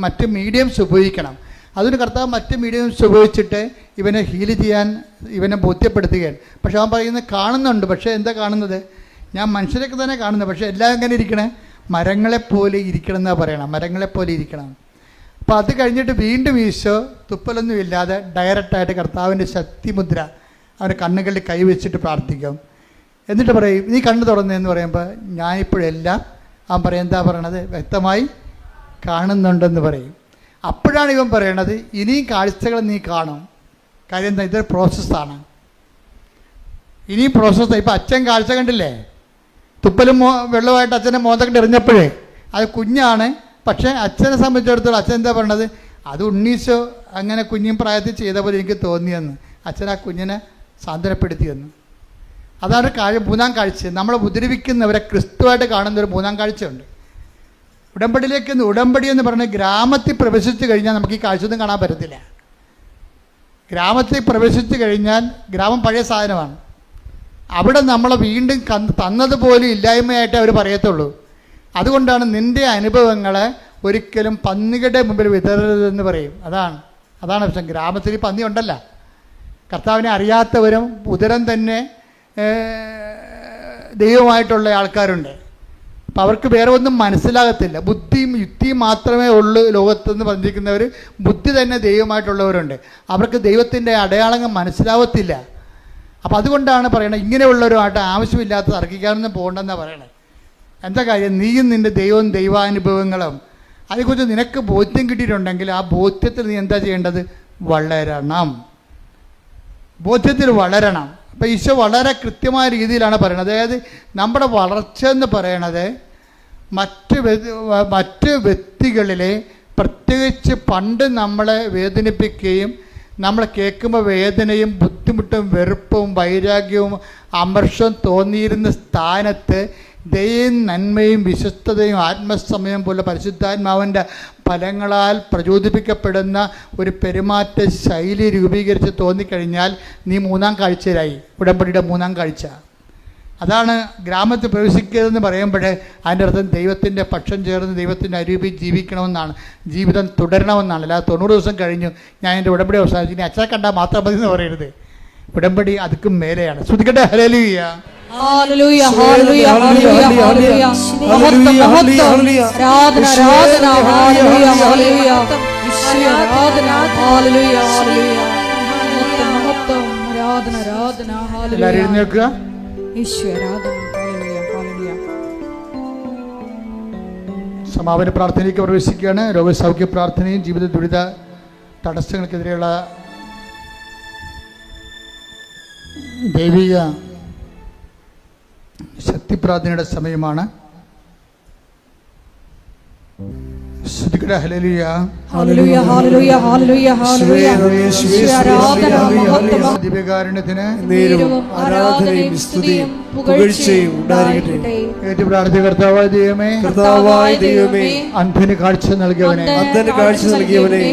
A: മറ്റ് മീഡിയംസ് ഉപയോഗിക്കണം. അതിന് കർത്താവ് മറ്റ് മീഡിയംസ് ഉപയോഗിച്ചിട്ട് ഇവനെ ഹീൽ ചെയ്യാൻ ഇവനെ ബോധ്യപ്പെടുത്തുകയാണ്. പക്ഷെ അവൻ പറയുന്നത് കാണുന്നുണ്ട്. പക്ഷേ എന്താ കാണുന്നത്? ഞാൻ മനുഷ്യരൊക്കെ തന്നെ കാണുന്നത്, പക്ഷേ എല്ലാം എങ്ങനെ ഇരിക്കണേ? മരങ്ങളെപ്പോലെ ഇരിക്കണം എന്നാണ് പറയണം. മരങ്ങളെപ്പോലെ ഇരിക്കണം. അപ്പോൾ അത് കഴിഞ്ഞിട്ട് വീണ്ടും ഈശോ തുപ്പലൊന്നും ഇല്ലാതെ ഡയറക്റ്റായിട്ട് കർത്താവിൻ്റെ ശക്തിമുദ്ര അവൻ്റെ കണ്ണുകളിൽ കൈവച്ചിട്ട് പ്രാർത്ഥിക്കും. എന്നിട്ട് പറയും, നീ കണ്ണ് തുറന്നതെന്ന് പറയുമ്പോൾ ഞാനിപ്പോഴെല്ലാം അവൻ പറയും എന്താ പറയണത്? വ്യക്തമായി കാണുന്നുണ്ടെന്ന് പറയും. അപ്പോഴാണ് ഇവൻ പറയണത് ഇനിയും കാഴ്ചകൾ നീ കാണും. കാര്യം എന്താ? ഇതൊരു പ്രോസസ്സാണ്. ഇനിയും പ്രോസസ്സാണ്. ഇപ്പം അച്ഛൻ കാഴ്ച കണ്ടില്ലേ? തുപ്പലും വെള്ളമായിട്ട് അച്ഛനെ മോന്തക്കിട്ട് എറിഞ്ഞപ്പോഴേ അത് കുഞ്ഞാണ്. പക്ഷേ അച്ഛനെ സംബന്ധിച്ചിടത്തോളം അച്ഛൻ എന്താ പറയണത്? അത് ഉണ്ണീശോ അങ്ങനെ കുഞ്ഞും പ്രായത്തിൽ ചെയ്ത പോലെ എനിക്ക് തോന്നിയെന്ന്. അച്ഛൻ ആ കുഞ്ഞിനെ സാന്ത്വനപ്പെടുത്തിയെന്ന്. അതാണ് മൂന്നാം കാഴ്ച. നമ്മളെ ഉപദ്രവിക്കുന്നവരെ ക്രിസ്തുവായിട്ട് കാണുന്നൊരു മൂന്നാം കാഴ്ചയുണ്ട്. ഉടമ്പടി എന്ന് പറഞ്ഞാൽ ഗ്രാമത്തിൽ പ്രവേശിച്ചു കഴിഞ്ഞാൽ നമുക്ക് ഈ കാഴ്ചയൊന്നും കാണാൻ പറ്റത്തില്ല. ഗ്രാമത്തിൽ പ്രവേശിച്ചു കഴിഞ്ഞാൽ ഗ്രാമം പഴയ സാധനമാണ്. അവിടെ നമ്മളെ വീണ്ടും തന്നതുപോലെ ഇല്ലായ്മയായിട്ടേ അവർ പറയത്തുള്ളൂ. അതുകൊണ്ടാണ് നിൻ്റെ അനുഭവങ്ങളെ ഒരിക്കലും പന്നികളുടെ മുമ്പിൽ വിതരരുതെന്ന് പറയും. അതാണ് പ്രശ്നം. ഗ്രാമത്തിൽ പന്നി ഉണ്ടല്ല. കർത്താവിനെ അറിയാത്തവരും ഉദരം തന്നെ ദൈവമായിട്ടുള്ള ആൾക്കാരുണ്ട്. അപ്പം അവർക്ക് വേറെ ഒന്നും മനസ്സിലാകത്തില്ല. ബുദ്ധിയും യുക്തിയും മാത്രമേ ഉള്ളൂ ലോകത്തെന്ന് പറഞ്ഞിരിക്കുന്നവർ. ബുദ്ധി തന്നെ ദൈവമായിട്ടുള്ളവരുണ്ട്. അവർക്ക് ദൈവത്തിൻ്റെ അടയാളങ്ങൾ മനസ്സിലാവത്തില്ല. അപ്പം അതുകൊണ്ടാണ് പറയണത് ഇങ്ങനെയുള്ളവരുമായിട്ട് ആവശ്യമില്ലാത്ത തർക്കിക്കാനൊന്നും പോകണ്ടെന്നാണ് പറയണത്. എന്താ കാര്യം? നീയും നിൻ്റെ ദൈവവും ദൈവാനുഭവങ്ങളും അതേക്കുറിച്ച് നിനക്ക് ബോധ്യം കിട്ടിയിട്ടുണ്ടെങ്കിൽ ആ ബോധ്യത്തിൽ നീ എന്താ ചെയ്യേണ്ടത്? വളരണം. ബോധ്യത്തിൽ വളരണം. അപ്പം ഈശോ വളരെ കൃത്യമായ രീതിയിലാണ് പറയുന്നത്. അതായത് നമ്മുടെ വളർച്ച എന്ന് പറയണത് മറ്റ് വ്യക്തികളിലെ പ്രത്യേകിച്ച് പണ്ട് നമ്മളെ വേദനിപ്പിക്കുകയും നമ്മൾ കേൾക്കുമ്പോൾ വേദനയും ബുദ്ധിമുട്ടും വെറുപ്പും വൈരാഗ്യവും അമർഷവും തോന്നിയിരുന്ന സ്ഥാനത്ത് ദയയും നന്മയും വിശ്വസ്തതയും ആത്മസമയം പോലെ പരിശുദ്ധാത്മാവിൻ്റെ ഫലങ്ങളാൽ പ്രചോദിപ്പിക്കപ്പെടുന്ന ഒരു പെരുമാറ്റ ശൈലി രൂപീകരിച്ച് തോന്നിക്കഴിഞ്ഞാൽ നീ മൂന്നാം കാഴ്ചയിലായി. ഉടമ്പടിയുടെ മൂന്നാം കാഴ്ച അതാണ്. ഗ്രാമത്തിൽ പ്രവേശിക്കരുതെന്ന് പറയുമ്പോഴേ അതിൻ്റെ അർത്ഥം ദൈവത്തിൻ്റെ പക്ഷം ചേർന്ന് ദൈവത്തിൻ്റെ അരൂപിൽ ജീവിക്കണമെന്നാണ്, ജീവിതം തുടരണമെന്നാണ്. അല്ലാതെ 90 ദിവസം കഴിഞ്ഞു ഞാൻ എൻ്റെ ഉടമ്പടി അവസാനിച്ചു ഇനി അച്ഛനെ കണ്ടാൽ മാത്രം മതി എന്ന് പറയരുത്. ഉടമ്പടി അതുക്കും മേലെയാണ്. ശ്രുതിക്കട്ടെ hallelujah.
C: Hallelujah hallelujah hallelujah hallelujah. മഹത്വം മഹത്വം ആരാധന ആരാധന ഹല്ലേലൂയ ഹല്ലേലൂയ. ഈശോയെ ആരാധന ഹല്ലേലൂയ ഹല്ലേലൂയ. മഹത്വം മഹത്വം ആരാധന ആരാധന ഹല്ലേലൂയ.
A: എല്ലാവരും എഴുന്നേൽക്കുക.
C: ഈശോയെ ആരാധന ഹല്ലേലൂയ ഹല്ലേലൂയ.
A: സമാപന പ്രാർത്ഥനയിലേക്ക് പ്രവേശിക്കുകയാണ്. രോഗസൗഖ്യ പ്രാർത്ഥനയും ജീവിത ദുരിത തടസ്സങ്ങൾക്കെതിരെയുള്ള ദൈവിക ശക്തിപ്രാർത്ഥനയുടെ സമയമാണ്.
C: Hallelujah hallelujah hallelujah hallelujah hallelujah.
A: ദിവ്യകാരുണ്യത്തിന്
B: ആരാധനയും സ്തുതിയും പുകഴ്ചയും ഉണ്ടായിരിക്കട്ടെ.
A: ഏറ്റു പ്രാർത്ഥിക്കുക. കർത്താവായ ദൈവമേ,
B: കർത്താവായ ദൈവമേ,
A: അന്ധന് കാഴ്ച നൽകിയവനെ,
B: അന്ധന് കാഴ്ച നൽകിയവനെ,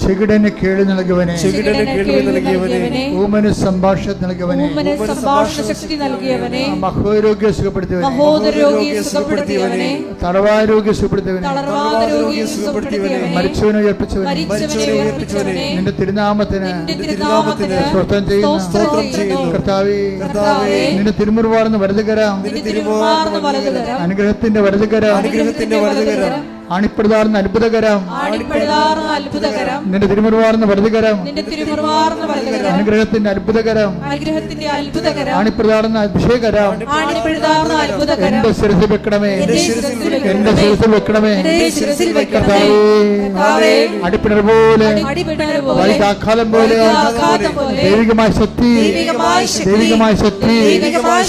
A: ചെകിടന് കേൾവി നൽകിയവനെ,
B: ചെകിടന് കേൾവി നൽകിയവനെ,
A: ഊമന് സംഭാഷണം നൽകിയവനെ,
C: സംഭാഷണ ശക്തി നൽകിയവനെ,
A: മഹോരോഗ്യം സുഖപ്പെടുത്തിയവനെ,
C: മഹോദരോഗിയെ സുഖപ്പെടുത്തിയവനെ,
A: തളർവാരോഗ്യം സുഖപ്പെടുത്തിയവനെ,
C: തളർവാരോഗിയെ സുഖപ്പെടുത്തിയവനെ,
A: മരിച്ചവനെ ഉയർപ്പിച്ചവനെ,
C: മരിച്ചവനെ ഉയർപ്പിച്ചവനെ,
A: നിന്റെ തിരുനാമത്തിന് സ്തോത്രം ചെയ്യുന്നു. കർത്താവേ, നിന്റെ തിരുമുറിവാർന്ന വലതുകരം, അനുഗ്രഹത്തിന്റെ വലതുകരം, ആണിപ്പെടുതാർന്ന അത്ഭുതകരം, നിന്റെ തിരുമുറിവാർന്ന വലതുകരം, അനുഗ്രഹത്തിന്റെ അത്ഭുതകരം, ആണിപ്പെടുതാർന്ന അഭിഷേകരം എന്റെ ശിരസിൽ വെക്കണമേ, എന്റെ ശിരസിൽ വെക്കണമേ. കർത്താവേ, അടിപ്പിണർ പോലെ, വൈകാക്കാലം പോലെ ദൈവികമായ ശക്തി, ദൈവികമായ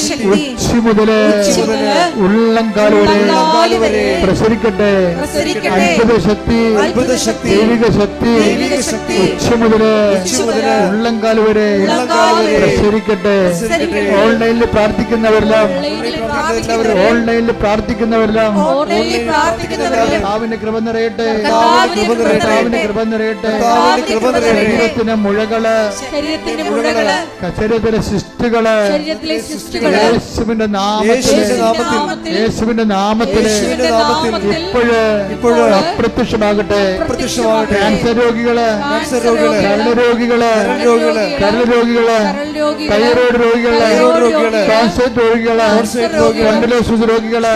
A: ശക്തി ഉച്ച മുതല് ഉള്ളംകാല് വരെ പ്രസരിക്കട്ടെ. അത്ഭുത ശക്തി ദൈവിക ശക്തി ഉച്ച മുതല് ഉള്ളങ്കാൽ വരെ പ്രസരിക്കട്ടെ. ഓൺലൈനിൽ പ്രാർത്ഥിക്കുന്നവരെല്ലാം കർത്താവിന്റെ കൃപ നിറയട്ടെ. കർത്താവിന്റെ കൃപ നിറയട്ടെ. ശരീരത്തിന് മുഴകള്, ശരീരത്തിലെ സിസ്റ്റുകള് യേശുവിന്റെ നാമത്തിൽ ഇപ്പോഴ് അപ്രത്യക്ഷമാകട്ടെ. ക്യാൻസർ രോഗികള്, കരളരോഗികള്, തൈറോയ്ഡ് രോഗികള്, ട്രാൻസ്ലേറ്റ് രോഗികള്, വെന്റിലേറ്റർ രോഗികള്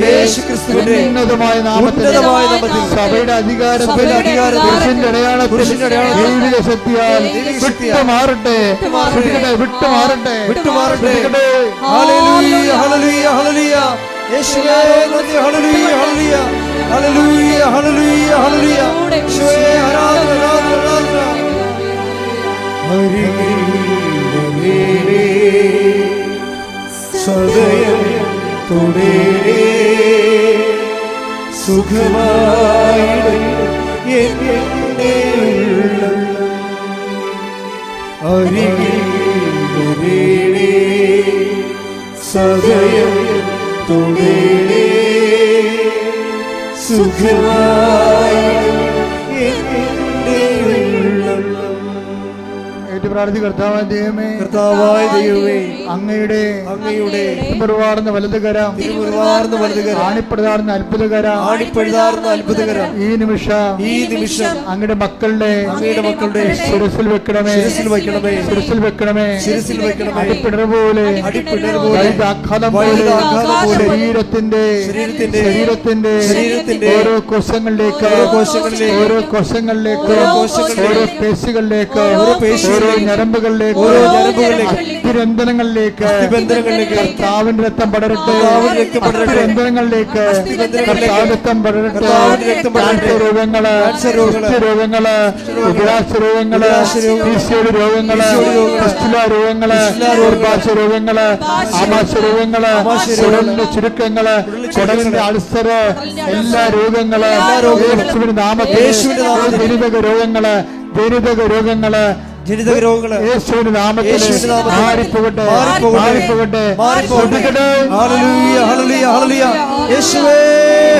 A: യേശുക്രിസ്തുവിന്റെ ഉന്നതമായ നാമത്തിൽ സഭയുടെ അധികാരത്തിൽ അടയാളത്തിൽ ദൈവിക ശക്തിയാൽ വിട്ടുമാറട്ടെ.
B: ഹല്ലേലൂയ ഹല്ലേലൂയ ഹല്ലേലൂയ യേശുവേ നന്ദി. Hallelujah hallelujah hallelujah hallelujah hallelujah യേശുവേ ആരാധന ആരാധന ഹരിയേ സദയം തുടരേ സുഖമായി എന്നെ ഹരിയേ സദയം തുടരേ സുഖമായി
A: പ്രാർത്ഥി. കർത്താവായ ദൈവമേ, അങ്ങയുടെ തിരുമുറിവാർന്ന വലതുകരം, ആണിപ്പഴുതാർന്ന അത്ഭുതകരം ഈ നിമിഷം അങ്ങയുടെ മക്കളുടെ ശിരസിൽ വെക്കണമേ. അടിപ്പിടർ പോലെ ആഘാതം പോലെ ശരീരത്തിന്റെ ഓരോ കോശങ്ങളിലേക്ക് ഓരോ പേശികളിലേക്ക് ഓരോ ഞരമ്പുകളിലേക്ക് അസ്ഥിബന്ധനങ്ങളിലേക്ക് കർത്താവിന്റെ രക്തം പടരട്ടെ. അസ്ഥിബന്ധനങ്ങളിലേക്ക് കർത്താവിന്റെ രക്തം പടരട്ടെ. ക്യാൻസർ രോഗങ്ങള്, രോഗങ്ങള്, ഉപരാശ രോഗങ്ങള്, ഈശോയുടെ രോഗങ്ങള്, രോഗങ്ങള്, ഭാഷ രോഗങ്ങള്, ആമാശ രോഗങ്ങള്, കുടലിന്റെ ചുരുക്കങ്ങള്, കുടലിന്റെ അൾസറ്, എല്ലാ രോഗങ്ങള് യേശുവിന്റെ നാമത്തിൽ ജനിതക രോഗങ്ങള് യേശുവിന്റെ നാമത്തിൽ മാറിപ്പോകട്ടെ.
B: ഹല്ലേലൂയ ഹല്ലേലൂയ ഹല്ലേലൂയ യേശുവേ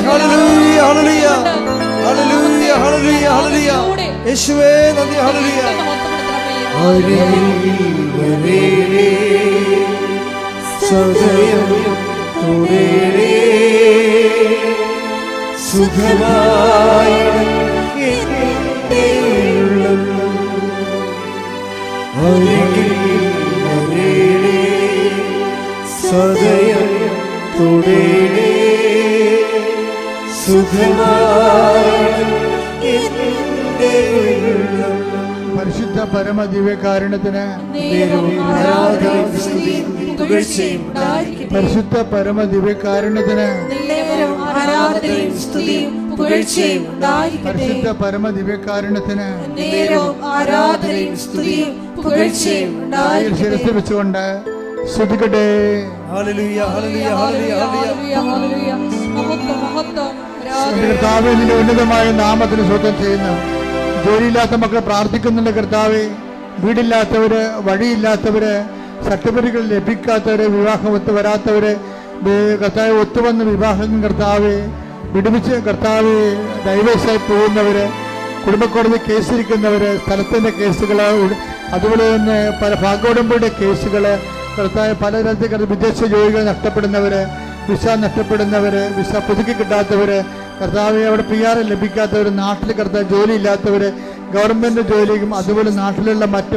B: hallelujah hallelujah hallelujah hallelujah hallelujah യേശുവേ നന്ദി. ഹല്ലേലൂയ ഹരിയേ സദയം തുടരേ സുഖമായി സദയം തുടരേ സുഖമായി.
A: പരിശുദ്ധ പരമദിവ്യകാരുണ്യത്തിന് പരിശുദ്ധ പരമദിവ്യകാരുണ്യത്തിന് പരിശുദ്ധ പരമദിവ്യകാരുണ്യത്തിന് ശിരസ് വെച്ചുകൊണ്ട് സ്തുതിക്കട്ടെ.
B: ഹല്ലേലൂയ ഹല്ലേലൂയ ഹല്ലേലൂയ
A: കർത്താവേ, നിന്റെ ഉന്നതമായ നാമത്തിന് സ്വന്തം ചെയ്യുന്നു. ജോലിയില്ലാത്ത മക്കൾ പ്രാർത്ഥിക്കുന്നുണ്ട് കർത്താവേ. വീടില്ലാത്തവര്, വഴിയില്ലാത്തവര്, സർട്ടിഫിക്കറ്റുകൾ ലഭിക്കാത്തവര്, വിവാഹം ഒത്തുവരാത്തവര്, കർത്താവ് ഒത്തുവന്ന് വിവാഹം കർത്താവേ വിടുവിച്ച് കർത്താവേ ഡൈവേഴ്സായി പോകുന്നവര്, കുടുംബക്കോടതി കേസിരിക്കുന്നവര്, സ്ഥലത്തിന്റെ കേസുകൾ, അതുപോലെ തന്നെ പല ഭാഗോടമ്പയുടെ കേസുകൾ കർത്താവ് പലതരത്തിൽ വിദേശ ജോലികൾ നഷ്ടപ്പെടുന്നവര്, വിസ നഷ്ടപ്പെടുന്നവര്, വിസ പുതുക്കി കിട്ടാത്തവര്, കർത്താവ് അവിടെ PR ലഭിക്കാത്തവർ, നാട്ടിൽ കർത്താവ് ജോലി ഇല്ലാത്തവര്, ഗവൺമെന്റ് ജോലിയും അതുപോലെ നാട്ടിലുള്ള മറ്റ്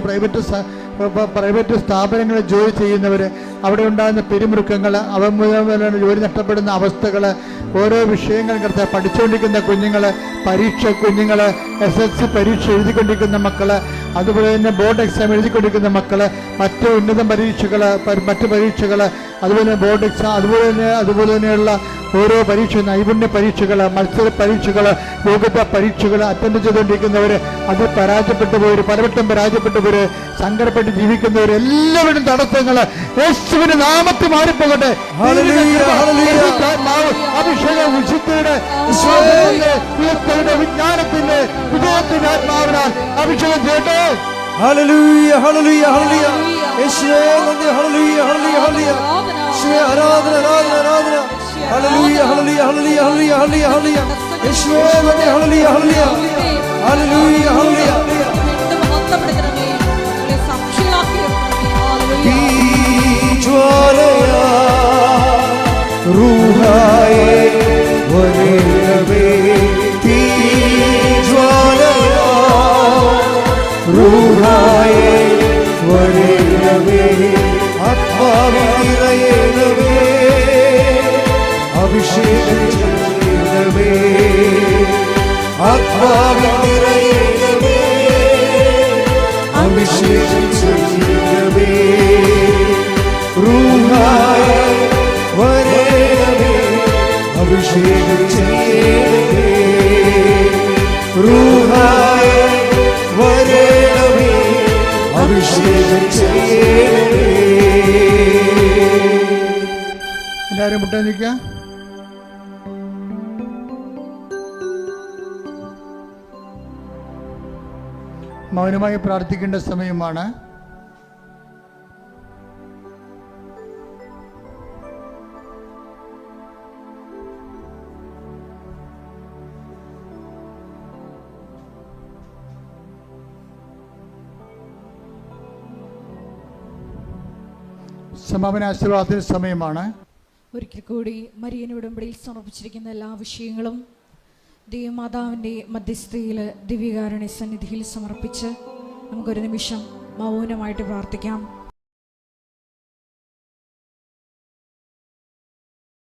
A: പ്രൈവറ്റ് സ്ഥാപനങ്ങളിൽ ജോലി ചെയ്യുന്നവർ, അവിടെ ഉണ്ടാകുന്ന പിരിമുറുക്കങ്ങൾ, അവ മുതൽ ജോലി നഷ്ടപ്പെടുന്ന അവസ്ഥകൾ, ഓരോ വിഷയങ്ങൾ കർത്താവ് പഠിച്ചുകൊണ്ടിരിക്കുന്ന കുഞ്ഞുങ്ങൾ, കുഞ്ഞുങ്ങൾ, SSLC പരീക്ഷ എഴുതിക്കൊണ്ടിരിക്കുന്ന മക്കൾ, അതുപോലെ തന്നെ ബോർഡ് എക്സാം എഴുതിക്കൊണ്ടിരിക്കുന്ന മക്കൾ, മറ്റ് ഉന്നത പരീക്ഷകൾ, മറ്റ് പരീക്ഷകൾ, അതുപോലെ ബോർഡ് എക്സാം, അതുപോലെ തന്നെയുള്ള ഓരോ പരീക്ഷ, നൈപുണ്യ പരീക്ഷകൾ, മത്സര പരീക്ഷകൾ, യോഗ്യതാ പരീക്ഷകൾ അറ്റൻഡ് ചെയ്തുകൊണ്ടിരിക്കുന്നവർ, അത് പരാജയപ്പെട്ടു പോയവർ, പലവട്ടം പരാജയപ്പെട്ടു പോയവർ, സങ്കടപ്പെട്ട് ജീവിക്കുന്നവർ, എല്ലാവരും തടസ്സങ്ങൾ യേശുവിന്റെ നാമത്തിൽ മാറിപ്പോകട്ടെ. അഭിഷേകം വിശുദ്ധിയുടെ വിജ്ഞാനത്തിന്റെ വിജയത്തിന്റെ ആത്മാവിനാൽ അഭിഷേകം ചെയ്യട്ടെ.
B: Hallelujah hallelujah hallelujah. യേശുവേ നന്ദി. Hallelujah hallelujah hallelujah. യേശുവേ ആരാധന ആരാധന ആരാധന. Hallelujah hallelujah hallelujah hallelujah hallelujah hallelujah. യേശുവേ നന്ദി. Hallelujah hallelujah hallelujah hallelujah. ഈ ജ്വാലയാ റൂഹായേ വരേണമേ. ഈ ജ്വാലയാ റൂഹായേ വരേണമേ. ആത്മാവിൽ നിറയേണമേ. അഭിഷേകം ചെയ്യണമേ. ആത്മാവിൽ നിറയേണമേ. അഭിഷേകം ചെയ്യണമേ. റൂഹായേ വരേണമേ. അഭിഷേകം ചെയ്യണമേ. റൂഹായേ വരേണമേ. അഭിഷേകം ചെയ്യണമേ.
A: എല്ലാവരും മുട്ടേ നിൽക്കുക. മൗനമായി പ്രാർത്ഥിക്കേണ്ട സമയമാണ്. സമാപന ആശീർവാദത്തിന് സമയമാണ്.
C: ഒരിക്കൽ കൂടി മരിയൻ ഉടമ്പടിയിൽ സമർപ്പിച്ചിരിക്കുന്ന എല്ലാ വിഷയങ്ങളും ദൈവമാതാവിൻ്റെ മധ്യസ്ഥതയിൽ ദിവ്യകാരുണ്യ സന്നിധിയിൽ സമർപ്പിച്ച് നമുക്കൊരു നിമിഷം മൗനമായിട്ട് പ്രാർത്ഥിക്കാം.